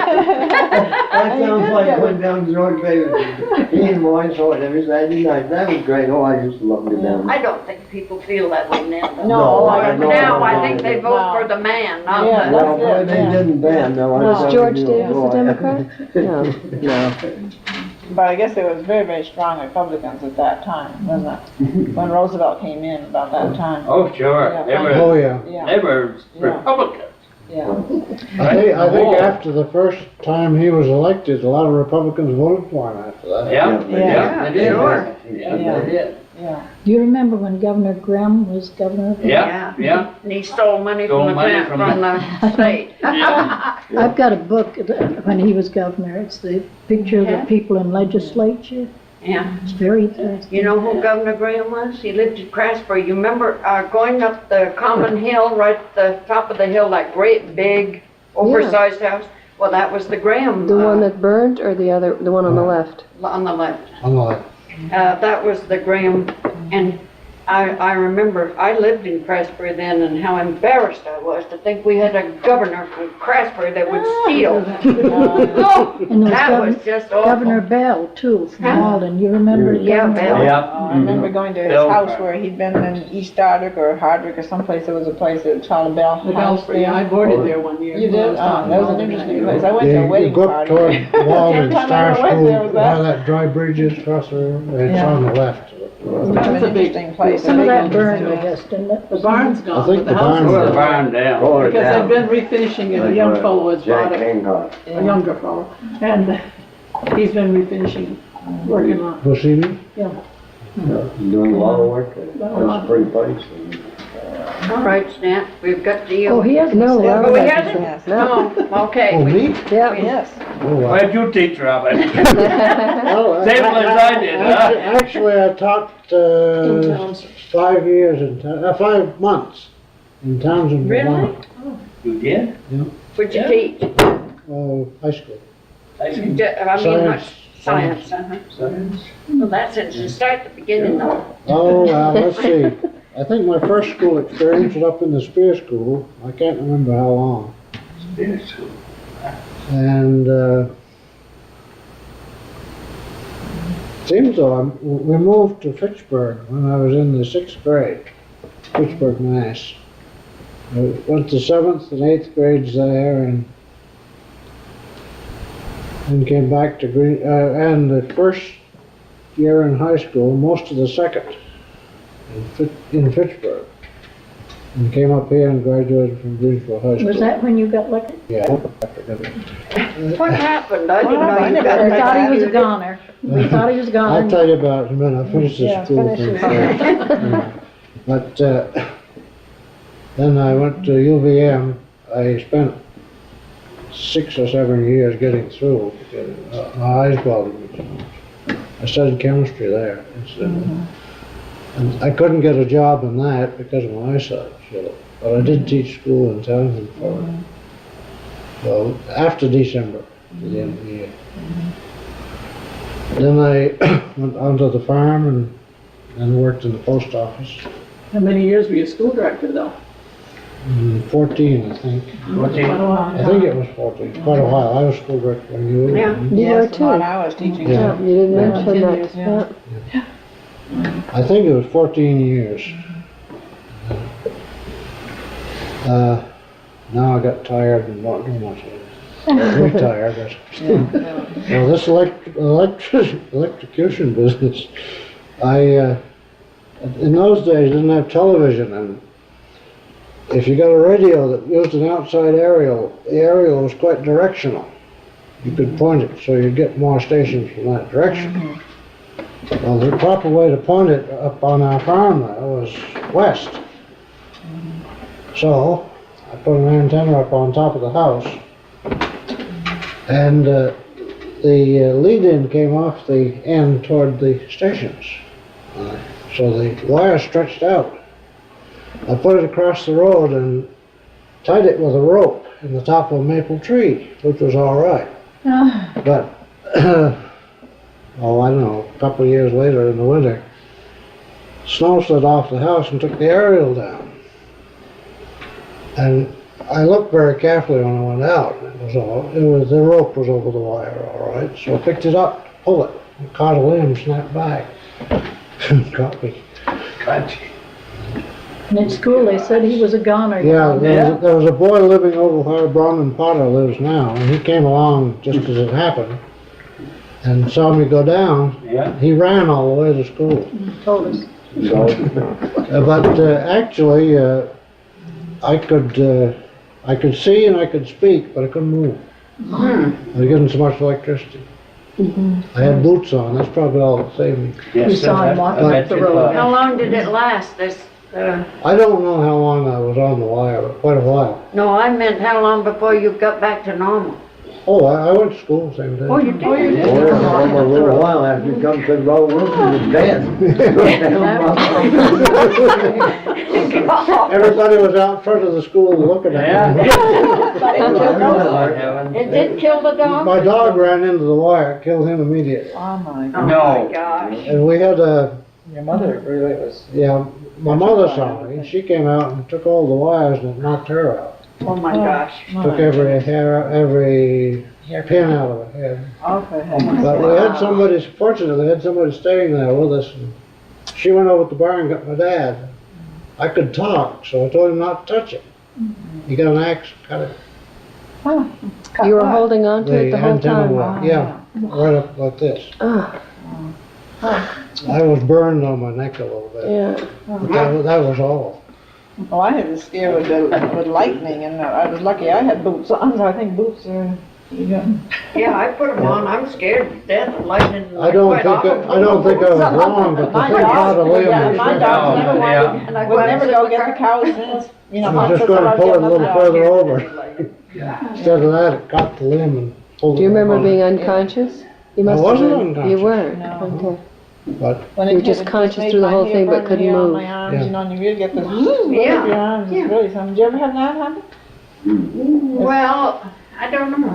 That sounds like going down to George Davis. He and my saw it every Saturday night. That was great. Oh, I used to love him down. I don't think people feel that way now. though. No, I know. Now, I think they vote No. for the man, not Yeah, the... Well, boy, That's it, they yeah. didn't ban, no. I Was never George knew Davis boy. a Democrat? No. But I guess there was very, very strong Republicans at that time, wasn't it? When Roosevelt came in about that time. Oh, sure. Yeah. Oh, yeah. Yeah, They were Republicans. yeah. I think after the first time he was elected, a lot of Republicans voted for him after that. Yeah, Yeah. yeah, they did. Sure. Yeah, they did. Yeah. Do you remember when Governor Graham was governor? of Yeah, yeah. And he stole money Stole from the money town, from from the state. Yeah. I've got a book when he was governor. It's the picture of Yeah. the people in legislature. Yeah. It's very interesting. You know who Governor Graham was? He lived in Craftsbury. You remember going up the common hill, right at the top of the hill, that great big oversized house? Well, that was the Graham. The one that burned or the one on the left? On the left. I'm like, That was the Graham, and I remember, I lived in Craftsbury then, and how embarrassed I was to think we had a governor from Craftsbury that would steal. Oh, And there that was was just awful. Governor Bell too, from Malden, you remember? Yeah, Governor Bell. Yeah. I remember going to his Bill. house where he'd been in East Hardwick or Hardwick or someplace. There was a place that Charlie Bell The house. Belfry, I boarded there one year. You did? Oh, that was an interesting place. I went to a You wedding go up party. toward Walden Every time Star I went School, there was where that. that dry bridge is across the river, it's Yeah. on the left. It was That's an a big- interesting place. Some of Big that ones, burned, yeah. I guess, didn't it? The barn's I gone, think but the the house is barn- Tore the still. barn down. Tore it Because down. they've been refinishing it, a young fellow has Jack bought it, Hancock. a younger fellow, and he's been refinishing, working on, Go see me? Doing a lot of work. It's a pretty place. All right, Snap, we've got to you. Oh, he has No, no. Oh, we Robert hasn't? hasn't. No, okay. Oh, me? Yeah. Yes. Oh, Why did you teach, Robert? well, Same as I did, huh? Actually, I taught, in towns. 5 years in, 5 months in Townsend, Vermont. You did? What'd you teach? Oh, high school. I mean, science, Well, that's it, just start at the beginning though. Oh, well, let's see. I think my first school experience was up in the Spear School. I can't remember how long. And, seems though, we moved to Fitchburg when I was in the 6th grade, Fitchburg, Mass. I went to 7th and 8th grades there and came back to and the first year in high school, most of the second in Fitchburg. And came up here and graduated from Greensboro High School. Was that when you got lucky? Yeah. What happened? I didn't know you We got thought he was a that. goner. We thought he was a I'll goner. tell you about it in a minute. I finished Yeah, the school finish thing it. first. Yeah. But then I went to UVM. I spent 6 or 7 years getting through because my eyes bothered me so much. I studied chemistry there. And I couldn't get a job in that because of my eyesight. So, but I did teach school in Townsend for it. So after December, to the end of the year. Then I went onto the farm and worked in the post office. How many years were you school director though? 14, I think. Quite a while. I think it was 14. Quite a while. I was school director when you were. Yeah. You were Yes, the one too. I was teaching. Yeah. Yeah, you didn't Yeah, mention 10 that. years, yeah. I think it was 14 years. Now I got tired and not doing much of it. Retired. Well, this electrocution business, in those days didn't have television, and if you got a radio that used an outside aerial, the aerial was quite directional. You could point it so you'd get more stations from that direction. Well, the proper way to point it up on our farm there was west. So I put an antenna up on top of the house, and the lead-in came off the end toward the stations. So the wire stretched out. I put it across the road and tied it with a rope in the top of a maple tree, which was all right. But I don't know, a couple of years later in the winter, snow slid off the house and took the aerial down. And I looked very carefully when I went out. The rope was over the wire, all right. So I picked it up, pulled it, and caught a limb, snapped back. Caught me. And at school, they said he was a goner. Yeah, there was a boy living over where Bronwyn Potter lives now, and he came along just as it happened and saw me go down. Yeah. He ran all the way to school. Told us. But actually, I could see and I could speak, but I couldn't move. I was getting so much electricity. I had boots on. That's probably all that saved me. We saw him walking up the road. How long did it last, this, I don't know how long I was on the wire, but quite a while. no, I meant how long before you got back to normal? Oh, I went to school the same day. Oh, you did? For a little while after you come to Lora Wilson was dead. Everybody was out front of the school looking at me. It did kill the dog? My dog ran into the wire, killed him immediately. Oh my Oh No. my gosh. And we had a Your mother really was. Yeah, my mother saw me. She came out and took all the wires and it knocked her out. Oh my gosh. Took every hair, every pin out of her head. Okay. But we had somebody, fortunately, we had somebody staying there with us. And she went over to the bar and got my dad. I could talk, so I told him not to touch it. He got an axe, cut it. You were holding on to it the whole antenna time? went, yeah, right up like this. Ah, I was burned on my neck a little bit. yeah. But that was all. Well, I had a scare with lightning, and I was lucky I had boots on, so I think boots are, Yeah, I put them on. I'm scared to death of lightning. I don't think I was wrong, but the My thing caught a dogs, limb. yeah, my dogs never wanted, And I would never go sit get in the cows since, you know. I was just gonna pull it a little further over. Instead of that, it caught the limb and pulled it. Do you remember over. being unconscious? You I must wasn't have been. unconscious. You weren't? No. Okay. But When You were it just hit, it conscious made through the my whole hair thing, but burn couldn't here on move. my arms, Yeah. you know, and you really get the Yeah. your arms, it's really something. Did you ever have that happen? Well, I don't know.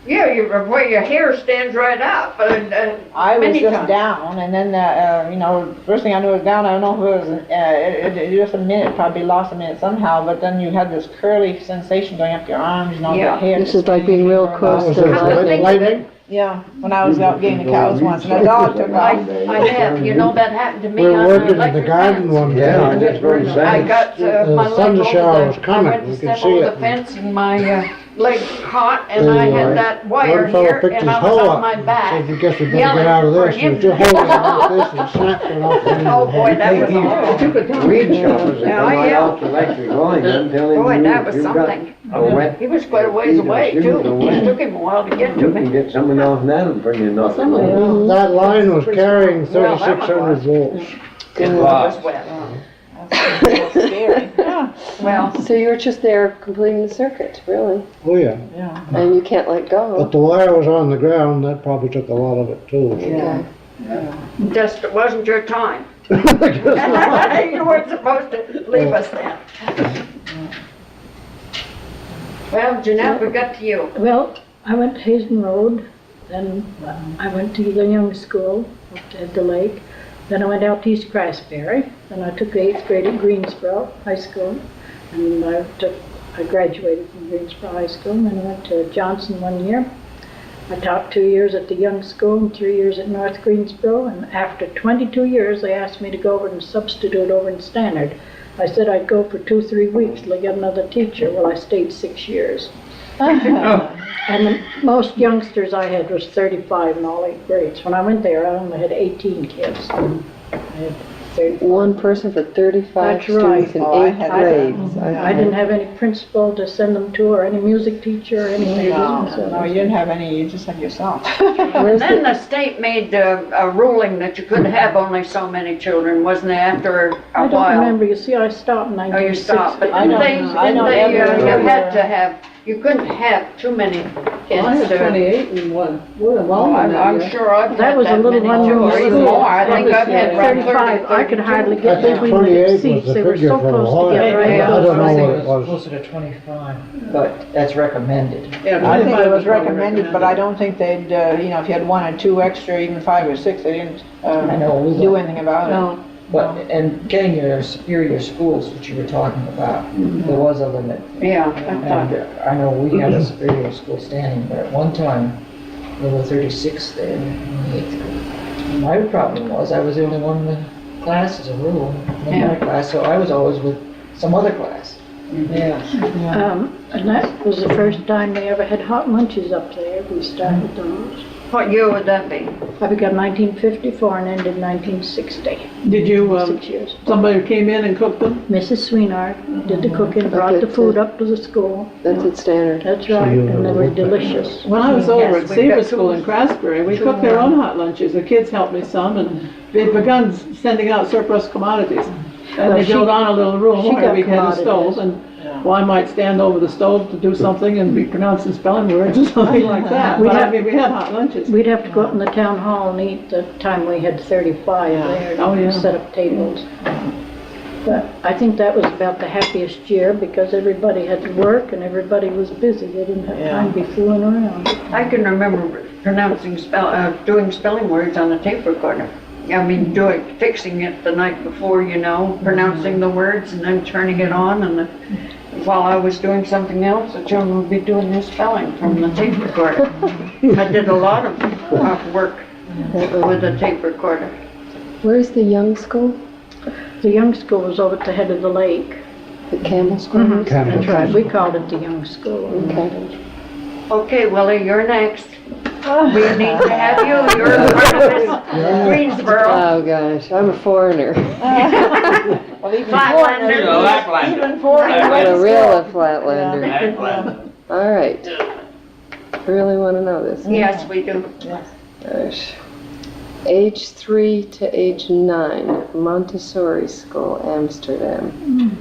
Where your hair stands right up. I was Many just times. down, and then, you know, first thing I knew was down. I don't know if it was just a minute, probably lost a minute somehow, but then you had this curly sensation going up your arms, you know, Yeah. your hair. This is like being real close was to it lightning. lightning? Yeah, when I was out getting the cows once, and a dog took off. I have, you know, that happened to me. We were on working in the electric garden fence. one day. Yeah, I just heard you I say. got my leg thunder over shower was coming. I went We to could step see over it. the fence and my leg caught and I had that wire One fellow here picked his and I was hoe on up my and back. said, "You guess we better yelling get out of for this." He him was just holding it like this and snapped it off the end Oh of the boy, head. that was awful. Weed shoppers that Yeah, come I right am. off the electric line, I'm telling you. Boy, that was you've got something. a wet- He was quite a ways away too. It took him a while to get to You can me. get someone off that and bring you nothing. That line was carrying Well, that one 3,600 was. volts. It was wet. That's a little scary. Yeah. Well, So you were just there completing the circuit, really? Oh, yeah. Yeah. And you can't let But go. the wire was on the ground, that probably took a lot of it too. Okay. just it wasn't your time. You weren't supposed to leave us then. Well, Jeanette, we got to you. Well, I went to Hazen Road, then I went to the young school at the lake. Then I went out to East Craftsbury. Then I took the 8th grade at Greensboro High School. And I graduated from Greensboro High School. And then I went to Johnson 1 year. I taught 2 years at the young school and 3 years at North Greensboro. And after 22 years, they asked me to go over and substitute over in Stannard. I said I'd go for 2-3 weeks till I get another teacher. Well, I stayed 6 years. And the most youngsters I had was 35 in all 8 grades. When I went there, I only had 18 kids. I had 35. One person for 35 That's right. students in Oh, I 8 had- grades. I didn't have any principal to send them to, or any music teacher, or anything. No, you didn't have any, you just had yourself. And then the state made a ruling that you couldn't have only so many children, wasn't it, after I a don't while? remember, you see, I stopped in Oh, you 1960. stopped, but I didn't don't they, know. I don't you ever had to have, you couldn't have too many kids. Well, I had to- 28 and one. Oh, I'm sure I've That had was a that little many one too, or room even school. more. I think I've had around 35, I could hardly get I think between 28 the was seats, the they were figure so for a close while. together. I don't know what it was. Closer to 25, but that's recommended. I think it was recommended, but I don't think they'd, you know, if you had 1 or 2 extra, even 5 or 6, they didn't I know, we do got, anything about it. No, but, and getting your superior schools, which you were talking about, there was a limit. Yeah, I thought. And I know we had a superior school standing, but at one time, there were 36 there in the 8th grade. My problem was, I was the only one in the class as a rule, in my class, so I was always with some other class. Yeah. and that was the first time they ever had hot lunches up there, we started those. What year would that be? I began 1954 and ended 1960, Did you, 6 years. somebody came in and cooked them? Mrs. Sweenard did the cooking, brought the food up to the school. That's at Standard. That's right, and they were delicious. When I was over Yes, at we've got Seaver two- School in Craftsbury, we cooked their own hot lunches. The kids helped me some, and they'd begun sending out surplus commodities. And Well, they she- built on a little room she where got we had a commodities. stove, and well, I might stand over the stove to do something and be pronouncing spelling words or something like that. We'd But I have- mean, we had hot lunches. We'd have to go up in the town hall and eat the time we had 35 there, Oh, yeah. and set up tables. But I think that was about the happiest year because everybody had to work and everybody was busy. They didn't have time to be fooling around. I can remember pronouncing doing spelling words on a tape recorder. I mean, fixing it the night before, you know, pronouncing the words and then turning it on, and while I was doing something else, the children would be doing their spelling from the tape recorder. I did a lot of work with the tape recorder. Where's the young school? The young school was over at the head of the lake. The Campbell School? Mhm. That's right, we called it the young school. Okay. Okay, Willie, you're next. We need to have you. You're part of this Greensboro. Oh gosh, I'm a foreigner. Well, even Flatlander. foreigners, even foreigners. I'm a real Flatlander. Flatlander. All right. Really want to know this. Yes, we do. Gosh. Age 3 to age 9, Montessori School, Amsterdam.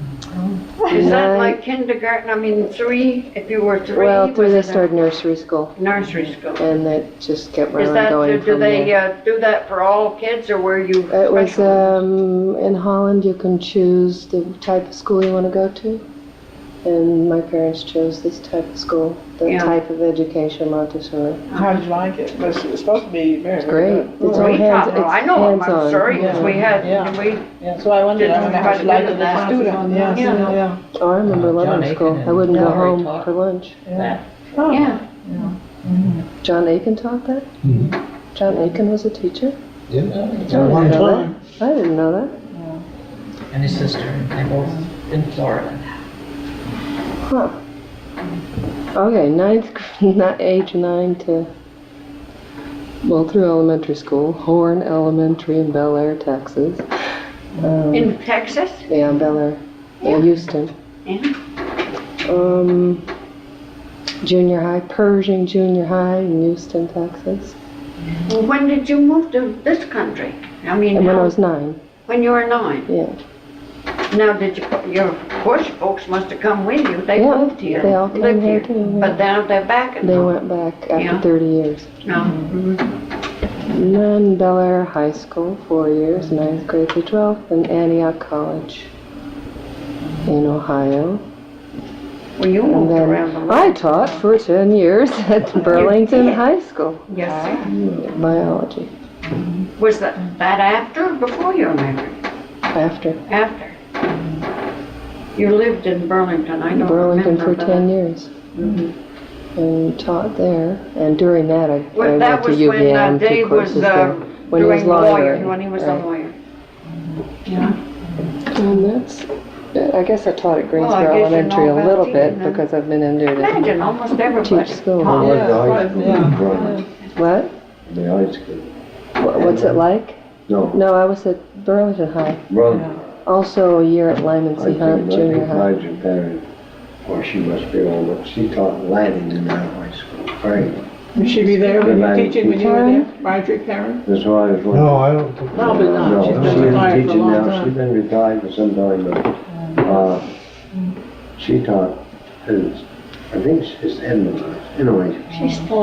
Is that Nine- like kindergarten? I mean, 3, if you were 3? Well, was through they it a started nursery school, Nursery school. and it just kept Is right on that, going do from they there. do that for all kids, or were you It was, special? in Holland, you can choose the type of school you want to go to. And my parents chose this type of school, the Yeah. type of education, Montessori. How did you like it? It was supposed to be very, It's very great. good. It's all We hands, taught- it's I know, I'm hands-on. sorry, because we had, Yeah. we, Yeah, so I wondered, I wonder how she liked it as a student. Yeah. Yeah. Oh, I remember loving school. I wouldn't go home for lunch. Yeah. yeah. John Aiken taught that? John Aiken was a teacher? Yeah. I At didn't one know time. that. I didn't know that. And his sister, they both in Florida. Huh. Okay, age 9 to, well, through elementary school, Horn Elementary in Bel Air, Texas. In Texas? Yeah, Bel Air, Houston. Yeah. Junior high, Pershing Junior High in Houston, Texas. Well, when did you move to this country? I mean, And when I how- was 9, when you were 9? yeah. Now, did you, your Bush folks must have come with you. They Yeah, moved here. they all came lived here too, yeah. But now they're back at They home. went back after Yeah. 30 years. No. And then Bel Air High School, 4 years, 9th grade to 12th, and Antioch College in Ohio. Well, you And moved then around a lot. I taught for 10 years at Burlington High School, Yes, sir. biology, Was that after or before you were married? after After. You lived in Burlington, I don't Burlington remember. for 10 years. And taught there, and during that I Well, went that to was when UVM, took Dave was courses there. When he was doing lawyer, lawyer, when he was a right. lawyer. Yeah. And that's, I guess I taught at Well, Greensboro I guess you Elementary know a about little teen bit then. because I've been in there to Imagine, almost everybody. teach school. I went to high school Yeah. in Vernon. What? The high school. What's it like? No, No, I was at Burlington High. Vernon. Also a year at Lyman I C. Hunt think Junior High. your parents, or she must be old, but she taught Latin in that high school. Right. Would she be there when you were Good teaching when you were there? Marjorie Perron? That's why I was wondering. No, I don't think. Probably not. No, She's she's been been retired for a teaching long now, time. she's been retired for some time, but, she taught, I think it's Edmund, anyway.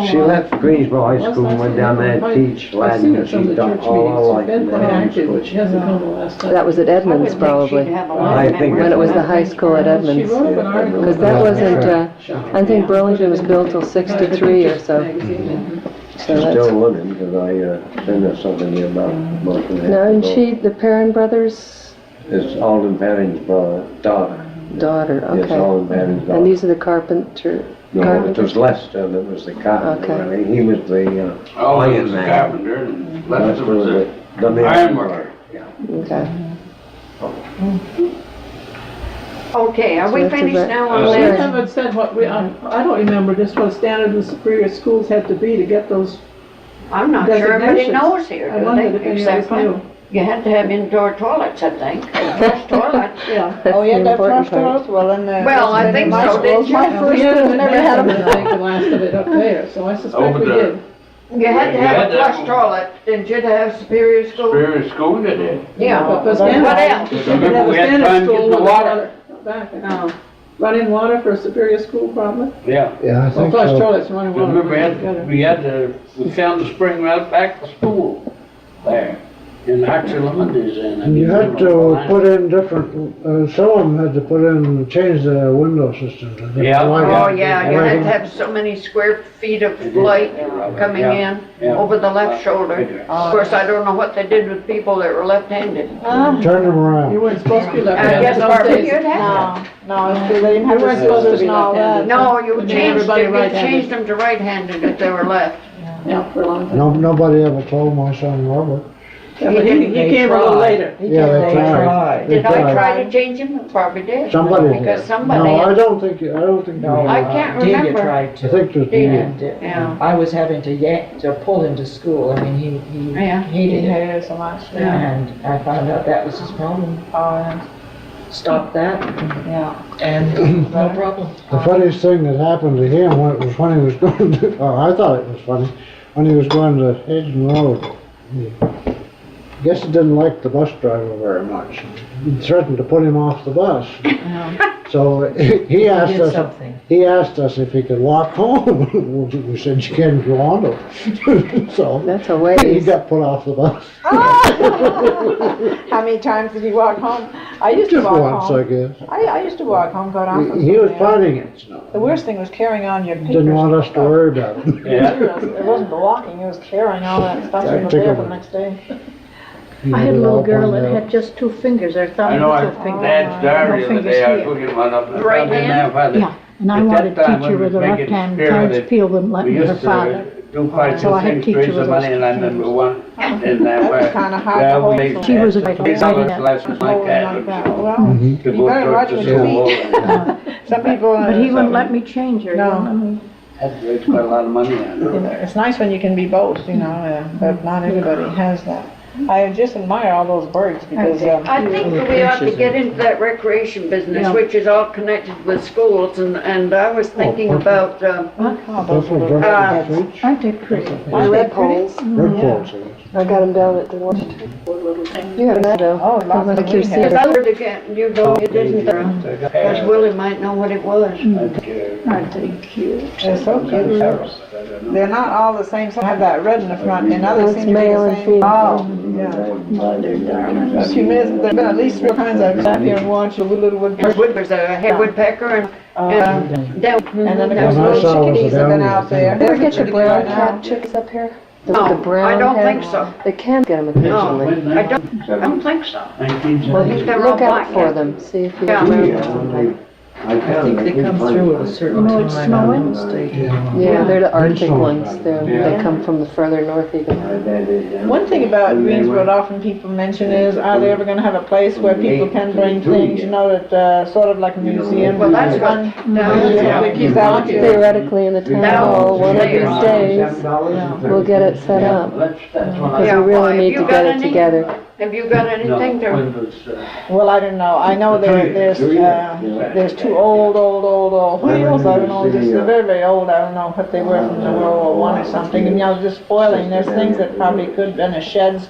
She left Greensboro High School and went down there to teach I've seen Latin, her and at some of she the taught church all her meetings. life She's been in quite that high active, school. but she hasn't come the last time. That was at Edmonds probably, I think when it was the high school at She Edmonds. wrote up an article. Because that wasn't, I think Burlington was built till 63 or so. She's So that's, still living, because I sent her something here about a month and a half no, and ago. she, the Perron brothers' It's Alden Perron's brother, daughter. daughter, Yes, okay. Alden Perron's daughter. And these are the carpenter, No, it carpenters? was Lester that was the carpenter. Okay. I mean, he was the, Oh, he iron was a man. carpenter, and Lester was the man. ironworker. Okay. Okay, are So we that's finished about- now Oh, on Well, we this? haven't said what we, I don't remember just what standard the superior schools had to be to get those I'm not sure everybody designations. knows here, I do wondered they? if any of Except us knew. for, you had to have indoor toilets, I think. Flush toilet. Yeah. That's Oh, yeah, the that important flush part. toilets, well, in the. Well, I think my so, schools, did my you? first school never had them. I think the last of it up there, so I suspect Over we there. did. You had to You have had a to flush have- toilet, didn't you, to have superior school? Superior school, you did. Yeah. But What standard- else? You could have a We had standard time to school get the with water. back. Oh. Run-in water for a superior school probably? Yeah. Yeah, I Well, think flush so. toilets, running water. Remember, together. we found the spring right back to school there. And actually, is in. And you had to put in different, some of them had to put in, change the window system. to different Yeah. lighting. Oh, yeah, you had Lighting. to have so many square feet of light coming in over the left shoulder. Of course, I don't know what they did with people that were left-handed. Turn them around. You weren't supposed to be I left-handed guess those Barbara, days. you'd have to. No, it's true, they didn't have You the weren't supposed to scissors be and all that. left-handed. No, you Made changed everybody them, you right-handed. changed them to right-handed if they were left. Yeah, for a long time. No, nobody ever told my son Robert. Yeah, but he came a little later. Yeah, they tried. They Did I tried. try to change them? Probably did. Somebody did. Because somebody. No, I don't think, I don't think. No, I can't Delia remember. tried I to. think there's. Delia. And I was having to pull him to school. I mean, he Yeah. hated He it. hated it so much. And I found out that was his problem. Stopped that, Yeah. and no problem. The funniest thing that happened to him when he was going to, I thought it was funny, when he was going to Hayden Road. I guess he didn't like the bus driver very much. He threatened to put him off the bus. So he asked Did us, something. he asked us if he could walk home. We said, you can if you want to. So That's a he ways. got put off the bus. How many times did you walk home? I used to Just walk once, I home. guess. I used to walk home quite often. He was planning it, so The worst thing was carrying on your papers. didn't want us to worry about it. Yeah. It wasn't the walking, it was carrying all that stuff in the bed the next day. I had a little girl that had just 2 fingers, her thumb I and know, I little think finger. Dad's diary the other day, I was looking one up. and I Right found in hand? there where the- Yeah, and I At wanted that to time, teach her when with her we left make it hand. clear Clarence that Peel wouldn't let We me, her used father. to do quite So I two had things, teacher raise the with money us. and I remember one. And That was where- kinda hard where to we hold made so- She was a $3 right-handed. lessons like that. Well, To you go better to watch the what Super you Bowl. eat. Some people, But he wouldn't let me change her. He No. wouldn't let me- Had to raise quite a lot of money on it. it's nice when you can be both, but not everybody has that. I just admire all those birds because, I think we ought to get into that recreation business, which is all connected with schools, and I was thinking about, That's what Brett Street. Aren't they pretty? The red poles. Red Falls is. I got them down at the one. You have that though. oh, lots of Like your green because cedar. I heard again, you know, you didn't, because Willie might know what it was. Aren't they cute? They're so cute. They're not all the same, some have that red in the front and others That's seem to be male the and same. female. Oh, yeah. A few minutes, there've been at least 3 kinds I've sat here and watched a little woodpecker. There's a head woodpecker and down. And then of When course I saw little it was chickadees a have been downy, out there. Ever get your Pretty brown good cap now. chicks up here? No, The brown I don't head? think so. They can get them occasionally. I don't think so. Well, He's got all look out black for hair. them, see if you Yeah. remember. I think they come through at a certain You know, it's time. snowing. Yeah, they're the Arctic Snowing. ones. They come from the further north even. One thing about Greensboro often people mention is, are they ever gonna have a place where people can bring things, that, sort of like a museum? Well, that's what, Yeah. They keep Is that what talking. you- Theoretically, in the town hall, one of these days, we'll get it set up. Because Yeah, we well, really have need you to got get it any? together. have you got anything to? Well, I don't know. I know there's 2 old wheels. I don't know, just very, very old. I don't know what they were from the World War One or something. And just spoiling. There's things that probably could have been a sheds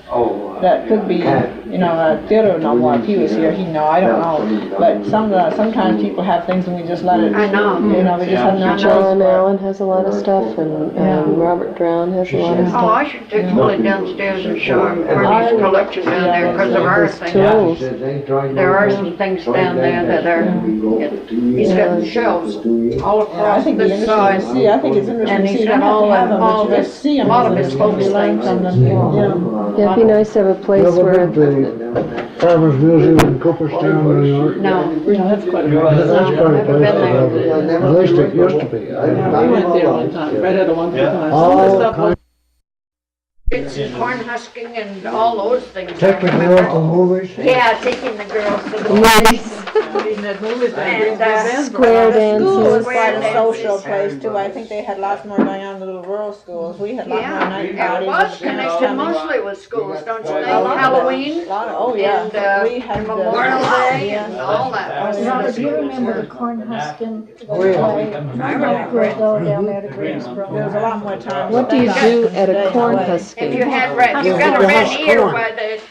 that could be, a theater no more. If he was here, he'd know. I don't know. But sometimes people have things and we just let it. I know. We just have no John choice. Allen has a lot of stuff, and Robert Brown has a lot of Oh, stuff. I should take Willie downstairs and show him Ernie's collection down there, because there are His things. tools. There are some things down there that are, he's got shelves all I across think it'd be this interesting to side. see. I think it's interesting And to see. he's You don't got have to have them, all but you this- just see them. a lot of his and folks you learn things. from them. Yeah. Yeah, it'd be nice to have a place You ever where, been to Farmers Museum in Cooperstown, New York? No, That's quite a That's bit. quite a Never place been to there. have. At least it used to be. We went there one time, right at a one time. Some of the All stuff was kinds it's corn husking and all those things. Take the girl to movies. Yeah, taking the girls to the nice in that movie And, thing. square The school was dances. quite a dances. social place too. I think they had lots more going on in the little rural schools. We had a lot more Yeah, night it parties. was with parents connected coming. mostly with schools, don't you think? A lot of Halloween them. Oh, yeah. and We had Memorial Day and yeah. all that. Robert, do you remember the corn husking? Oh, yeah. I remember it. Though down there to Greensboro. There was a lot more time. What do you do at a corn If husking? you had red, you got a red ear by the.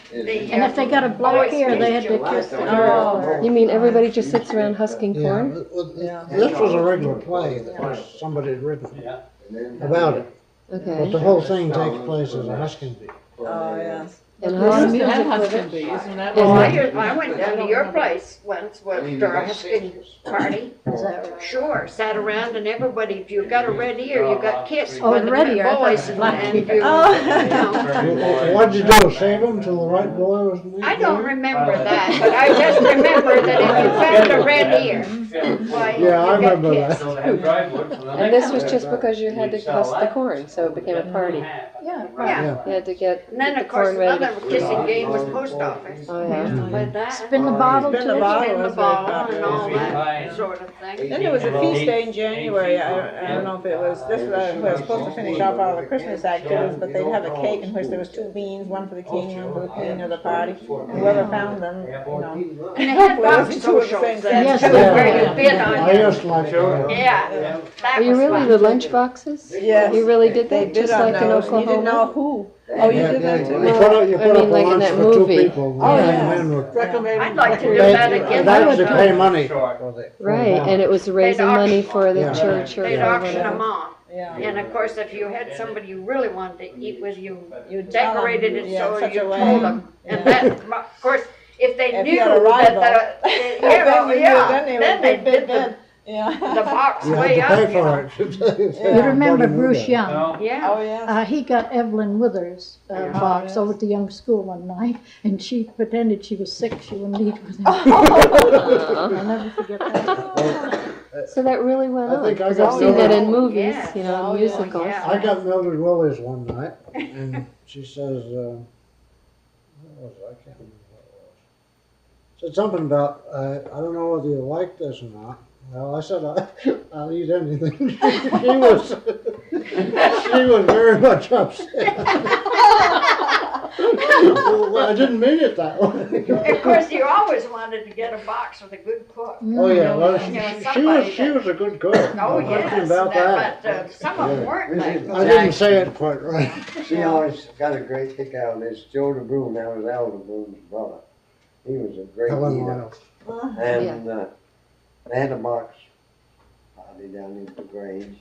And if they got a black ear, they had to kiss the ear. You mean everybody just sits around husking Yeah, corn? this was a regular play that somebody had written about it. But Okay. the whole thing takes place as a husking bee. Oh, yeah. And We Huston used to have music with Huston it. bees, and that Well, was. I went down to your place once with our husband party. Is that right? Sure, sat around and everybody, if you got a red ear, you got kissed Oh, by the red men ear, I thought boys it was and black and ear. you, Oh. you know. What'd you do, save them till the right boy was in I don't remember that, but I just remember that if you found a red ear, why, you Yeah, I got remember kissed. that. And this was just because you had to husk the corn, so it became a party. Yeah, Yeah, You had to get and then the of course corn ready. another kissing game was post office. Oh, yeah. Played that. spin the bottle Spin the too. bottle. Spin the was very ball and popular. all that sort of thing. Then there was a feast day in January, I don't know if it was, this was supposed to finish off all the Christmas activities, but they'd have a cake in which there was 2 beans, one for the king, one for the queen of the party. And whoever found them, you know. And they had box socials, Yes, that's too, they where did. you bid I on used to like that. Yeah. that Were you was really fun. the lunch boxes? Yes. You really did They that, did just on like in those, you didn't know Oklahoma? who. Oh, you did that You too? put up, you I put up mean, a like in lunch that for 2 movie. people. Oh, and yeah. men would- Recommended. I'd like to do They- that again. They'd actually pay money. Right, and it was raising money for the Yeah. church or They'd for auction whatever. them off. Yeah. And of course, if you had somebody you really wanted to eat with, you You'd tell 'em, decorated it yeah, so such you a way. told them. And Yeah. that, of course, if they If knew you had a that rival. the, Then then they did the Yeah. box You way had to up, pay you for know. it. You remember Everybody knew Bruce that. Young? Yeah. Oh, yes. He got Evelyn Withers' box yes. over at the young school one night, and she pretended she was sick, she wouldn't eat with him. Uh-huh. I'll never forget that. So that really went I on, think I because got I've seen that in Mildred- movies, Yeah. you know, Oh, yeah. musicals. Yeah. I got Mildred Willis one night, and she says, what was it? I can't remember what it was. Said something about, I don't know whether you like this or not. Well, I said, I'll eat anything. She was very much upset. Well, I didn't mean it that way. Of course, you always wanted to get a box with a good cook. Oh, yeah, well, You know, she somebody was a good cook. Oh, No question yes, about that. but some of them weren't like I didn't say it quite right. She always got a great kick out of this. Joe DeBroom, that was Al DeBroom's brother. He was a great Helen eater. Wiles. And they had a box party down in the Grange.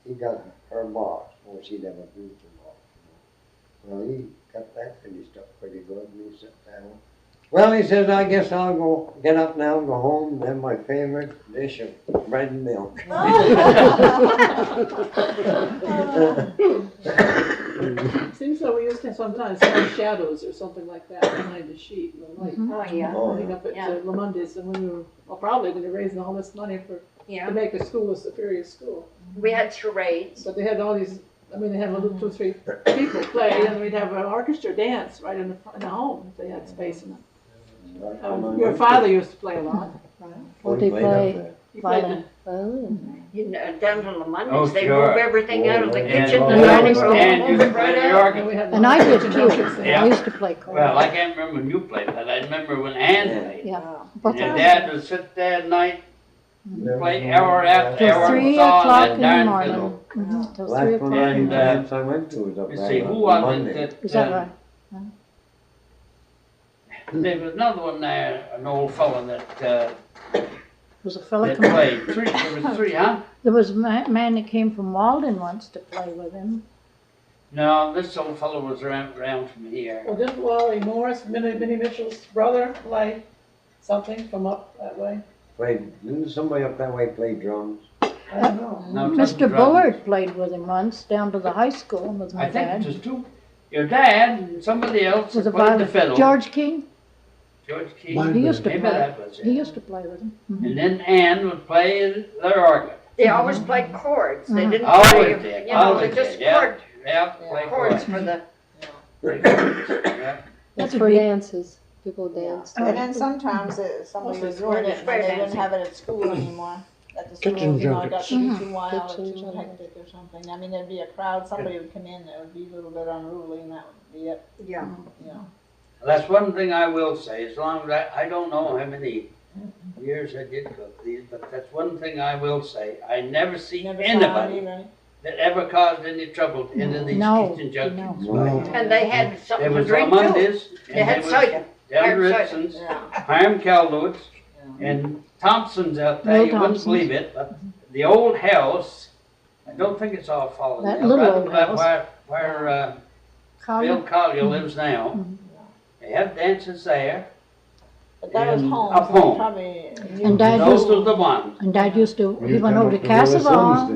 He got her box, or she'd ever used the box. Well, he got that finished up pretty good, and he sat down. Well, he says, I guess I'll go get up now and go home and have my favorite dish of bread and milk. Seems like we used to sometimes have shadows or something like that behind the sheet, the light. Oh, yeah. Living up at Yeah. Lamundi's, and when we were, well, probably when they were raising all this money to Yeah, make the school a superior school. we had charades. But they had all these, I mean, they had a little 2 or 3 people play, and we'd have an orchestra dance right in the home, if they had space in it. Your father used to play a lot. What did he play? He played Violin. Violin. You know, down to the Oh, Mondays, they sure. move everything out of the And- kitchen, the and- dining room, and you move it could play right the out. organ. we had And I did kitchen too. orchestra. I Yeah. used to play chorus. Well, I can't remember when you played, but I remember when Ann played. Yeah. Both And your of dad would sit there at night, play hour after Till hour, 3 song o'clock that in the darn morning. fiddle. Till Last 3 one o'clock. And, dance I went to was up You there see, on who was Monday. it that, Is that right? there was another one there, an old fella that Was a fella that from, played, there was 3, huh? there was a man that came from Walden once to play with him. No, this old fellow was around from here. Well, didn't Wally Morris, Minnie Mitchell's brother, play something from up that way? Didn't somebody up that way play drums? I don't know. No, it wasn't Mr. drums. Bullard played with him once down to the high school with my I think it dad. was 2, your dad and somebody else Was that a played the violin. fiddle. George King, George Key. Mine he used to Maybe play. that was it. He used to play with him. And then Ann would play the organ. They always played chords, they didn't Always play, did, you know, they always just did, yeah. chord, Yeah, play chords chords. for the, Yeah. That's for dances. People dance. And then sometimes somebody was doing it and then they wouldn't have it at school anymore. At the school, Kitchen you know, it got to be junkets. too wild or Kitchen too junkets. hectic or something. I mean, there'd be a crowd, somebody would come in that would be a little bit unruly and that would be it, yeah. you know. That's one thing I will say, as long as I don't know how many years I did cook these, but that's one thing I will say. I never see Never saw anybody anybody. that ever caused any trouble to any of these No, kitchen junkets. No. And they had There something to was drink too. Mondays, They and had there was cider. Denver Hard cider. Ibsens, Yeah. Hiram Calderwood's, and Thompson's out there, Will you wouldn't Thompson's. believe it, but the old house, I don't think it's all fallen That down. little Right old about house. where Bill Collier lives now. They have dances there. But that was And home. up so home. Probably. And Dad Those used, are the ones. and Dad used to, he went over to Cassaval's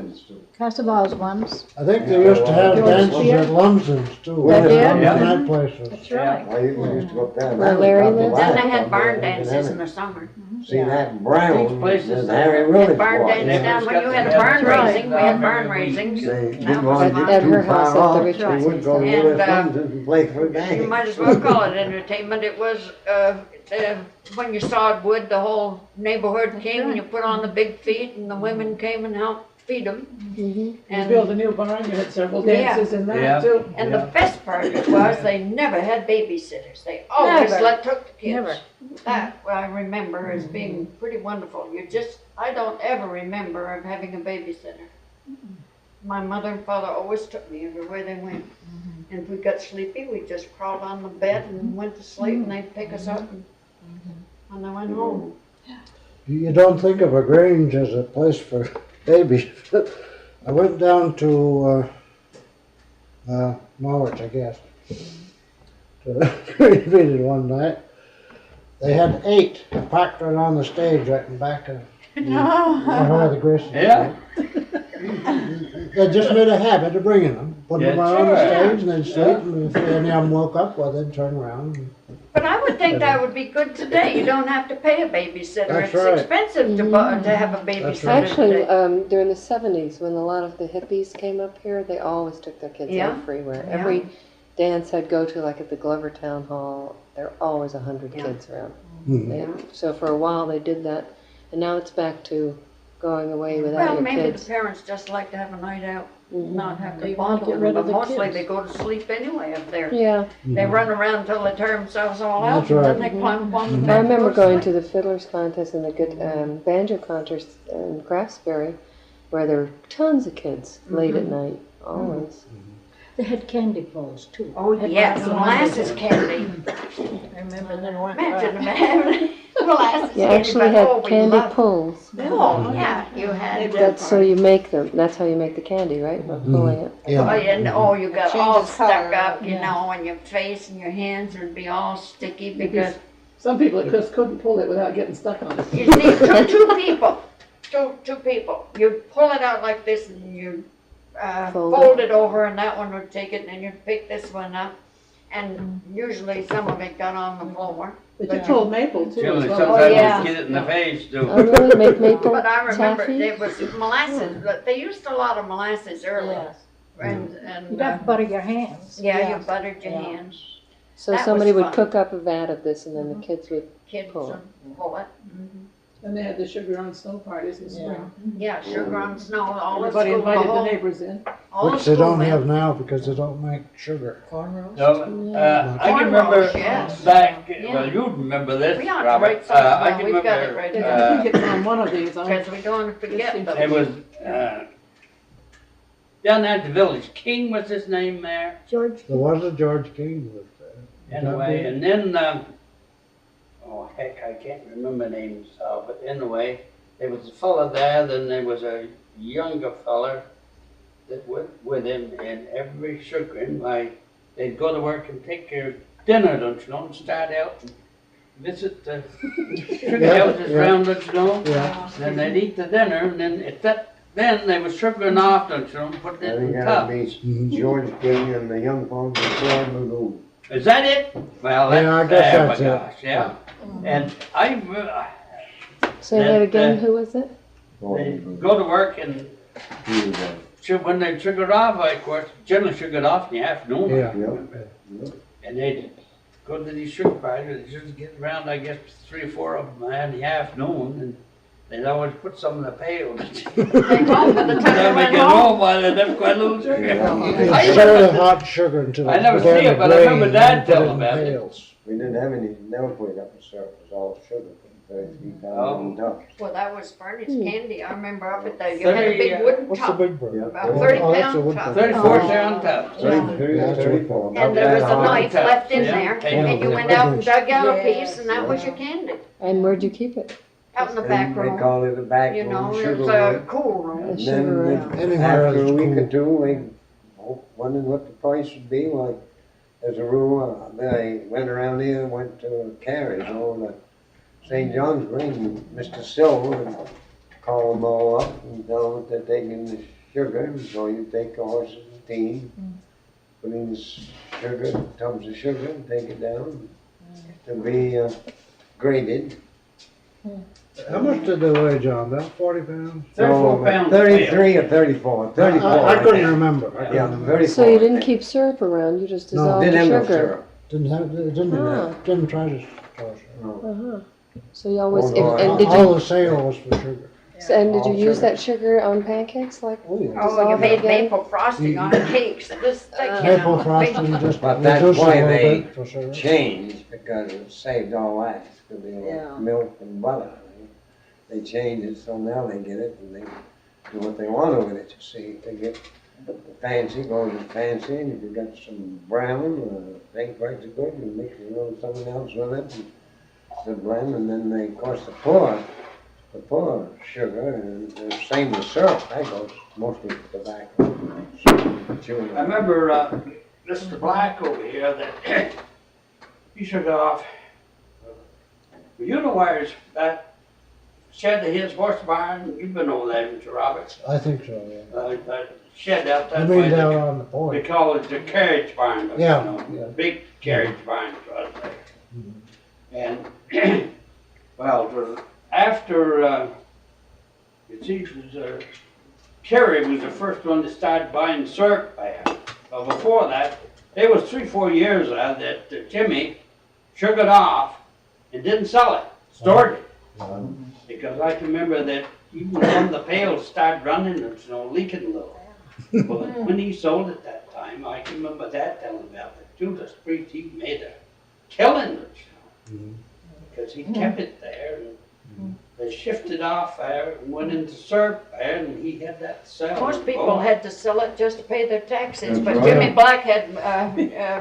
once. I think they used to have dances at Lumsden's too. They did? Night places. That's right. I used to go up there. Where Larry lives? Then they had barn dances in the summer. See that in Brown, These places and Harry Had Willis barn was. dances down when you had a barn raising, we had barn raisings. They That didn't was want to fun. get At her too house far at the off, Richardsons' they would go to house. Willis And, Lumsden and play for a bag. You might as well call it entertainment. It was, when you sawed wood, the whole neighborhood came and you put on the big feet and the women came and helped feed them. You built a new barn, you had several dances in Yeah. that too. And the best part of it was they never had babysitters. They always took the kids. Never. That I remember as being pretty wonderful. I don't ever remember of having a babysitter. My mother and father always took me everywhere they went. And if we got sleepy, we just crawled on the bed and went to sleep and they'd pick us up and I went home. You don't think of a Grange as a place for babies. I went down to Norwich, I guess, to Greenville one night. They had 8 packed right on the stage right in back of where the Graysons. Yeah. They just made a habit of bringing them, putting them Yeah, right on the sure. stage, and they'd sleep, and if any of them woke up, well, they'd turn around. But I would think that would be good today. You don't have to pay a babysitter. That's It's right. expensive to have a babysitter right. Actually, today. during the 70s, when a lot of the hippies came up here, they always took their kids Yeah. everywhere. Yeah. Every dance I'd go to, like at the Glover Town Hall, there are always 100 Yeah. kids around. Mhm. So for a while they did that, and now it's back to going away without Well, your maybe kids. the parents just like to have a night out, not have to They wanna bother get them, rid but of the mostly kids. they go to sleep anyway up there. Yeah, They run around until they tear themselves all out, That's and then right. they climb up on the bed. I and remember go going sleep. to the fiddlers contest and the good banjo contest in Craftsbury, where there were tons of kids late at night, always. They had candy balls too. Oh, yes, molasses candy. I remember then went Imagine having molasses You candy, actually but, had oh, we candy loved it. pulls. Oh, yeah, you had. That's so you make them. That's how you make the candy, right? By pulling it. Oh, Yeah. and you got It all changes stuck color, up, you yeah. know, and your face and your hands would be all sticky because, Some people just couldn't pull it without getting stuck on it. you see, two people, two people, you pull it out like this and you fold it over and that one would take it and then you'd pick this one up. And usually some of it got on the floor. But you pulled maple too as Generally, well. sometimes yeah. you get it in the face too. Oh, really? Make maple But I remember taffy? there was molasses, but they used a lot of molasses early. Yes. And, You'd have to butter your hands. yeah, you buttered your Yeah. hands. So That somebody was would fun. cook up a vat of this, and then the kids would. Kids Pull it. would pull it. And they had the sugar on snow parties in spring. Yeah, sugar on snow, all the Everybody school, the invited the whole, neighbors in. all the Which they school don't men. have now because they don't make sugar. No, I can remember Cornrows, yes. back, Yeah. well, you remember this, We ought to Robert. write something I down. can We've got it remember, right I there. think it's on one of these. Because we don't want to forget It them. it was, down there at the village, King was his name there, George, There was a George King with that. anyway, and then, oh heck, I can't remember names, but anyway, there was a fella there, then there was a younger fella that went with him, and every sugaring, like, they'd go to work and take their dinner, don't you know, and start out and visit the sugar Yeah, houses yeah. around, don't you know? Yeah. Then they'd eat the dinner, and then then they was sugaring off, don't you know, and putting I it think in that'd cups. be George King and the young folks before Lagoon. Is that it? Well, that's, Yeah, I guess oh my that's it. gosh, yeah. And Say that That, again. Who was it? they go to work and when they sugared off, of course, generally sugared off in the afternoon. Yeah. Yep. And they'd go to these sugar parties, and just get around, I guess, 3 or 4 of them in the afternoon, and they'd always put some in the pail. They home by the time they Then we went get home. home, while they left quite a little sugar. They I stir remember- the hot sugar until I it never began see it, to but I remember grain, Dad and put telling in about it. pails. We didn't have any milk way up the syrup, it was all sugar from 33,000 tubs. Well, that was furnished candy. I remember up at the, you 30, had a big wooden What's the tub, big bird? about Yeah. 30 Oh, that's a pound wood tub. bird. 34 pound tubs. Yeah. 34. And there was a knife left in Yeah. there, Yeah. and you went out and dug out a Yes. piece, and that was your candy. And where'd you keep it? Out in the back They room, call it a back you know, room, it sugar was a room. cool room. And sugar then room. Anywhere after a is week cool. or two, we wondered what the price would be, like as a rule, they went around here and went to carriage on the St. John's Ring. Mr. Silver would call them all up and tell them that they're taking the sugar, and so you take the horses and team, put in the sugar, tubs of sugar, and take it down to be graded. How much did they weigh, John? About 40 pounds? 34 pounds. 33 or 34. 34. I couldn't remember. I Yeah, couldn't remember. 34. So you didn't keep syrup around, you just No, dissolved Didn't the have no sugar? syrup. Didn't try to store sugar. No. So you always, Oh, no, and did All you, the sale was for sugar. and did you all use sugar. that sugar on pancakes like? Oh, yeah. Oh, you Dissolve made it again? maple frosting on cakes, this thick, you Maple know. frosting, just But that's reduce it a why little they bit for sugar. changed, because it saved all that. It's gonna be Yeah. like milk and butter. They changed it, so now they get it and they do what they want with it, you see. They get the fancy, goes with fancy, and if you got some brown, think quite so good, you mix it with something else with it, and the blend, and then they, of course, the poor sugar, and the same with syrup, that goes mostly with tobacco. Chewing. I remember Mr. Black over here that he shook off. You know where his that shed of his horse barn? You've been over there, Mr. Roberts. I think so, yeah. That shed out I that mean way. down on the They point. call it the carriage barn. Yeah, You know, yeah. big carriage barn was there. And well, it was after Kerry was the first one to start buying syrup there. But before that, it was 3-4 years that Jimmy shook it off and didn't sell it, stored it. Because I can remember that even when the pails started running, it was leaking a little. But when he sold it that time, I can remember Dad telling about it. Judas Priest, he made a killing, because he kept it there. And they shifted off there and went into syrup there, and he had that sell. Most people had to sell it just to pay their taxes, That's but right. Jimmy Black had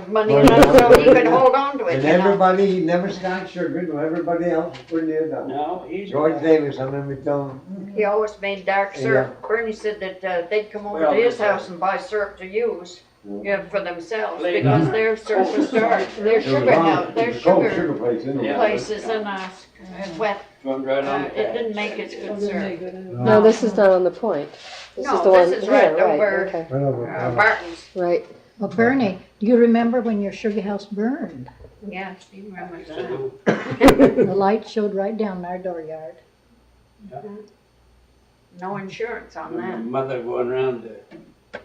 money enough so he could hold on to it, And you know. everybody, he never started sugar, no, everybody else was pretty near done. No, he's. George Davis, I remember telling him, He always made dark syrup. Bernie said that they'd come over Well, to his this- house and buy syrup to use for themselves Late because on. their syrup was dark. Their there was sugar a lot house, of- their it was called sugar place, isn't it? Yeah. places and wet. Runs right on the It didn't make as good syrup. No, this is not on the point. This is No, the one this is here, right right, over okay, Right over. Barton's. right. Well, Bernie, do you remember when your sugar house burned? Yeah, Steve remembers that. The light showed right down our dooryard. No insurance on that. Mother going around, the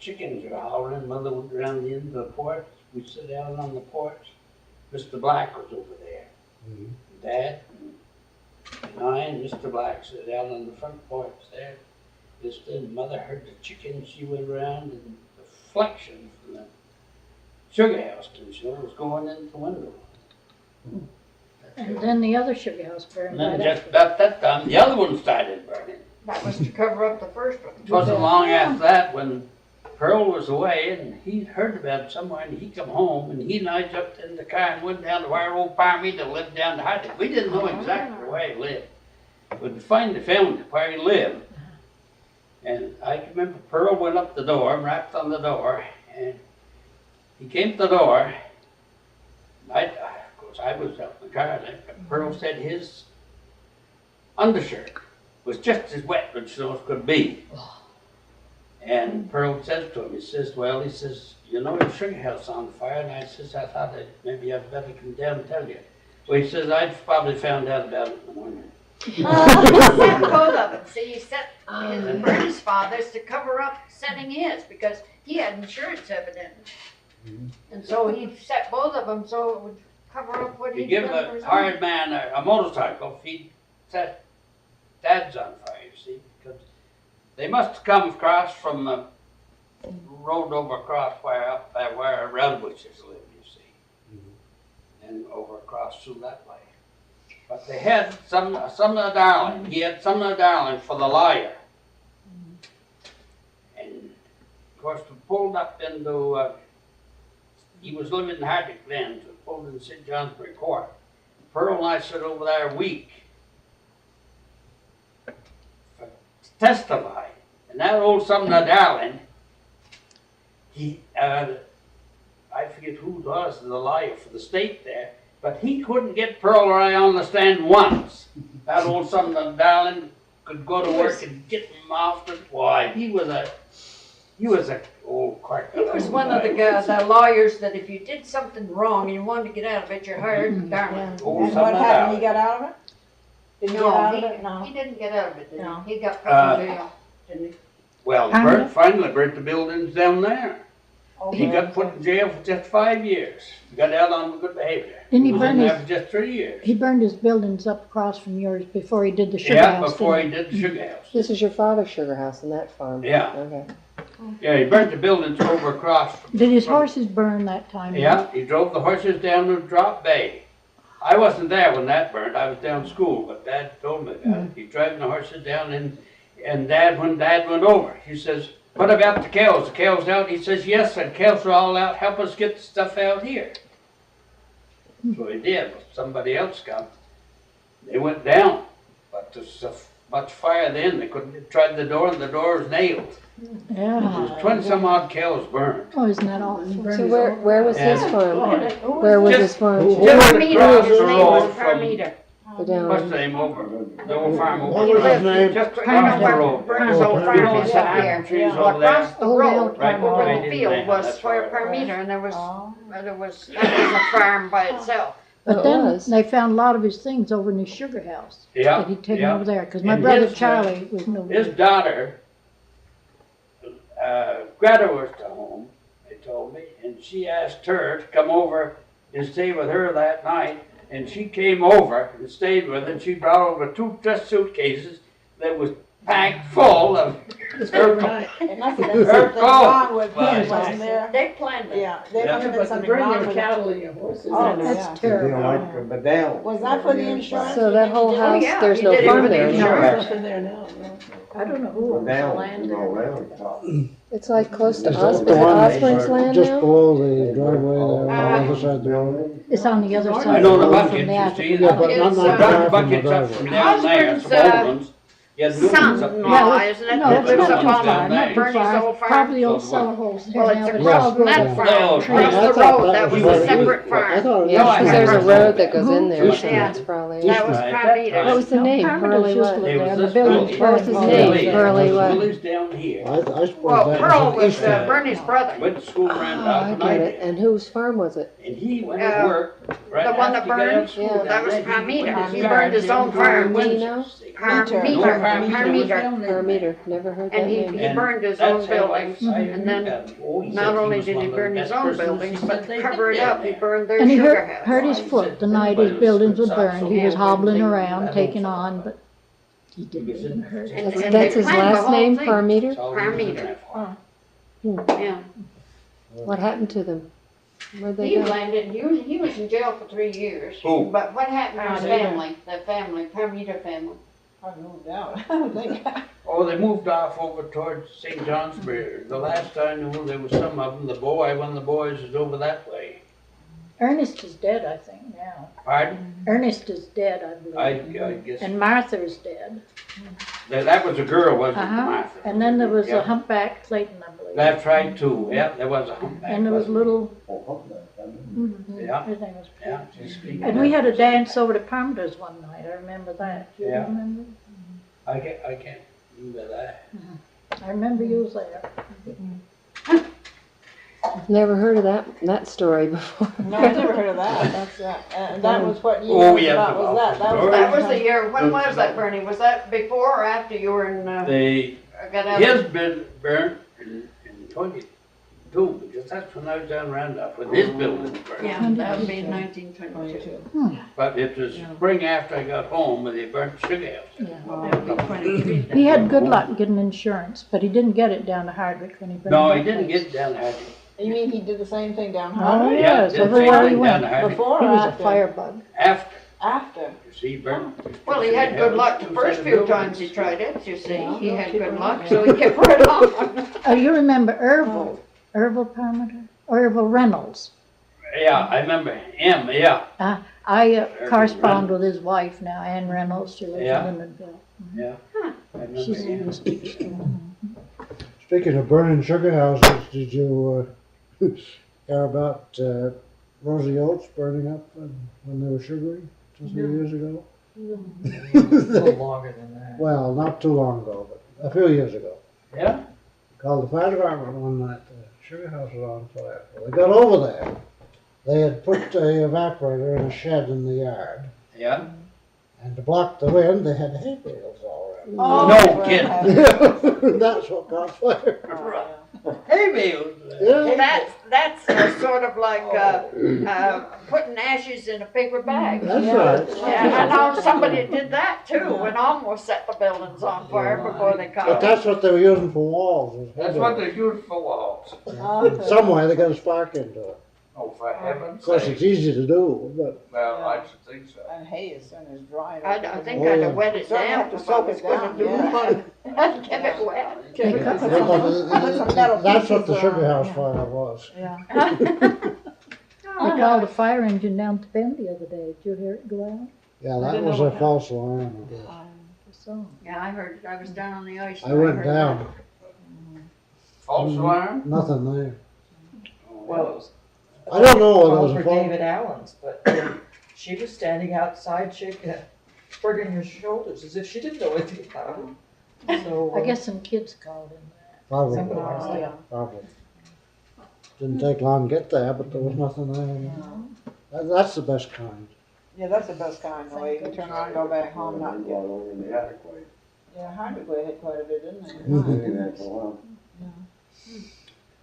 chickens were hollering, mother went around the end of the porch, we sit down on the porch. Mr. Black was over there. Dad and I and Mr. Black sit down on the front porch there. Just then mother heard the chickens, she went around and the reflection from the sugar house was going in the window. And then the other sugar house burned And then right just after. about that time, the other one started burning. That was to cover up the first one. It wasn't long after that when Pearl was away and he heard about it somewhere and he come home and he and I jumped in the car and went down to where old Parmeter lived down the Harding. We didn't know exactly where he lived. But to find the family where he lived. And I can remember Pearl went up the door and rapped on the door and he came to the door. Of course I was out in the car then, but Pearl said his undershirt was just as wet as snow could be. And Pearl says to him, he says, you know your sugar house on fire? And I says, I thought that maybe I'd better come down and tell you. Well, he says, I'd probably found out about it in the morning. He set both of them. See, he set Bernie's father's to cover up setting his because he had insurance evidently. And so he set both of them so it would cover up what He he'd give done for a his hired own. man a motorcycle if he set Dad's on fire, you see, because they must have come across from the road over across up there where Redwitches live, you see, and over across through that way. But they had some of the darling. He had some of the darling for the lawyer, and of course we pulled up into. He was living in Hardwick then, so we pulled in St. Johnsbury Court. Pearl and I sat over there a week to testify. And that old Sumner Darling, I I forget who was the lawyer for the state there, but he couldn't get Perron on the stand once. That old son of Darling could go to work and get him off the, why, he was a old crack. He was one of the lawyers that if you did something wrong and you wanted to get out of it, you hired Darling. Oh, And something what happened, he about got out of it? Did he get out of it? No. He didn't get out of it, did No. he? He got put in jail, didn't he? well, Bert finally burnt the buildings down there. He got put in jail for just 5 years. He got out on good behavior. Didn't he was burn in there his- for just 3 years. He burned his buildings up across from yours before he did the sugar Yeah, house. before he didn't did the sugar house. This is your father's sugar house and that farm? Yeah. Okay. Yeah, he burnt the buildings over across. Did his horses burn that time? Yeah, he drove the horses down to Drop Bay. I wasn't there when that burned. I was down school, but Dad told me about it. He drove the horses down and Dad, when Dad went over, he says, "What about the cows? The cows out?" He says, "Yes, the cows are all out. Help us get the stuff out here." So he did, but somebody else come. They went down, but there's so much fire then, they couldn't, they tried the door and the door was nailed. Yeah. There's 20 some odd cows burned. Oh, isn't that awful? So where was his Yeah. farm? Where was his farm? Just Parmeter, across his the name road was from, Parmeter. Go down. what's the name over, the old farm What over was there. his name? Just I across know the where road. Bernie's Oh, old Parmeter. farm is up here. Trees Well, over there. across the Oh, road, right over behind the it, field man, was that's where where- Parmeter, and that was Oh. a farm by itself. But it then was. they found a lot of his things over in his sugar house. Yeah, That he'd taken yeah. over there, because my And brother his, Charlie was no His daughter, Greta was to home, they told me, and she asked her to come over and stay with her that night. And she came over and stayed with her, and she brought over 2 dress suitcases that was packed full of her. It must have been something wrong with him, wasn't there? They planned it. Yeah, there Yeah. must have been But to something burn wrong your with it. cattle and your horses. Oh, and- that's That's You know, terrible. like a medallion. Was that for the insurance? So that whole Oh, house, yeah, there's he no did it farm with there the anymore. insurance. Nothing there now. I don't know who owns the Medallion, land you know, there. round top. It's like close to Is that the one Osborne's land Just now? below the driveway there, on the other side of the road. Building. It's on the other I side know of the the road from buckets, the you Atherton. see, Yeah, but It's, not the far from the buckets up driveway. from down there, Husband's, some old ones. You had new ones up son-in-law, there. isn't it? No, That it's lives not up too on far, not too Bernie's far. old farm. Probably old So cellar holes. Well, it's across from that farm, Oh, across right. the I thought road, that that was was a where he separate I farm. thought it Yeah, was. because there's a road that goes in there, Who's so that? that's probably. That was Right. Parmeter. What was the name? Parmeter's Hurley just what? lived It there, was and the this building's building. What was his burned. name? Hurley what? Lives down here. I suppose Well, that Perron was was an Easter. Bernie's brother. Went to school around Oh, I out get it. And whose farm was it? and he went Uh, to work right the one after that he got out of burned? school. Yeah. That was He went Parmeter. to He his burned his garden own farm. Parmino? Parmeter. Parmeter, never heard that And he name. burned his That's own how buildings. I And then knew that. Oh, he said not he only was did one he of the burn his best own persons buildings, he but said to they cover did it up, down he there. burned their And he sugar hurt house. his foot the night his buildings were burned. He was hobbling around, taking on, but he didn't even hurt. And- That's and they his planned the last whole name, thing. Parmeter? That's all he was in Parmeter. there for. Yeah. What happened to them? Where'd they He go? landed, he was in jail for 3 years. Who? But what happened to his Parmeter. family, the family, Parmeter family? I moved out. I don't think. Oh, they moved off over towards St. Johnsbury. The last I knew, there was some of them, one of the boys is over that way. Ernest is dead, I think, now. Pardon? Ernest is dead, I I believe. guess, And Martha is dead. that was a girl, wasn't it, Uh-huh. Martha? And then there was Yeah. a humpback Clayton, I believe. That's right too, yeah, there was a humpback. And there was wasn't little, Oh, hold that, mhm, Yeah. his name was there? Yeah, she's speaking. And we had a dance over to Parmeter's one night, I remember that. Do you Yeah. remember? I can't remember that. I remember you was there. Never heard of that story before. No, I never heard of that. That's and that was what year Oh, was yeah, that? Was that? That was That was the year, when was that, Bernie? Was that before or after you were in, They, got out? his been burnt in 22, because that's when I was down Randolph, when his building burned. Yeah, that would be 1922. But it was spring after I got home, and they burnt the sugar house. That would be 23. He had good luck getting insurance, but he didn't get it down to Hardwick when he burned No, that he didn't place. get down there. You mean he did the same thing down Oh, Harvard? yes, did the everywhere same he thing went. down there. Before He or was a after? firebug. After, After. you see, burnt. Well, he had good luck the first few times he tried it, you see. He had good luck, so he kept right on. Oh, you remember Ervil Parmeter? Ervil Reynolds. Yeah, I remember him, yeah, I correspond with his wife now, Ann Reynolds. She lives Yeah. in Lindenville. yeah. I remember She's in him. the speech school. Speaking of burning sugar houses, did you hear about Rosie Oates burning up when they were sugaring 2 or 3 years ago? A little longer than that. Well, not too long ago, but a few years ago. Yeah? Called the fire department one night, the sugar house was on fire. Well, they got over there. They had put a evaporator in a shed in the yard. Yeah? And to block the wind, they had hay bales all around. Oh, No kidding. That's what caught fire. Hay bales. Yeah. That's sort of like putting ashes in a paper bag. That's right. Yeah, I know somebody did that too, and almost set the buildings on fire before they caught But it. that's what they were using for walls. was hay That's what bales. they use for walls. Some way they got a spark into it. Oh, for heaven's Of course, sake. it's easy to do, but Well, I should think so. And hay as soon as dry. I think Oh, I'd yeah. have wet it Certainly down have to if I soak was it going down, to do yeah. it. I'd get it wet. that's what the sugar house fire was. I called a fire engine down to Bend the other day. Did you hear it go out? Yeah, that was a false alarm. I guess. So, Yeah, I heard it. I was down on the ice. I went heard down, False alarm? nothing there. Well, it was. I don't know whether it Called was a for fault. David Allen's, but she was standing outside, shrugging her shoulders as if she didn't know anything about it. So I guess some kids called in there. Probably, somebody was like, probably. Didn't take long to get there, but there was nothing there. That's the best kind. Yeah, that's the best kind, the way you can turn around and go back home, not get. in the attic way. Yeah, Hardwick had quite a bit, didn't they? Maybe that's a while.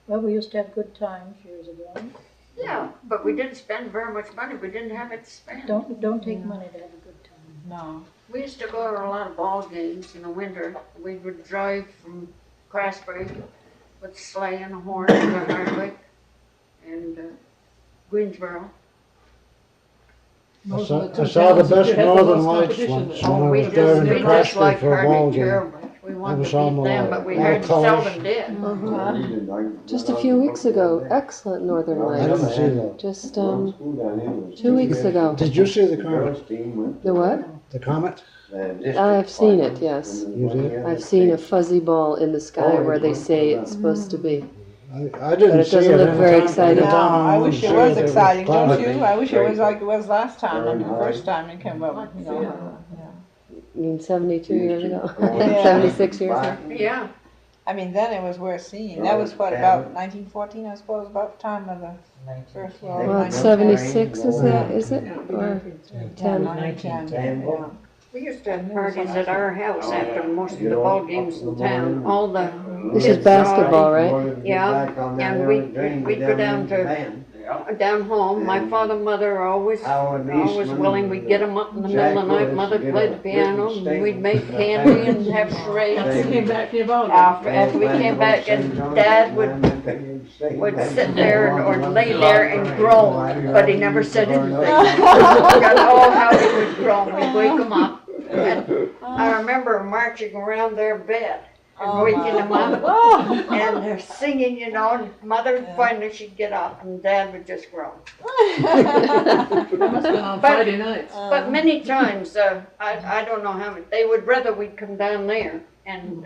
Well, we used to have good times years ago. Yeah, but we didn't spend very much money. We didn't have it to spend. Don't take money to have a good time. No. We used to go to a lot of ball games in the winter. We would drive from Craftsbury with sleigh and a horse to Hardwick and Greensboro. I Those saw, are the two I saw the towns that best had the northern most lights competition. once Oh, when I we was driving to just Crashford like for a ball Hardwick game. terrible. We wanted was to on beat the them, but we all hardly colors. seldom did. Just a few weeks ago, excellent northern I didn't lights. see that. Just 2 2 weeks ago. Did you see the comet? The what? The comet? I've seen it, yes. You did? I've seen a fuzzy ball in the sky where they say it's supposed to be. I didn't But it see doesn't it look any very time- exciting. any No, time I went wish it to was see it, exciting, don't cloudy. you? I wish it was like it was last time, and the first time it came up, you know. You mean 72 years ago? Yeah. 76 years ago? Yeah, I mean, then it was worth seeing. That was what, about 1914, I suppose, about the time of the First World Well, War. it's 76, is it? Or 10? 1910, yeah. we used to have parties at our house after most of the ball games in town. All the This is basketball, right? Yeah, and we'd go down to down home. My father, mother are always willing. We'd get them up in the middle of the night. Mother played the piano, and we'd make candy and have After you charades. came back from your ball game. After we came back, and Dad would sit there or lay there and groan, but he never said anything. Oh, how he would groan. We'd wake him up. And I remember marching around their bed and waking them up and they're singing, you know, and Mother finally she'd get up and Dad would just groan. That must have been on Friday nights. But many times, I don't know how many, they would rather we'd come down there and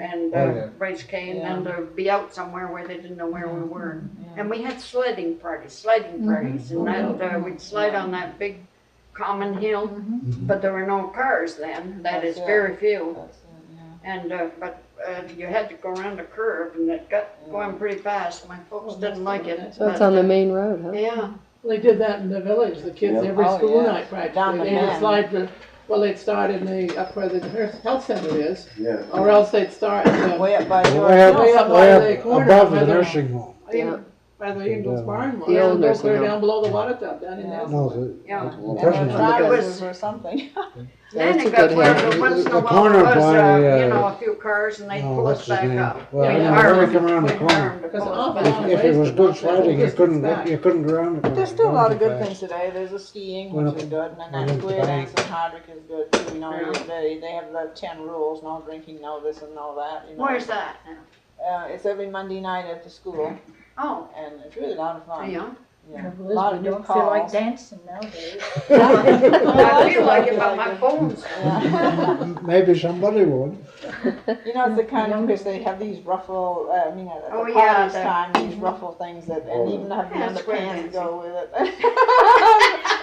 raise cane than to be out somewhere where they didn't know where we were. And we had sledding parties, and that, we'd slide on that big common hill, but there were no cars then, that is very few. And, but you had to go around a curve and it got going pretty fast. My folks didn't like it. So it's but, on the main road, huh? Yeah. They did that in the village, the kids, every Oh, school yeah. night Down practically. the They would bend. slide for, well, they'd start in the, up where the health center is, Yeah. or else they'd start Way up by Way George up, Way up by way the up corner above where the the- nursing home. Yeah. by the Eagles barn. The old Go nursing clear home. down below the water tub down in there. No, the, Yeah. the And prison. the It drivers was- or something. Then That's it a got good where hill. there once in a The while corner there was, by, you know, a few cars and they oh, pull us what's his back name? up. Well, We'd yeah, arm they them- come around the we'd corner. arm to Because pull an us awful back. long If it was good Waste sledding, you of couldn't, back. you couldn't go around the corner. There's still a lot of good Fast. things today. There's the skiing, Went which up- is good, and then went that up the square bank. dance in Hardwick is good too. You know, Yeah. they have the 10 rules: no drinking, no this and no that. You know. Where's that? It's every Monday night at the school, Oh, and it's really a lot of fun. yeah. Yeah. A A lot of we new don't feel like calls. dancing nowadays. I feel like it about my phones. Yeah. Maybe somebody would. You know, it's the kind of, because they have these ruffle, at the Oh, yeah, parties the- time, these ruffle things that, and even have the Yeah, square underpants dancing. go with it.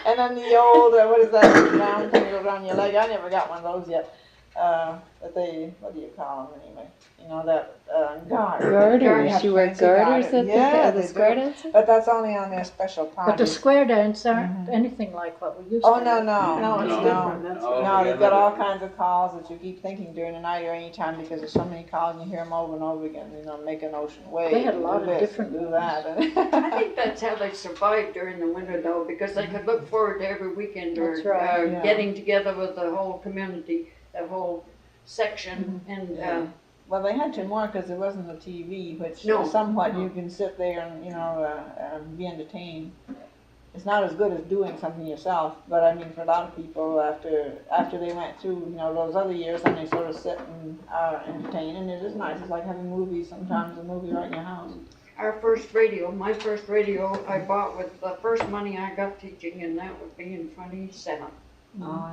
And then the old, what is that round thing that goes around your leg? I never got one of those yet. But they, what do you call them anyway? You know, that, garter. Garters, you wear fancy garters garter. at Yeah, the they square do. dancing? But that's only on their special But the parties. square dance aren't anything like what we used to. Oh, no, no. No, it's No. different, that's Oh, No, yeah, they've got that all is- kinds of calls that you keep thinking during the night or any time because there's so many calls and you hear them over and over again. You know, make an ocean wave. They had a lot do of this, different do ones. that. I think that's how they survived during the winter though, because they could look forward to every weekend or That's right, yeah. getting together with the whole community, the whole section, and Well, they had to more because there wasn't a TV, which No. somewhat you can sit there and, you know, be entertained. It's not as good as doing something yourself, but I mean, for a lot of people, after they went through, you know, those other years, then they sort of sit and are entertained, and it is nice. It's like having movies sometimes, a movie right in your house. our first radio, my first radio I bought with the first money I got teaching, and that would be in 27. Oh,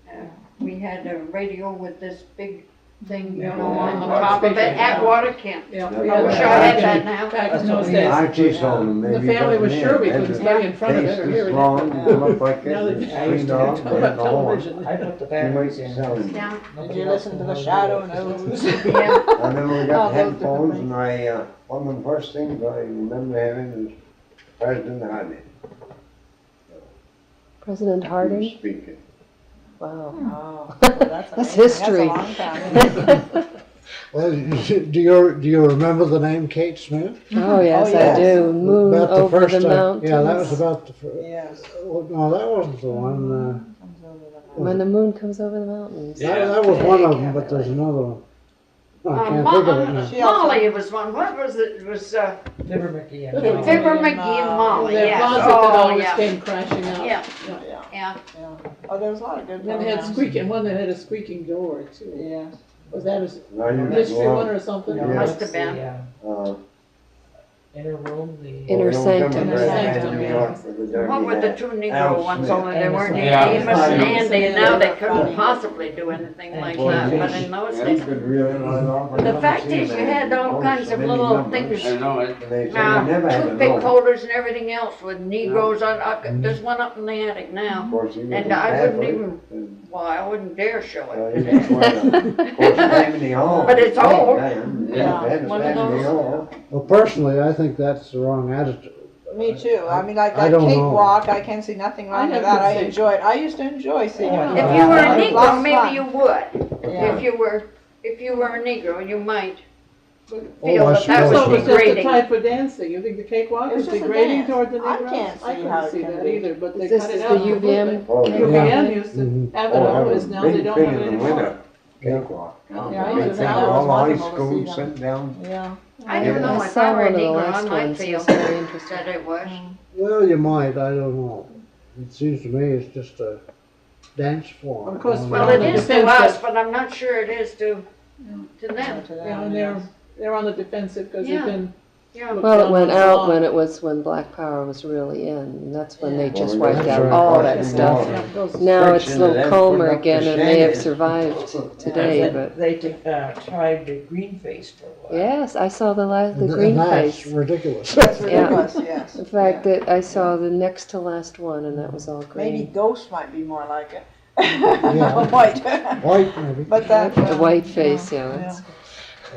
yeah. We had a radio with this big thing, you Yeah, know, on the large top of it speaker. at Waterkent. Yeah, I wish I had that now. Back in those days, I just told them the maybe. family was put sure we them in. couldn't study in front of it or hear it. Long, come up like Now this, they and cleaned off, talk and about go on. television. I put the batteries in. Yeah, Did you listen to the Shadow and those? yeah. And then we Oh, got those headphones, different and one of the first things I remember having was President Harding. President He was Harding? speaking. Wow. Oh, that's amazing. history. That's a long time. Well, do you remember the name Kate Smith? Oh, yes, Oh, yes. I do. Moon About the over first the time. mountains. Yeah, that was about the first. Yes. No, that wasn't the one. When the moon comes over the mountains. That was one of them, but there's another one. I can't think of it now. She also- Molly was one, what was it, it was, Fibber McGee and Fibber Molly. Fibber McGee and Molly, Their yes, closet that oh, always yeah, came crashing out. yeah, Yeah, yeah. yeah. Oh, there was a lot of good And then they had programs. squeaking, one that had a squeaking door too. Yes. Was that Now you a history go one on, or something? No, Must that's have been. the, uh, inner room, the. Inner sanctum. Inner Sanctum, New yeah. York for the Derby What were the hat. two Al Negro ones, Smith. only they weren't Yeah. Amos and Andy, and now they Funny. couldn't possibly do anything like Well, that, but yes. in those Yeah, days. you could really ride off and The never fact see is, you them. had all There's kinds so of many little numbers. things, I know it. And they said you never had to toothpick know. holders and everything else with Negroes on, there's one up in the attic now. Of course, he was And a I wouldn't Catholic, even- and, Well, I wouldn't dare show you it. just went, of course, Tammany Hall. But it's old. Then, Yeah. that was One of Tammany those. Hall. Well, personally, I think that's the wrong attitude. Me too. I mean, like I that don't know. cakewalk, I can see nothing wrong I with never that. I see- enjoyed. I used to enjoy seeing it. If you were a It was lots Negro, of maybe fun. you would. Yeah. If you were a Negro, you might Oh, feel I that that suppose was So it was just the degrading. type of dancing. You think the cakewalk It was is just a degrading dance. toward the I Negroes? can't see how couldn't it see can that be. either, but they This cut is it the out completely. UVM. Oh, yeah. UVM used to Mhm. have it Oh, always, that now was a they big don't thing have it in the anymore. winter, cakewalk. Yeah, I I used to think think that was all high wonderful to see schools them. sent down. Yeah. I don't know, I if saw I were a one of the Negro, I last might ones. It feel was very interesting. that it was. Well, you might, I don't know. It seems to me it's just a dance form. Of course, you know. Well, on it the is to defensive. us, but I'm not sure it is to them. Yeah, and they're on the defensive because Yeah. they've been. Yeah. looked Well, it down went on so out long. when Black Power was really in, and that's when they Yeah. just Well, wiped that's out right. all That's that right. stuff. Yeah, those- Now it's a Friction little and then calmer putting up again, the and may have shades. survived today, but They tried the green face for a while. yes, I saw the And green that's face. ridiculous. That's ridiculous, yes. In fact, Yeah. that I saw the next to last one, and that was all Maybe green. ghosts might be more like it. Yeah. White. White, maybe. But that. The white face, yeah.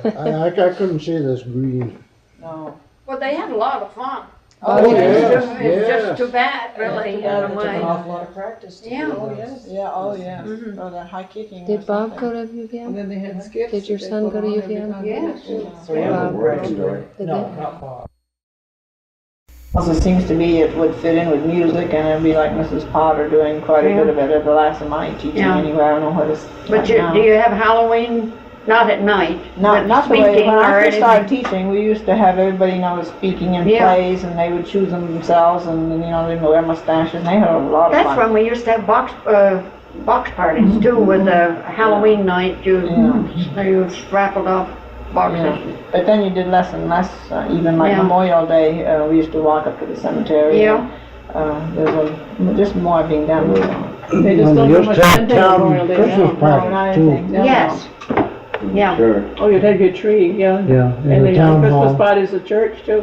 That's, I couldn't see this green. No. Well, they had a lot of fun. Oh, yeah. It's just yes. too bad, really, Yeah, in it a took an way. awful lot of practice to Yeah. do Oh, those. yes. Yeah, oh, yes. Mhm. Or the high kicking. or did Bob something. go to And UVM? then they had skips. Did your that they son put go to on every UVM? time. Yeah. So yeah, Bob. we're Bob. Did No, they? not Bob. Also seems to be it would fit in with music and it'd be like Mrs. Potter doing quite a bit of it at the last of my teaching Yeah. anyway. I don't know what it's. But do you have Halloween, not at night, Not but the way, speaking when or I first anything? started teaching, we used to have everybody, speaking in Yeah. plays and they would choose them themselves and, they would wear mustaches and they had a lot of That's fun. when we used to have box parties too, with a Halloween night, you raffled off boxes. But then you did less and less, even like Yeah. Memorial Day, we used to walk up to the cemetery. Yeah. There's just more being done. They just And don't they do used much to have hunting on Memorial Day Christmas now. No, not parties too. anything. No, Yes. Yeah. Sure. Oh, you'd have your tree, yeah. Yeah, And in they the have town Christmas hall, parties at church too.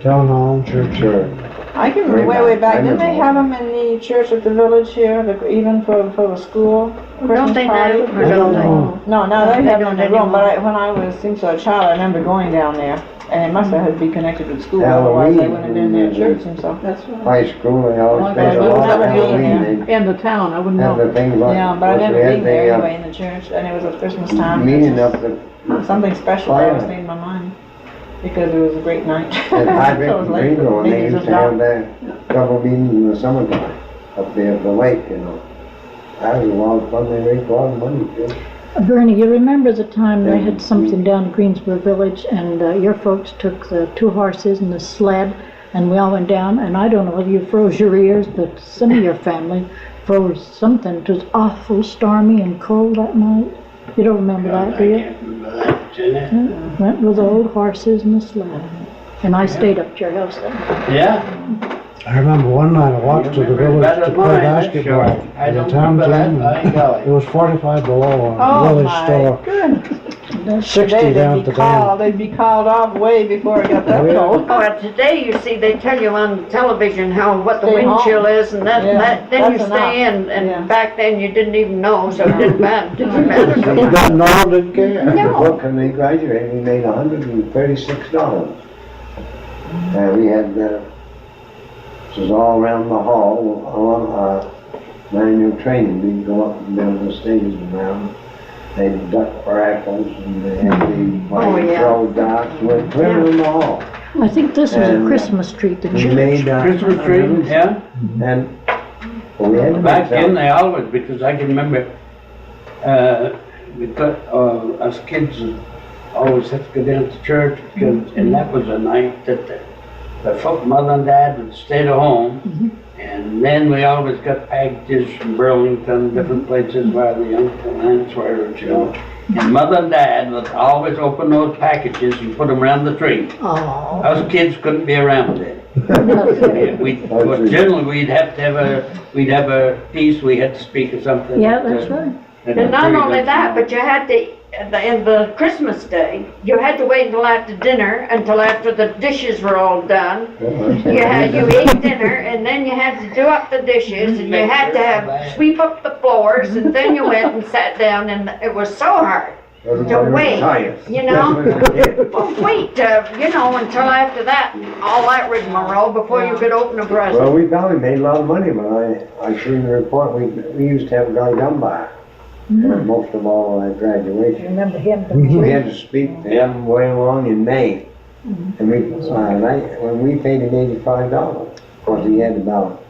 town hall, church. Sure. I can remember way back, didn't they have them in the church at the village here, even for the school Don't Christmas they party? now? Or don't they? No, now they They have them in don't the room, but anymore. when I was, seems like a child, I remember going down there, and it must have had to be connected with school, otherwise I wouldn't have been there at church and stuff. That's right. High school, they always Okay, spent a but lot of never been Halloween. They In the town, I wouldn't have know. the things like. Yeah, but I never we had been there the, anyway in the church, and it was at Christmas time. Meeting up the, Something special Fire. always stayed in my mind, because it was a great night. at Hardwick So it was and like Greensboro, and they millions used of to have dollars. their double meetings in the summertime, up there at the lake, you know. That was a lot of fun, they raised a lot of money, too. Bernie, you remember the time they had something down in Greensboro Village and your folks took the 2 horses and the sled and we all went down, and I don't know whether you froze your ears, but some of your family froze something. It was awful stormy and cold that night. You don't remember that, do you? Went with the old horses and the sled. And I stayed up at your house that night. Yeah. I remember one night I walked to the village to play basketball I in the don't town remember team. that, I got It was 45 below Oh, on the village my store, goodness. 60 Today down they'd at the be dam. called, they'd be called off way before it got that Oh, yeah. cold. Oh, and today, you see, they tell you on television what the Stay wind home. chill is, and that, Yeah, that, then you that's stay in, enough. and Yeah. back then you didn't even know, so it didn't matter, didn't matter so You much. got no, didn't care. The book, when they graduated, we made $136. And we had, this was all around the hall, along our manual training, we'd go up and build the stages around. They had duck rifles and they had the yeah. throw darts, went clear in the hall. I think this was a And, Christmas tree at the We church. made, Christmas tree, yeah. And, well, we had to Back make then, some, they always, because I can remember, us kids always had to go down to church, because, and that was a night that the folk, mother and dad would stay at home, and then we always got packages from Burlington, different places where the young aunts were, you know. And mother and dad would always open those packages and put them around the tree. Oh, Us kids couldn't be around it. Generally, we'd have a piece, we had to speak or something. yeah, that's right. And not only that, but you had to, in the Christmas day, you had to wait until after dinner, until after the dishes were all done. You ate dinner, and then you had to do up the dishes, and you had to sweep up the floors, and then you went and sat down, and it was so hard to wait, you know? Well, wait, you know, until after that, all that rigmarole before you could open a Well, present. we probably made a lot of money, but I seen the report, we used to have a guy come by. Most of all at graduation. Remember him? We had to speak to him way along in May. And we, when we paid him $85, of course he had about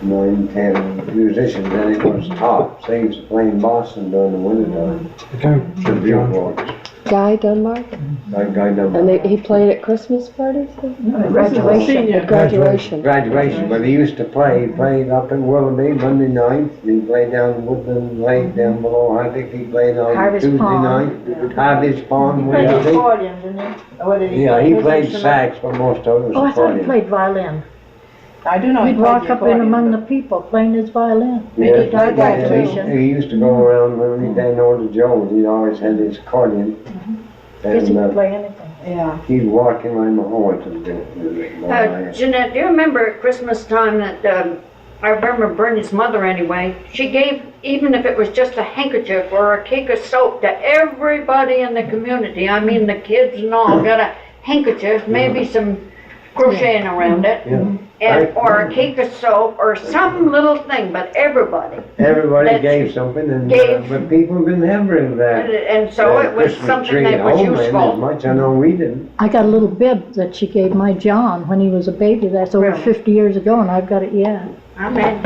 10 musicians, and it was top. So he was playing Boston during the winter time. The billboards. Guy Dunbar? That guy done And he played at Christmas parties? Graduation. Senior. Graduation. graduation, but he used to play. He played up in Willoughby Monday nights, and he played down in Woodland Lake down below. I think he played on Harvey's Tuesday Pond. night. Harvey's Pond, He played Wednesday. accordion, didn't he? Or what did he Yeah, play? he His played instrument? sax, but most of it was Oh, I thought he accordion. played violin. I do know he He'd played walk the up in accordion, among the but- people playing his violin. Yeah, He died that at too. graduation. he used to go around when we did North Joe's. He always had his accordion. Guess he And could play anything. Yeah. he'd walk in like my horse and do it. Jeanette, do you remember at Christmas time that, I remember Bernie's mother anyway, she gave, even if it was just a handkerchief or a cake of soap to everybody in the community. I mean, the kids and all got a handkerchief, maybe some crocheting around it, or a cake of soap or some little thing, but everybody. Everybody That's- gave something, and gave- but people didn't have that. And so it was Christmas something tree that at was home, and As useful. much I know we didn't. I got a little bib that she gave my John when he was a baby. That's over Really? 50 years ago, and I've got it yet. I mean,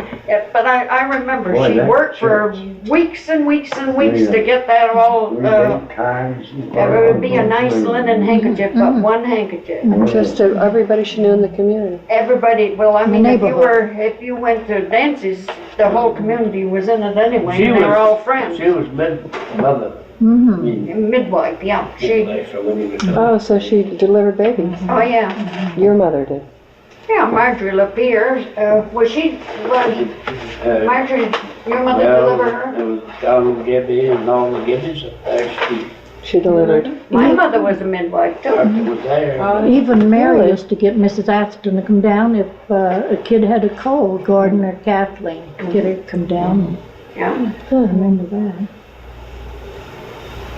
but I remember Boy, she that worked for church. weeks and weeks and weeks Yeah. to get that all, We made cards. and it would be a nice linen handkerchief, but one handkerchief. Just to everybody she knew in the community. Everybody, well, I mean, neighborhood. if you went to dances, the whole community was in it anyway, She and they were was- all friends. She was mid-mother. Midwife, yeah. She, Oh, so she delivered babies. oh yeah. Your mother did. Yeah, Marjorie Lapierre, was she, Marjorie, your mother delivered her? It was Donald Gebbie and all the Gebbies up there. She delivered. My mother was a midwife too. Doctor was there. Even Mary Really? used to get Mrs. Atherton to come down if a kid had a cold, Gordon or Kathleen, to get her to come down. Yeah. I remember that.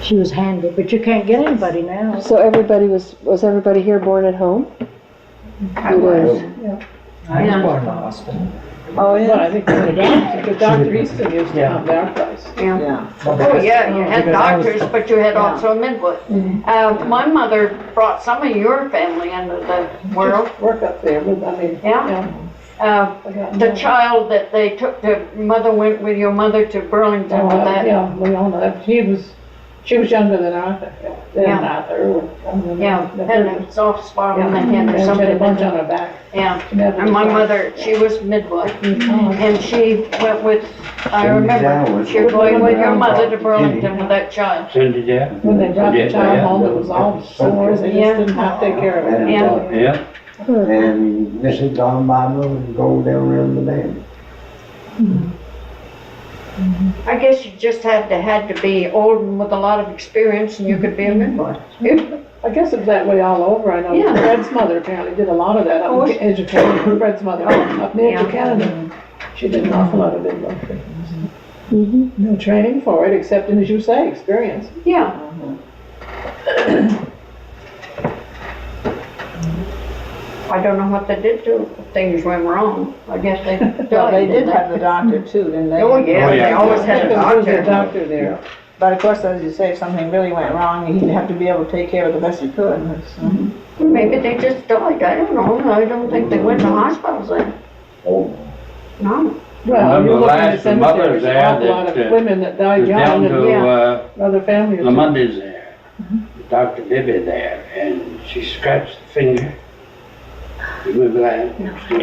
She was handy, but you can't get anybody now. So everybody was everybody here born at home? I was. I was born in the hospital. Oh, yeah. But I think the Dr. Easton used to have their place. Yeah. Oh, yeah, you had doctors, but you had also midwives. My mother brought some of your family into the world. Work up there, but I mean, The child that they took to, mother went with your mother to Burlington with that. yeah, we all know that. She was younger than Arthur. Yeah, had a soft spot on the head or She something. had a bunch on her back. Yeah, and my mother, she was midwife, and she went with, I remember, she was going with your mother to Burlington with that child. Cindy there. When they brought the child home, it was all sores, they just didn't have to take care of it. Yeah. Yeah. And Mrs. Don Bible and go down around the dam. I guess you just had to be old and with a lot of experience, and you could be a midwife. I guess it's that way all over. I know Yeah. Fred's mother apparently did a lot of that up in education. Fred's mother up near Canada. She did an awful lot of midwifery. No training for it, except in, as you say, experience. Yeah. I don't know what they did to if things went wrong. I guess they. Well, they did have the doctor too, didn't they? Oh, yeah, they always had a There was a doctor. doctor there. But of course, as you say, if something really went wrong, he'd have to be able to take care of it the best he could. Maybe they just died, I don't know. I don't think they went to hospitals then. Oh, No. Well, you Remember look at last, the the mother's cemeteries, an there awful lot that, of women that died was young down and to, other families. Lamonde's there. Dr. Bibby there, and she scratched the finger. Remember that?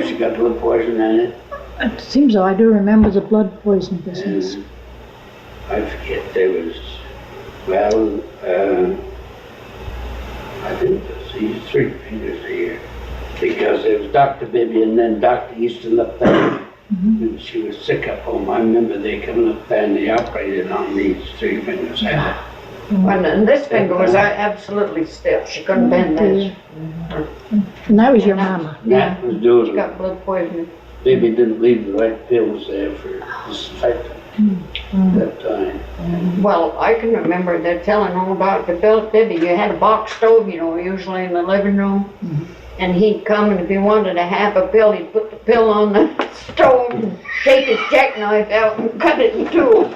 She got a little poison in it. It seems though I do remember the blood poison business. And I forget, there was, well, I think these 3 fingers here. Because there was Dr. Bibby and then Dr. Easton up there. And she was sick up home. I remember they coming up there and they operated on these 3 fingers. And this finger was absolutely stiff. She couldn't bend this. And that was your mama. That was She doing, got blood poisoning. Bibby didn't leave the right pills there for disinfectant that time. Well, I can remember they're telling all about the Bibby. You had a box stove, usually in the living room. And he'd come, and if he wanted to have a pill, he'd put the pill on the stove and take his jackknife out and cut it in two.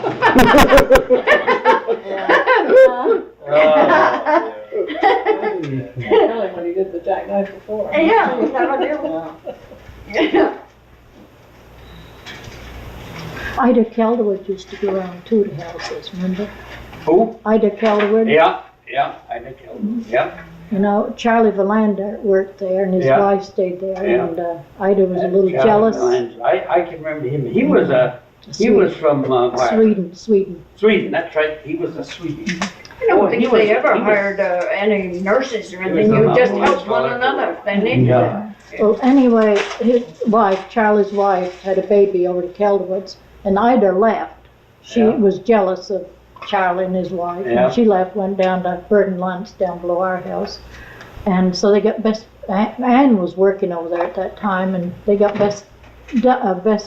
Tell him when he did the jackknife before. Yeah, that'll do. Ida Calderwood used to go around too to houses, remember? Who? Ida Calderwood. Yeah, I think, yeah. You know, Charlie Valander worked there and his Yeah. wife stayed there, Yeah. and Ida was a little Charlie jealous. Lyons. I can remember him. He was from, where? Sweden. Sweden, that's right. He was a Swede. I don't He think was- they ever he was- hired any nurses or anything. was You a just police helped one fellow. another if they needed Yeah. Well, anyway, his wife, Charlie's wife, had a baby over to Calderwood's, and Ida left. She Yeah. was jealous of Charlie and his wife, Yeah. and she left, went down to Burton Lunch down below our house. And so they got Ann was working over there at that time, and they got Bess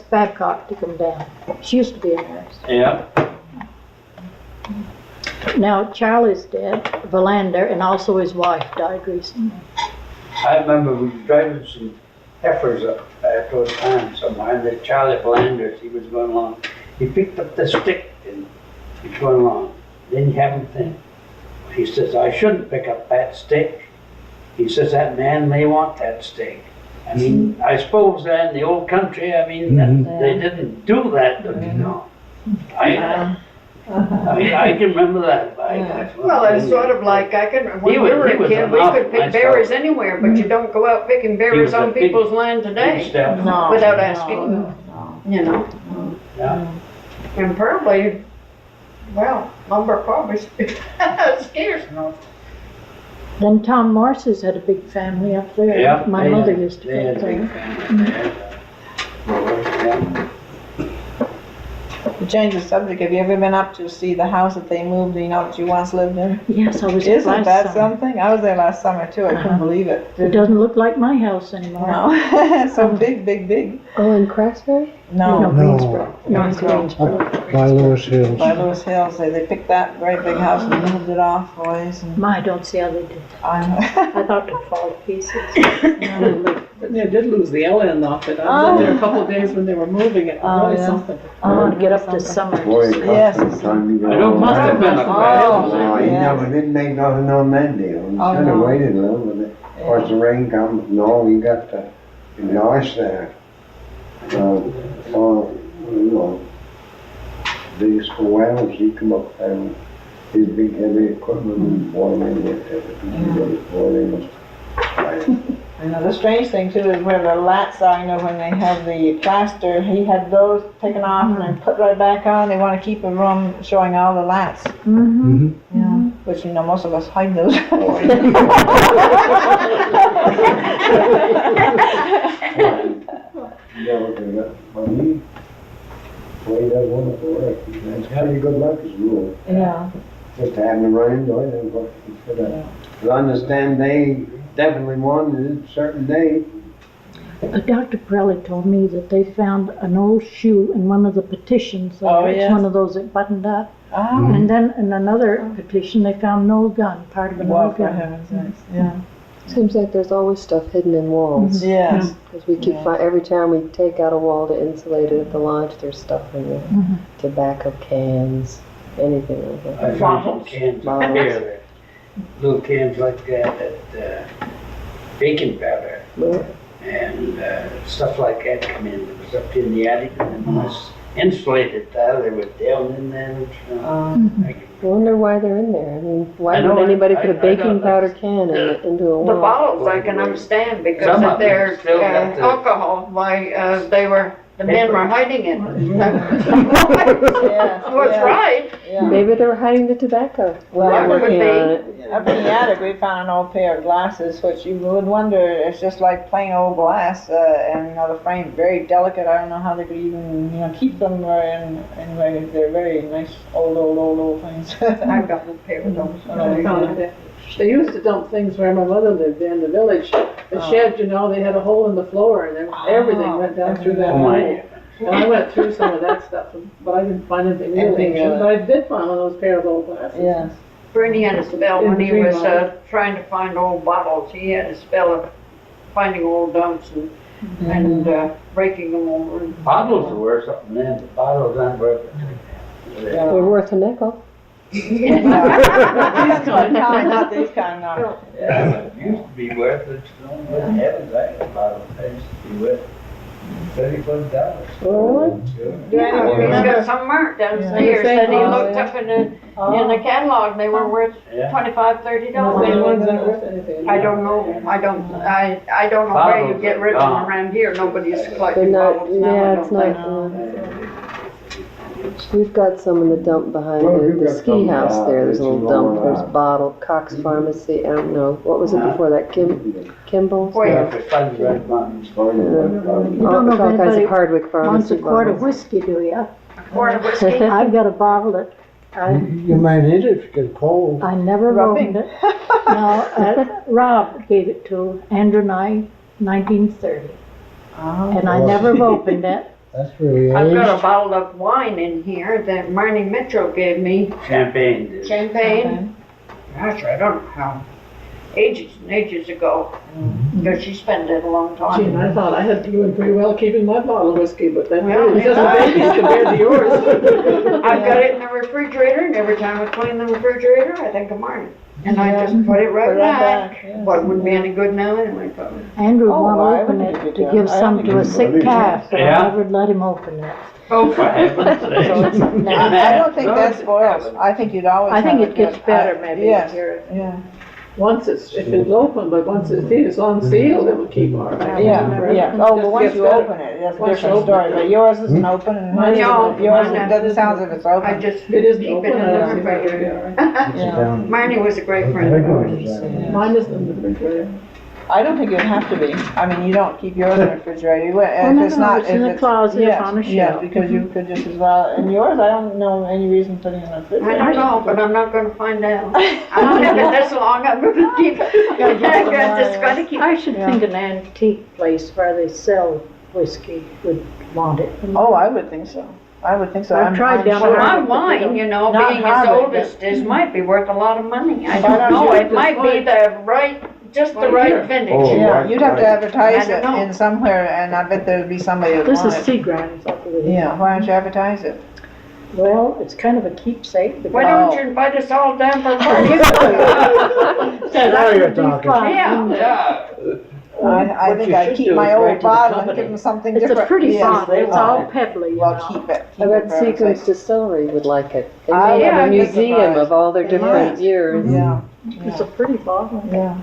Babcock to come down. She used to be a nurse. Yeah. Now Charlie's dead, Valander, and also his wife died recently. I remember we were driving some heifers up at those times somewhere, and the Charlie Flanders, he was going along. He picked up the stick and he's going along. Then you have him think. He says, I shouldn't pick up that stick. He says, that man may want that stick. I mean, I suppose in the old country, they didn't do that, you know. I can remember that. Well, it's sort of like, when He we were was a kid, an we awful could pick nice berries fellow. anywhere, but you don't go out picking berries was a on big- people's land today No. without asking, No. you know. Yeah. And probably Well, lumber probably scarce enough. Then Tom Morse's had a big family up there. Yeah, My mother used to they go had a big there. family there. Yeah. To change the subject, have you ever been up to see the house that they moved, you know, that you once lived in? Yes, I was there Isn't last that summer. something? I was there last summer too, I couldn't believe it. It doesn't look like my house anymore. No, so big, big, big. Oh, in Craftsbury? No, No, Greensboro. No, it's Greensboro. Greensboro. By Lewis Hills. by Lewis Hills, they picked that great big house and moved it off a ways. And My, I don't see how they did. I I thought it'd fall to pieces. But they did lose the L end off it. I was in there a couple of days when they were moving it. Oh, Really yeah. something. I want to get up this summer. Boy, to it see. Yes. cost some time to go. I know, must have been a Oh, No, he yeah. never did make nothing on that deal. He Oh, should have no. waited a little bit. Of course, the rain comes, no, he got the noise there. You know, biggest for wells, he come up and his big heavy equipment and boy, they worked everything. Boy, they must. You know, the strange thing too is where the lats are, you know, when they have the plaster, he had those taken off and then put right back on. They want to keep a room showing all the lats. Mm-hmm. Yeah. Which, you know, most of us hide those. Well, he does wonderful work. That's pretty good luck as a rule. Yeah. Just having the rain, doing it, but for that. But I understand they definitely wanted a certain day. Dr. Pirelli told me that they found an old shoe in one of the petitions. Oh, It's yes. one of those that buttoned up. Ah. And then in another petition, they found an old gun, part of an Well, old for gun. heaven's sakes, yeah. Seems like there's always stuff hidden in walls. Yes. Because we keep every time we take out a wall to insulate it at the lodge, there's stuff in there. Tobacco cans, anything like that. I found some cans up Bottles. here, that little cans like that, baking powder Yeah. and stuff like that come in. It was up in the attic and it was insulated. They were down in there. I wonder why they're in there. I mean, why I know, would anybody I- put a I baking don't powder can into a The wall? bottles I can understand because Some of of them their still got the- alcohol, why the men were hiding it. Yes, Was yes, right. yeah. Maybe they were hiding the tobacco. Well, They're that would working be. on it. Up in the attic, we found an old pair of glasses, which you would wonder, it's just like plain old glass, and, you know, the frame very delicate. I don't know how they could even, you know, keep them, anyway, they're very nice, old things. I've got a pair of those. I found it. They used to dump things where my mother lived in the village. The shed, you know, they had a hole in the floor and everything went down through that Oh hole. my. And I went through some of that stuff, but I didn't find anything really Anything, ancient. But I did find one of those pair of old glasses. Yes. Bernie had a spell when he In was Fremont. trying to find old bottles. He had a spell of finding old dumps and breaking them over. Bottles are worth something then, but bottles aren't worth it. They're worth a nickel. These kind, not these kind, no. Yeah, it used to be worth it, good heavens, I had a bottle of things to be worth $35. Really? He's got some marked downstairs that he looked up in the catalog. They were worth Yeah. $25, Same $30. ones aren't worth anything. I don't know. I don't know where you get rid of them around here. Nobody's They're collecting not, bottles now. I yeah, don't it's think. not. We've got some in the dump behind Well, the you've got ski some, house there. There's a little it's dump. all There's right. bottle, Cox Pharmacy, I don't know. What was it before that? Kimball's? Where? If it's Red Mountains. All You don't know if kinds anybody of Hardwick wants Pharmacy a quart of bottles. whiskey, do you? Quart of whiskey. I've got a bottle that You may need it if you get cold. I never Rubbing. opened it. No, Rob gave it to Andrew and I, 1930. And I never have opened it. That's really I've got a aged. bottle of wine in here that Marnie Mitchell gave me. Champagne. Champagne. Gosh, I don't know how. Ages and ages ago. Because she spent it a long Gee, and time. I thought I had been doing pretty well keeping my bottle of whiskey, but that Well, really just a baby compared to yours. I've got it in the refrigerator, and every time I clean the refrigerator, I think of Marnie. And I just put it right back. But it wouldn't be any good now anyway, probably. Andrew Oh, wanted why to open wouldn't it you to do give it? I some don't to a think sick it's calf, but Yeah. I never let him open it. Oh, For heaven's sake. I don't think that spoils. I think you'd always I think have it gets good- better maybe. Yes, here. yeah. Once if it's open, but once it's unsealed, it will keep our. Yeah. Oh, but once you open it, that's a Once you different open story, it. but yours isn't open and hers No, yours, mine it doesn't sound as if it's open. I just It keep isn't it open, in I the don't think it'll be refrigerator. all right. Yeah. Marnie was a great friend of ours. Mine is in the refrigerator. I don't think it'd have to be. I mean, you don't keep yours in the refrigerator. no, If it's not, it's in if the it's. closet Yes, on a yes, shelf. because you could just as well, and yours, I don't know any reason putting it in the I refrigerator. don't know, but I'm not gonna find out. I'll have it this long, I'm gonna keep it. I'm just gonna keep. I should think an antique place where they sell whiskey would want it. Oh, I would think so. I would think so. I've tried I'm down sure. the My road. wine, you know, Not being as Harvard, old as this, might be worth a lot of money. I I don't don't know, know. it might be the right, just the right vintage. Oh, Yeah, you'd have to advertise I it don't know. in somewhere, and I bet there'd be somebody that This is wanted it. Seagram's, I believe. Yeah, why don't you advertise it? Well, it's kind of a keepsake. Why don't you invite us all down for a party? Now you're talking. Yeah. I think I'd keep my old bottle and give them something It's different. a pretty Yes, bottle, they it's want all it. pebbly, you Well, know. keep it. I bet Seagram's Distillery would like it. They I may would have a be museum surprised. of all their different Yes. years. Yeah, It's a pretty bottle. yeah.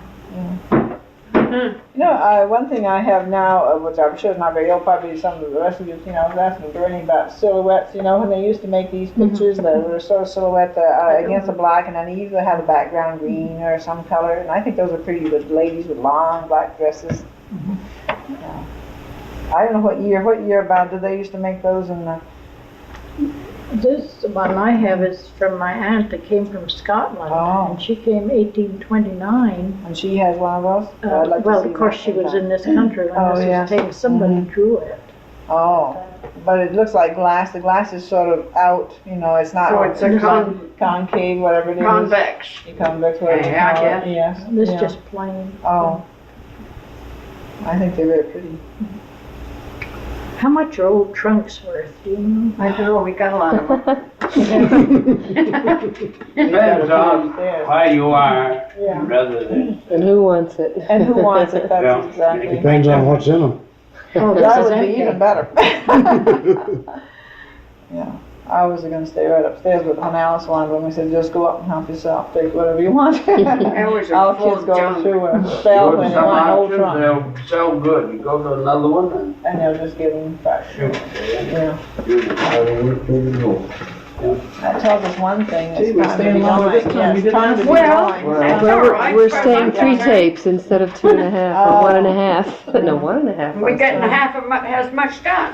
You know, one thing I have now, which I'm sure is not very old, probably some of the rest of you, you know, I was asking Bernie about silhouettes, you know, when they used to make these pictures that were sort of silhouette against the black, and then they usually had a background green or some color, and I think those are pretty with ladies with long black dresses. Yeah. I don't know what year about did they used to make those in the, This one I have is from my aunt that came from Scotland, Oh. and she came 1829. and she has one of those? I'd like to Well, see of course, that she was sometime. in this country when Oh, this yeah. was taken. Somebody drew it. Oh, but it looks like glass. The glass is sort of out, you know, it's not. So it's a concave, whatever it is. Convex. Convex, whatever you Yeah, I call guess. it, yes. This yeah. just plain. Oh. I think they're very pretty. How much are old trunks worth, do you know? I don't know, we got a lot of them. Depends on Yes. why you are, Yeah. rather than. And who wants it? And who wants it, that's Yeah. exactly. Depends on what's in them. Oh, this That is would be empty. even better. Yeah, I was gonna stay right upstairs, but when Alice wanted them, we said, just go up and help yourself, take whatever you want. Ours Our are full kids of go junk. through a You spell go when to they some want an old auctions, trunk, they'll sell good. You go to another one and they'll just give them back. and shoot. Yeah. Shoot. That tells us one thing, Gee, it's we're time to staying be longer going. this time. Yeah, We it's didn't time have to to be Well, going. that's Well, all right. we're for staying my 3 concern. tapes instead of 2.5, or Oh. 1.5. No, 1.5. We're getting half as much done.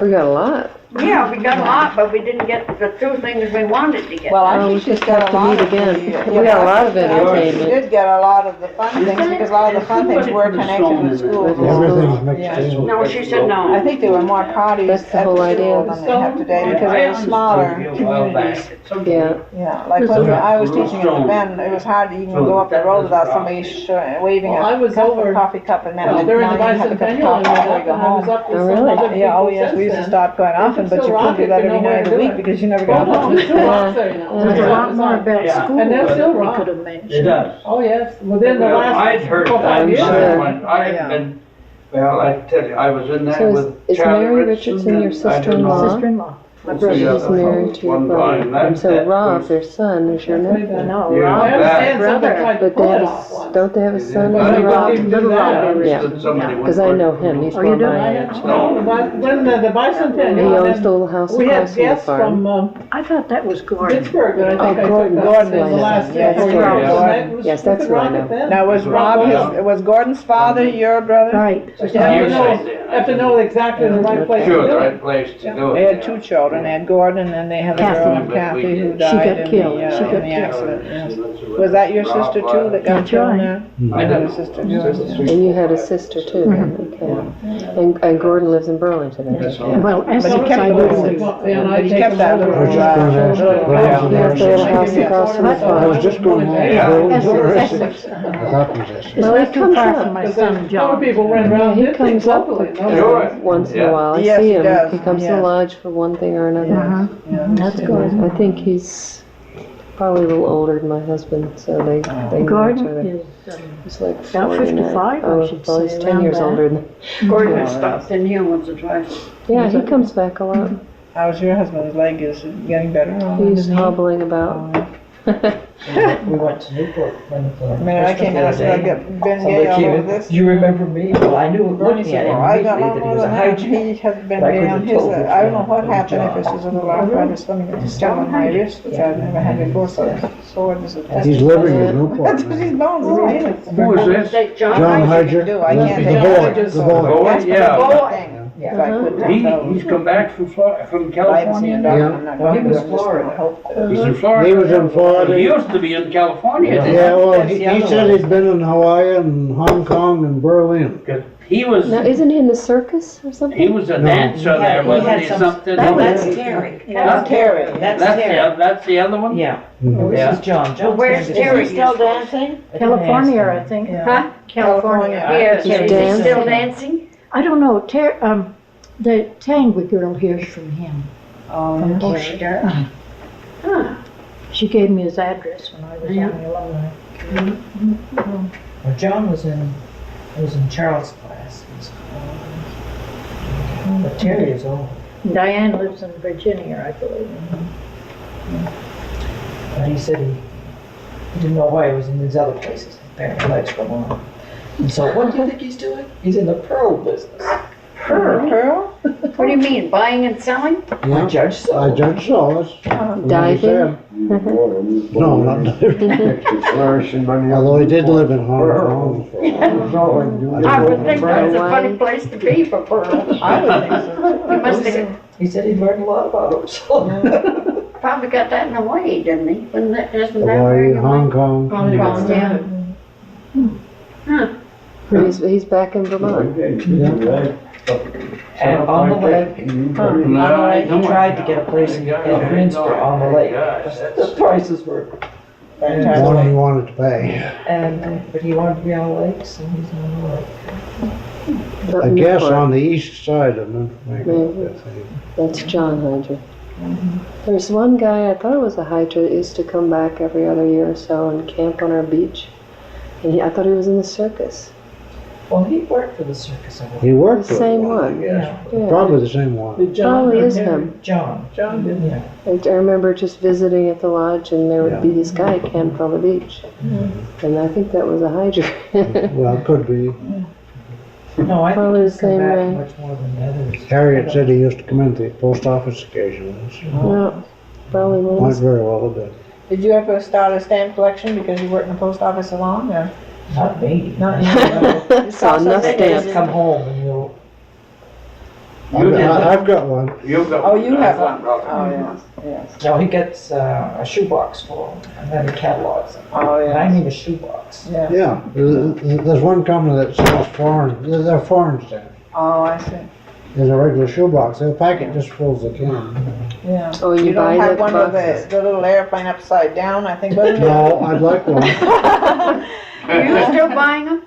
We got a lot. Yeah, we got a lot, but we didn't get the two things we wanted to get. Well, I Oh, we think she's just got have a to lot meet of again. the, We got a lot of She entertainment. did get a lot of the fun things, because a lot of the fun things were connected with schools. Everything's mixed Yeah. in. No, she said no. I think there were more parties That's at the the whole school idea. than they have today, because they were smaller communities. Yeah. Yeah, like when I was teaching at the Bend, it was hard to even go up the road without somebody waving Well, I a was over coffee cup and that. during the now you have a cup of bicentennial, and coffee before you go I was home. up with Oh, some really? other Yeah, oh people yes, we used to since stop quite then. often, but you Still couldn't do rock that it, every you know night where of to the do week it. because you never Oh, got no, home. there's still rocks there now. There's a lot more about Yeah. school And there's still that we rock. could have It mentioned. does. Oh, yes, within the Well, last I'd heard 4 or 5 that. years. sure. I've been, well, I tell you, I was in there So with is Charlie Mary Richardson Richardson your and I don't know. sister-in-law? Sister-in-law. My Who's brother the She's other married to your one brother. line, And so that Rob, was- their son, is your nephew. No, Yeah, Rob, I understand brother. somebody tried to But pull they it have off once. don't they have a son I named think Rob? Rob. little Rob, yeah. Because I know him, he's Oh, you from do? my age. No, but when the He bicentennial, owns the then little house we had across from the guests farm. from I thought that was Gordon. Pittsburgh that I think I took Gordon, up Gordon in the is last it. 3 or Yes, 4 years. Gordon. And that was- Yes, we that's could who I rock know. it then. Now, was was Gordon's father your brother? Right. You have to know exactly the right place to Sure, the do it. right place to do it. They had 2 children, they had Gordon and then they had a girl, Kathy. Kathy, who She died got in killed. the, She got in the killed. accident, yes. Was that your sister too that got That's killed right. now? I I had a didn't. sister, yours, yeah. And you had a sister too, then, okay. And Gordon lives in Burlington, I think. Yeah. Well, Essex, But he kept I the know. little, Yeah, he kept that little, I was just going to ask you. He has the little house across from the I was farm. just going to ask Yeah. you. Essex. I thought it was Essex. It's not too far from my son, Other John. people ran Yeah, around, he did things comes up locally, no? Sure. once in a Yeah. while. I Yes, see he him. does. He comes to Yeah. the lodge for one thing or another. That's good. I think he's probably a little older than my husband, so they know each Gordon other. is He's like about 49. 55, I Oh, should well, he's say, 10 around years that. older than. Gordon has stopped in here once or twice. Yeah, he comes back a lot. how's your husband's leg, is it getting better? He's hobbling about. We went to Newport when I mean, I came in and said, I got Ben Gay all over this. Do you remember me? Well, I knew Bernie looking at said, him well, I got immediately on that he more was a than that. hydrant. He has been But I Gay couldn't on have his, told which I don't know one what was happened, if John. it's just a little arthritis, something that's still on my wrist, which I've never had before, so it's sore as a He's living in Newport That's what now. his bones are healing. Who is this? John I Hyder, do, I can't the take boy, it. the boy. That's for the Yeah. boy. Yeah. If I could He's come back from from I haven't seen a California. doctor, Yeah. I'm not Well, he going was to, I'm just Florida. gonna hope that. He's in Florida. He was in He Florida. used to be in California. didn't he? Yeah, well, That's he the other said one. he'd been in Hawaii and Hong Kong and Berlin. 'Cause he was, Now, isn't he in the circus or something? he was a No. dancer there, He wasn't had he, some- something? That's Terry. That's Terry. That's That's Terry. that's the other one? Yeah. Mhm. This is John. John's where's name is- Terry? Is he still dancing? I didn't ask California, him. I think. Huh? California. Yes, He's is he dancing. still dancing? I don't know, the Tanguy girl hears from him. Oh, From Oh, Terry. she does. Huh. She gave me his address when I was on the alumni. Well, John was in Charles' class. But Terry is old. Diane lives in Virginia, I believe. But he said he didn't know why he was in these other places. Apparently legs were long. And so what do you think he's doing? He's in the pearl business. Pearl? What do you mean, buying and selling? I Yeah, judge so. I judge so, that's what he Diving? said. No, not diving. Flourishing money. Although he did live in Hong Kong. I would think that's a funny place to be for pearls. I would think so. He must have He said he learned a lot about himself. probably got that in Hawaii, didn't he? Isn't that where Hawaii, you Hong went? Kong. Hong Kong, yeah. Huh. He's back in Vermont. And on the lake, he tried to get a place in Greensboro on the lake. The prices were One he fantastic. wanted to pay. And, but he wanted to be on the lake, so he's on the lake. I guess on the east side of Newfoundland. Maybe. That's John Hydra. There's one guy, I thought it was a Hydra, that used to come back every other year or so and camp on our beach. And I thought he was in the circus. Well, he worked for the circus. I He worked The with same one, I one. guess. Yeah. Probably the same one. Probably is him. John. Yeah. I remember just visiting at the lodge and there would be Yeah. this guy camped on the beach. And I think that was a Hydra. Well, it could be. No, I Probably think the he's come same back way. much more than the others. Harriet said he used to come into the post office occasionally. So No, probably might was. very well have been. Did you ever start a stamp collection because you worked in the post office so long, or? Not me. Not you. Saw enough Just stamps. come home and you'll. I've got one. You've got Oh, you have one? Robert. Oh, yes, yes. No, he gets a shoebox full and then he catalogs them. Oh, And I yes. need a shoebox. Yeah. Yeah, there's one company that sells foreign, they're foreign stamps. Oh, I see. There's a regular shoebox, the packet just fills the can. Yeah. Oh, you don't buy have the one with boxes? the little airplane upside down, I think, wasn't it? No, I'd like one. Are you still buying them?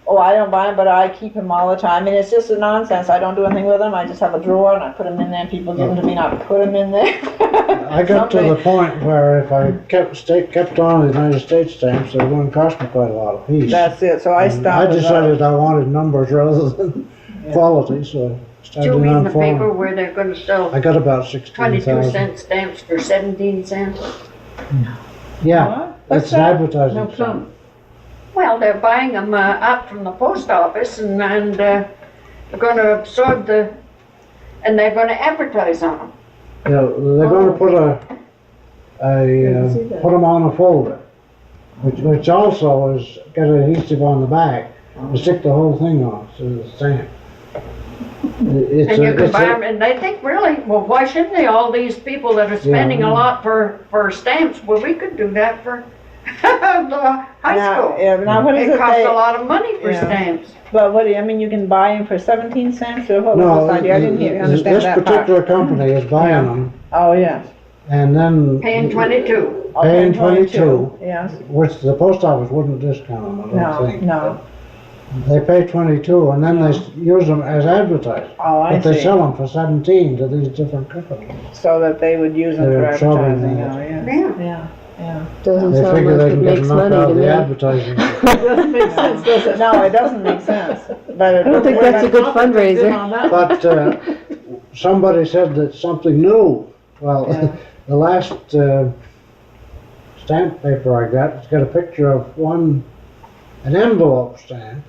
Oh, I don't buy them, but I keep them all the time. I mean, it's just a nonsense. I don't do anything with them. I just have a drawer and I put them in there and people give them to me and I put them in there. I got to the point where if I kept on the United States stamps, they were going to cost me quite a lot a piece. That's it. So I And stopped. I with decided I wanted numbers rather than quality, so I Did started you read in on the paper foreign. where they're gonna sell I got about 22 16,000. cent stamps for 17 cents? Yeah, What? What's it's that? advertising. How stuff. come? Well, they're buying them up from the post office and they're gonna absorb and they're gonna advertise on them. Yeah, they're going to put put them on a folder, which also is got adhesive on the back to stick the whole thing on to the stamp. It's And you can it's buy them, and they think really, well, why shouldn't they? All these people that are spending a lot for stamps, well, we could do that for the high Now, school. yeah, now what is It it? costs They, a lot of money for Yeah. stamps. but what do you, I mean, you can buy them for 17 cents or what No, was the idea? I didn't understand this that part. particular company is buying them Oh, yes. and then Paying 22. Oh, Paying 22. 22. Yes. which the post office wouldn't discount them, I don't No, think. no. They pay 22 and then they use them as advertised. Oh, I But they see. sell them for 17 to these different companies. So that they would use them for They're absorbing advertising. that. Oh, yeah. Yeah. Yeah, yeah. Doesn't They sound figure like they it can get makes enough money out to of the me. advertising. Doesn't make sense, does it? No, it doesn't make sense. But I don't think that's a good fundraiser. But somebody said that something new. Well, Yeah. the last stamp paper I got. It's got a picture of an envelope stamp.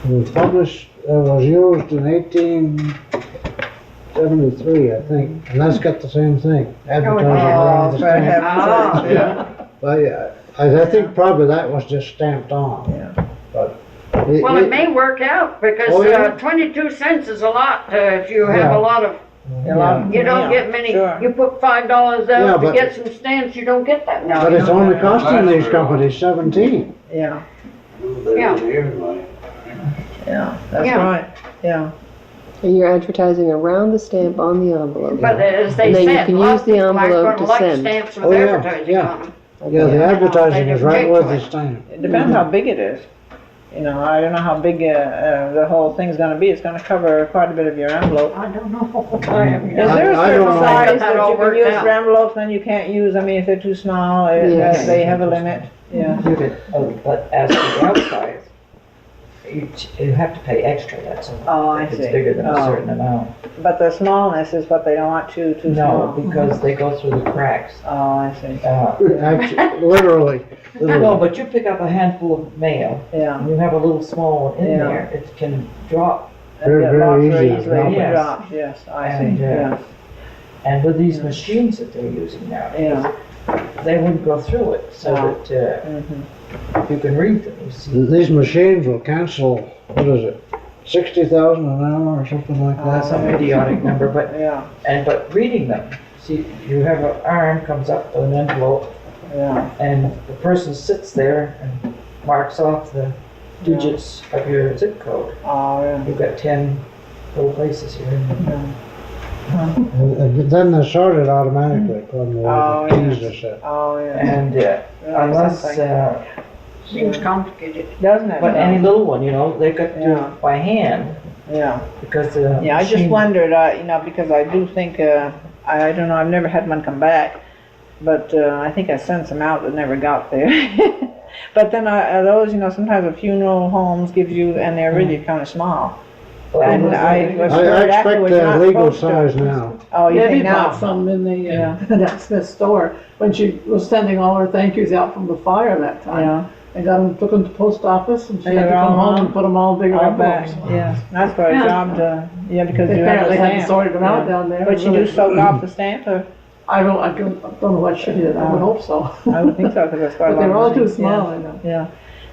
It was published, was used in 1873, I think, and that's got the same thing, advertising around the for stamp. heaven's sake. But yeah, I think probably that was just stamped on. Yeah. But Well, it may work out because Oh, yeah. 22 cents is a lot if you have Yeah. a lot of, you don't get many, Sure. you put $5 Yeah, out to but- get some stamps, you don't get that But much. it's only costing these companies 17. Yeah, Yeah. yeah, that's Yeah. right, yeah. And you're advertising around the stamp on the envelope. But as they And then you said, can lots use of the people aren't envelope gonna to like send. stamps with Oh, yeah, advertising yeah. on them. Yeah, the advertising is right with the Ridiculous. stamp. It depends how big it is. You know, I don't know how big the whole thing's gonna be. It's gonna cover quite a bit of your envelope. I don't know. Is there a I certain don't know. size That that all you can worked use out. for envelopes, then you can't use? I mean, if they're too small, Yes. they have a limit. Yeah. You could, but as for the outside, you have to pay extra, that's all. Oh, I If see. it's bigger than a Oh. certain amount. But the smallness is what they don't want too No, small. because they go through the cracks. Oh, I see. Actually, literally. No, but you pick up a handful of mail, Yeah. and you have a little small one in Yeah. there, it can drop. Very, Get very lost easy to easily. drop it. Drop, yes, I see. And, Yeah. And with these machines that they're using now, Yeah. they wouldn't go through it, so No. that Mhm. you can read them, you see. These machines will cancel, what is it, 60,000 an hour or something like that? Some idiotic number, but Yeah. but reading them, see, you have an arm comes up to an envelope, Yeah. and the person sits there and marks off the digits of your zip code. Oh, yeah. You've got 10 little places here. And then they're sorted automatically from the Oh, keys yeah. are set. Oh, yeah. And unless, Seems complicated. Doesn't it? but any little one, you know, they got to do Yeah. it by hand Yeah. because the Yeah, I just machine- wondered, you know, because I do think, I don't know, I've never had one come back, but I think I sent some out that never got there. But then those, you know, sometimes a funeral homes gives you, and they're really kind of small. And I was I heard expect afterwards, you're they're not legal supposed to. size now. Oh, you Debbie think now? bought some in the, Yeah. that Smith store when she was sending all her thank yous out from the fire that time. Yeah. And got them, took them to post office and she And had to they're come all home on- and put them all in bigger All back, envelopes. yeah, that's for a Yeah. job to, yeah, because They you have apparently the hadn't stamp. sorted them out Yeah. down there. But you do soak off the stamp, or? I don't know what she did, I would hope so. I would think so, because that's quite a But lot they of were all money. too small, I know. Yeah.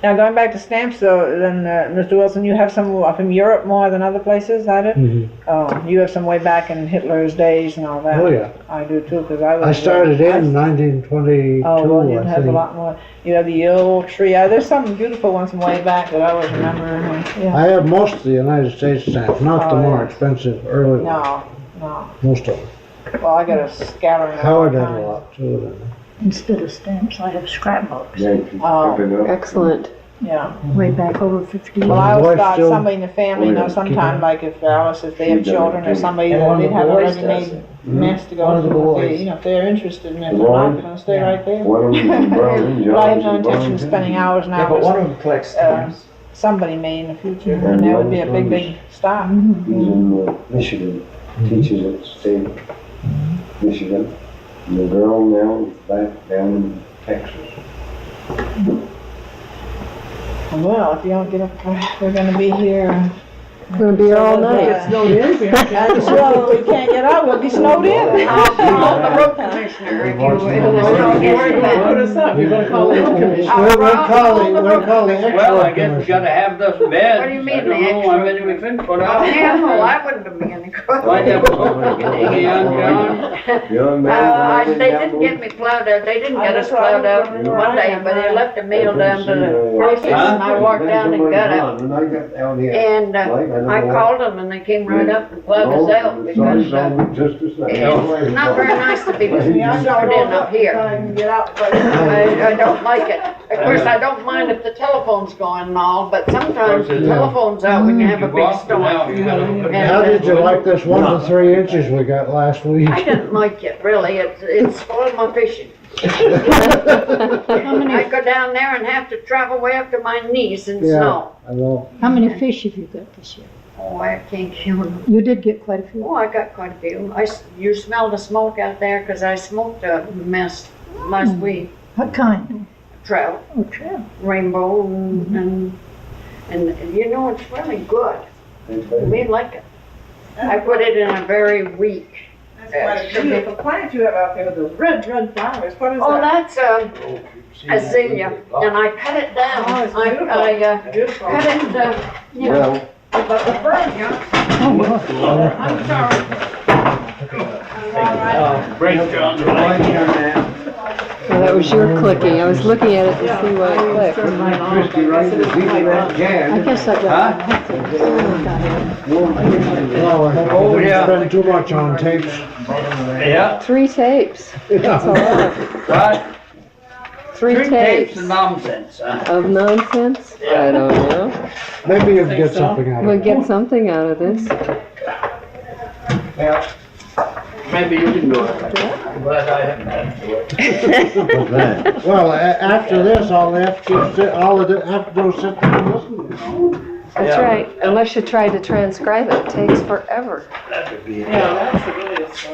Now, going back to stamps, though, then, Mr. Wilson, you have some from Europe more than other places, is that it? Mhm. Oh, you have some way back in Hitler's days and all that. Oh, yeah. I do too, because I was. I started in 1922, Oh, well, you'd I have a think. lot more. You have the Yule tree. There's some beautiful ones from way back that I always remember. Yeah. I have most of the United States stamps, not the Oh, more yeah. expensive early ones, No, no. most of them. Well, I got a scattering of all Howard had a kinds. lot too. Then. Instead of stamps, I have scrapbooks, Oh. Excellent. Yeah. way back over 50 years. Well, I My always wife thought still- somebody in the family, you know, sometime like if Alice, if they have children or somebody, And that one of they'd the have a boys does ready-made it. mess to One go of the through. If they, boys. you know, if they're interested in it, The they're not boys? gonna stay Yeah. right there. One of them is brown and But I have no John's intention of brown. spending hours and Yeah, but one hours. of them collects stamps. Somebody may in the future, And and that the would be a other big, one big is- stop. He's in Michigan, teaches at state Michigan. And the girl now is back down in Texas. Well, if you don't get up, we're gonna be here. We're gonna be here all night. It's snowed in, we have to- Well, if we can't get out, we'll be snowed in. I'll call the road commissioner if you, if the snow You're gets gonna bad. put us up, you're gonna call the road commissioner. We'll call the Well, I expert guess we gotta commission. have those beds. What do you mean, I don't the know how extra? many we can put Oh, out. hell no, I wouldn't be any good. Why don't you hang on, John? Young man. They didn't get me plowed out, they didn't get us plowed out Monday, but they left a meal down to the process and I walked down and got out. And I got down here. And I called them and they came right up and plowed us out because Just the same. it's not very nice to be snowed in up here. I don't like it. Of course, I don't mind if the telephone's going and all, but sometimes the telephone's out when you have a big storm. How did you like this 1 to 3 inches we got last week? I didn't like it, really. It spoiled my fishing. I go down there and have to travel way up to my knees in Yeah. snow. I know. How many fish have you got this year? Oh, I can't count them. You did get quite a few. Oh, I got quite a few. You smell the smoke out there because I smoked a mess last week. What kind? Trout, Oh, trout. rainbow, and you know, it's really good. We like it. I put it in a very weak. That's quite a beautiful plant you have out there with those red flowers. What is Oh, that? that's azalea, and I cut it down. Oh, it's I beautiful. cut it, you know, Well, but the fern, yeah. I'm sorry. Break John. Well, that was your clicking. I was looking at it to see what it clicked. Christie, right, the people that I can. guess I got Oh, yeah. Spend too much on tapes. Yeah. 3 tapes. That's a lot. What? 3 Tapes tapes of nonsense, huh? of nonsense? I don't know. Maybe you'll get something out We'll of it. get something out of this. Yeah. Maybe you can do it. I'm glad I haven't had to do it. What's that? Well, after this, all they have to sit, all they have to do is sit there and listen. That's Yeah. right. Unless you try to transcribe it, it takes forever. That'd be a Yeah, job. that's the biggest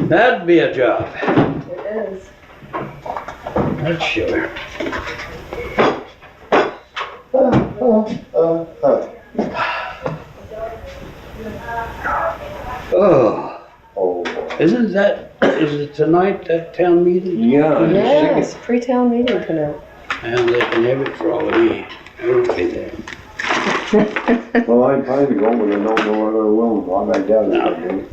one. That'd be a job. It is. That's sure. Oh, is it tonight, that town meeting? Yeah. Yes, pre-town meeting tonight. And they can have it for all of me. I won't be there. Well, I tried to go, but I don't know whether I will, so I got down there.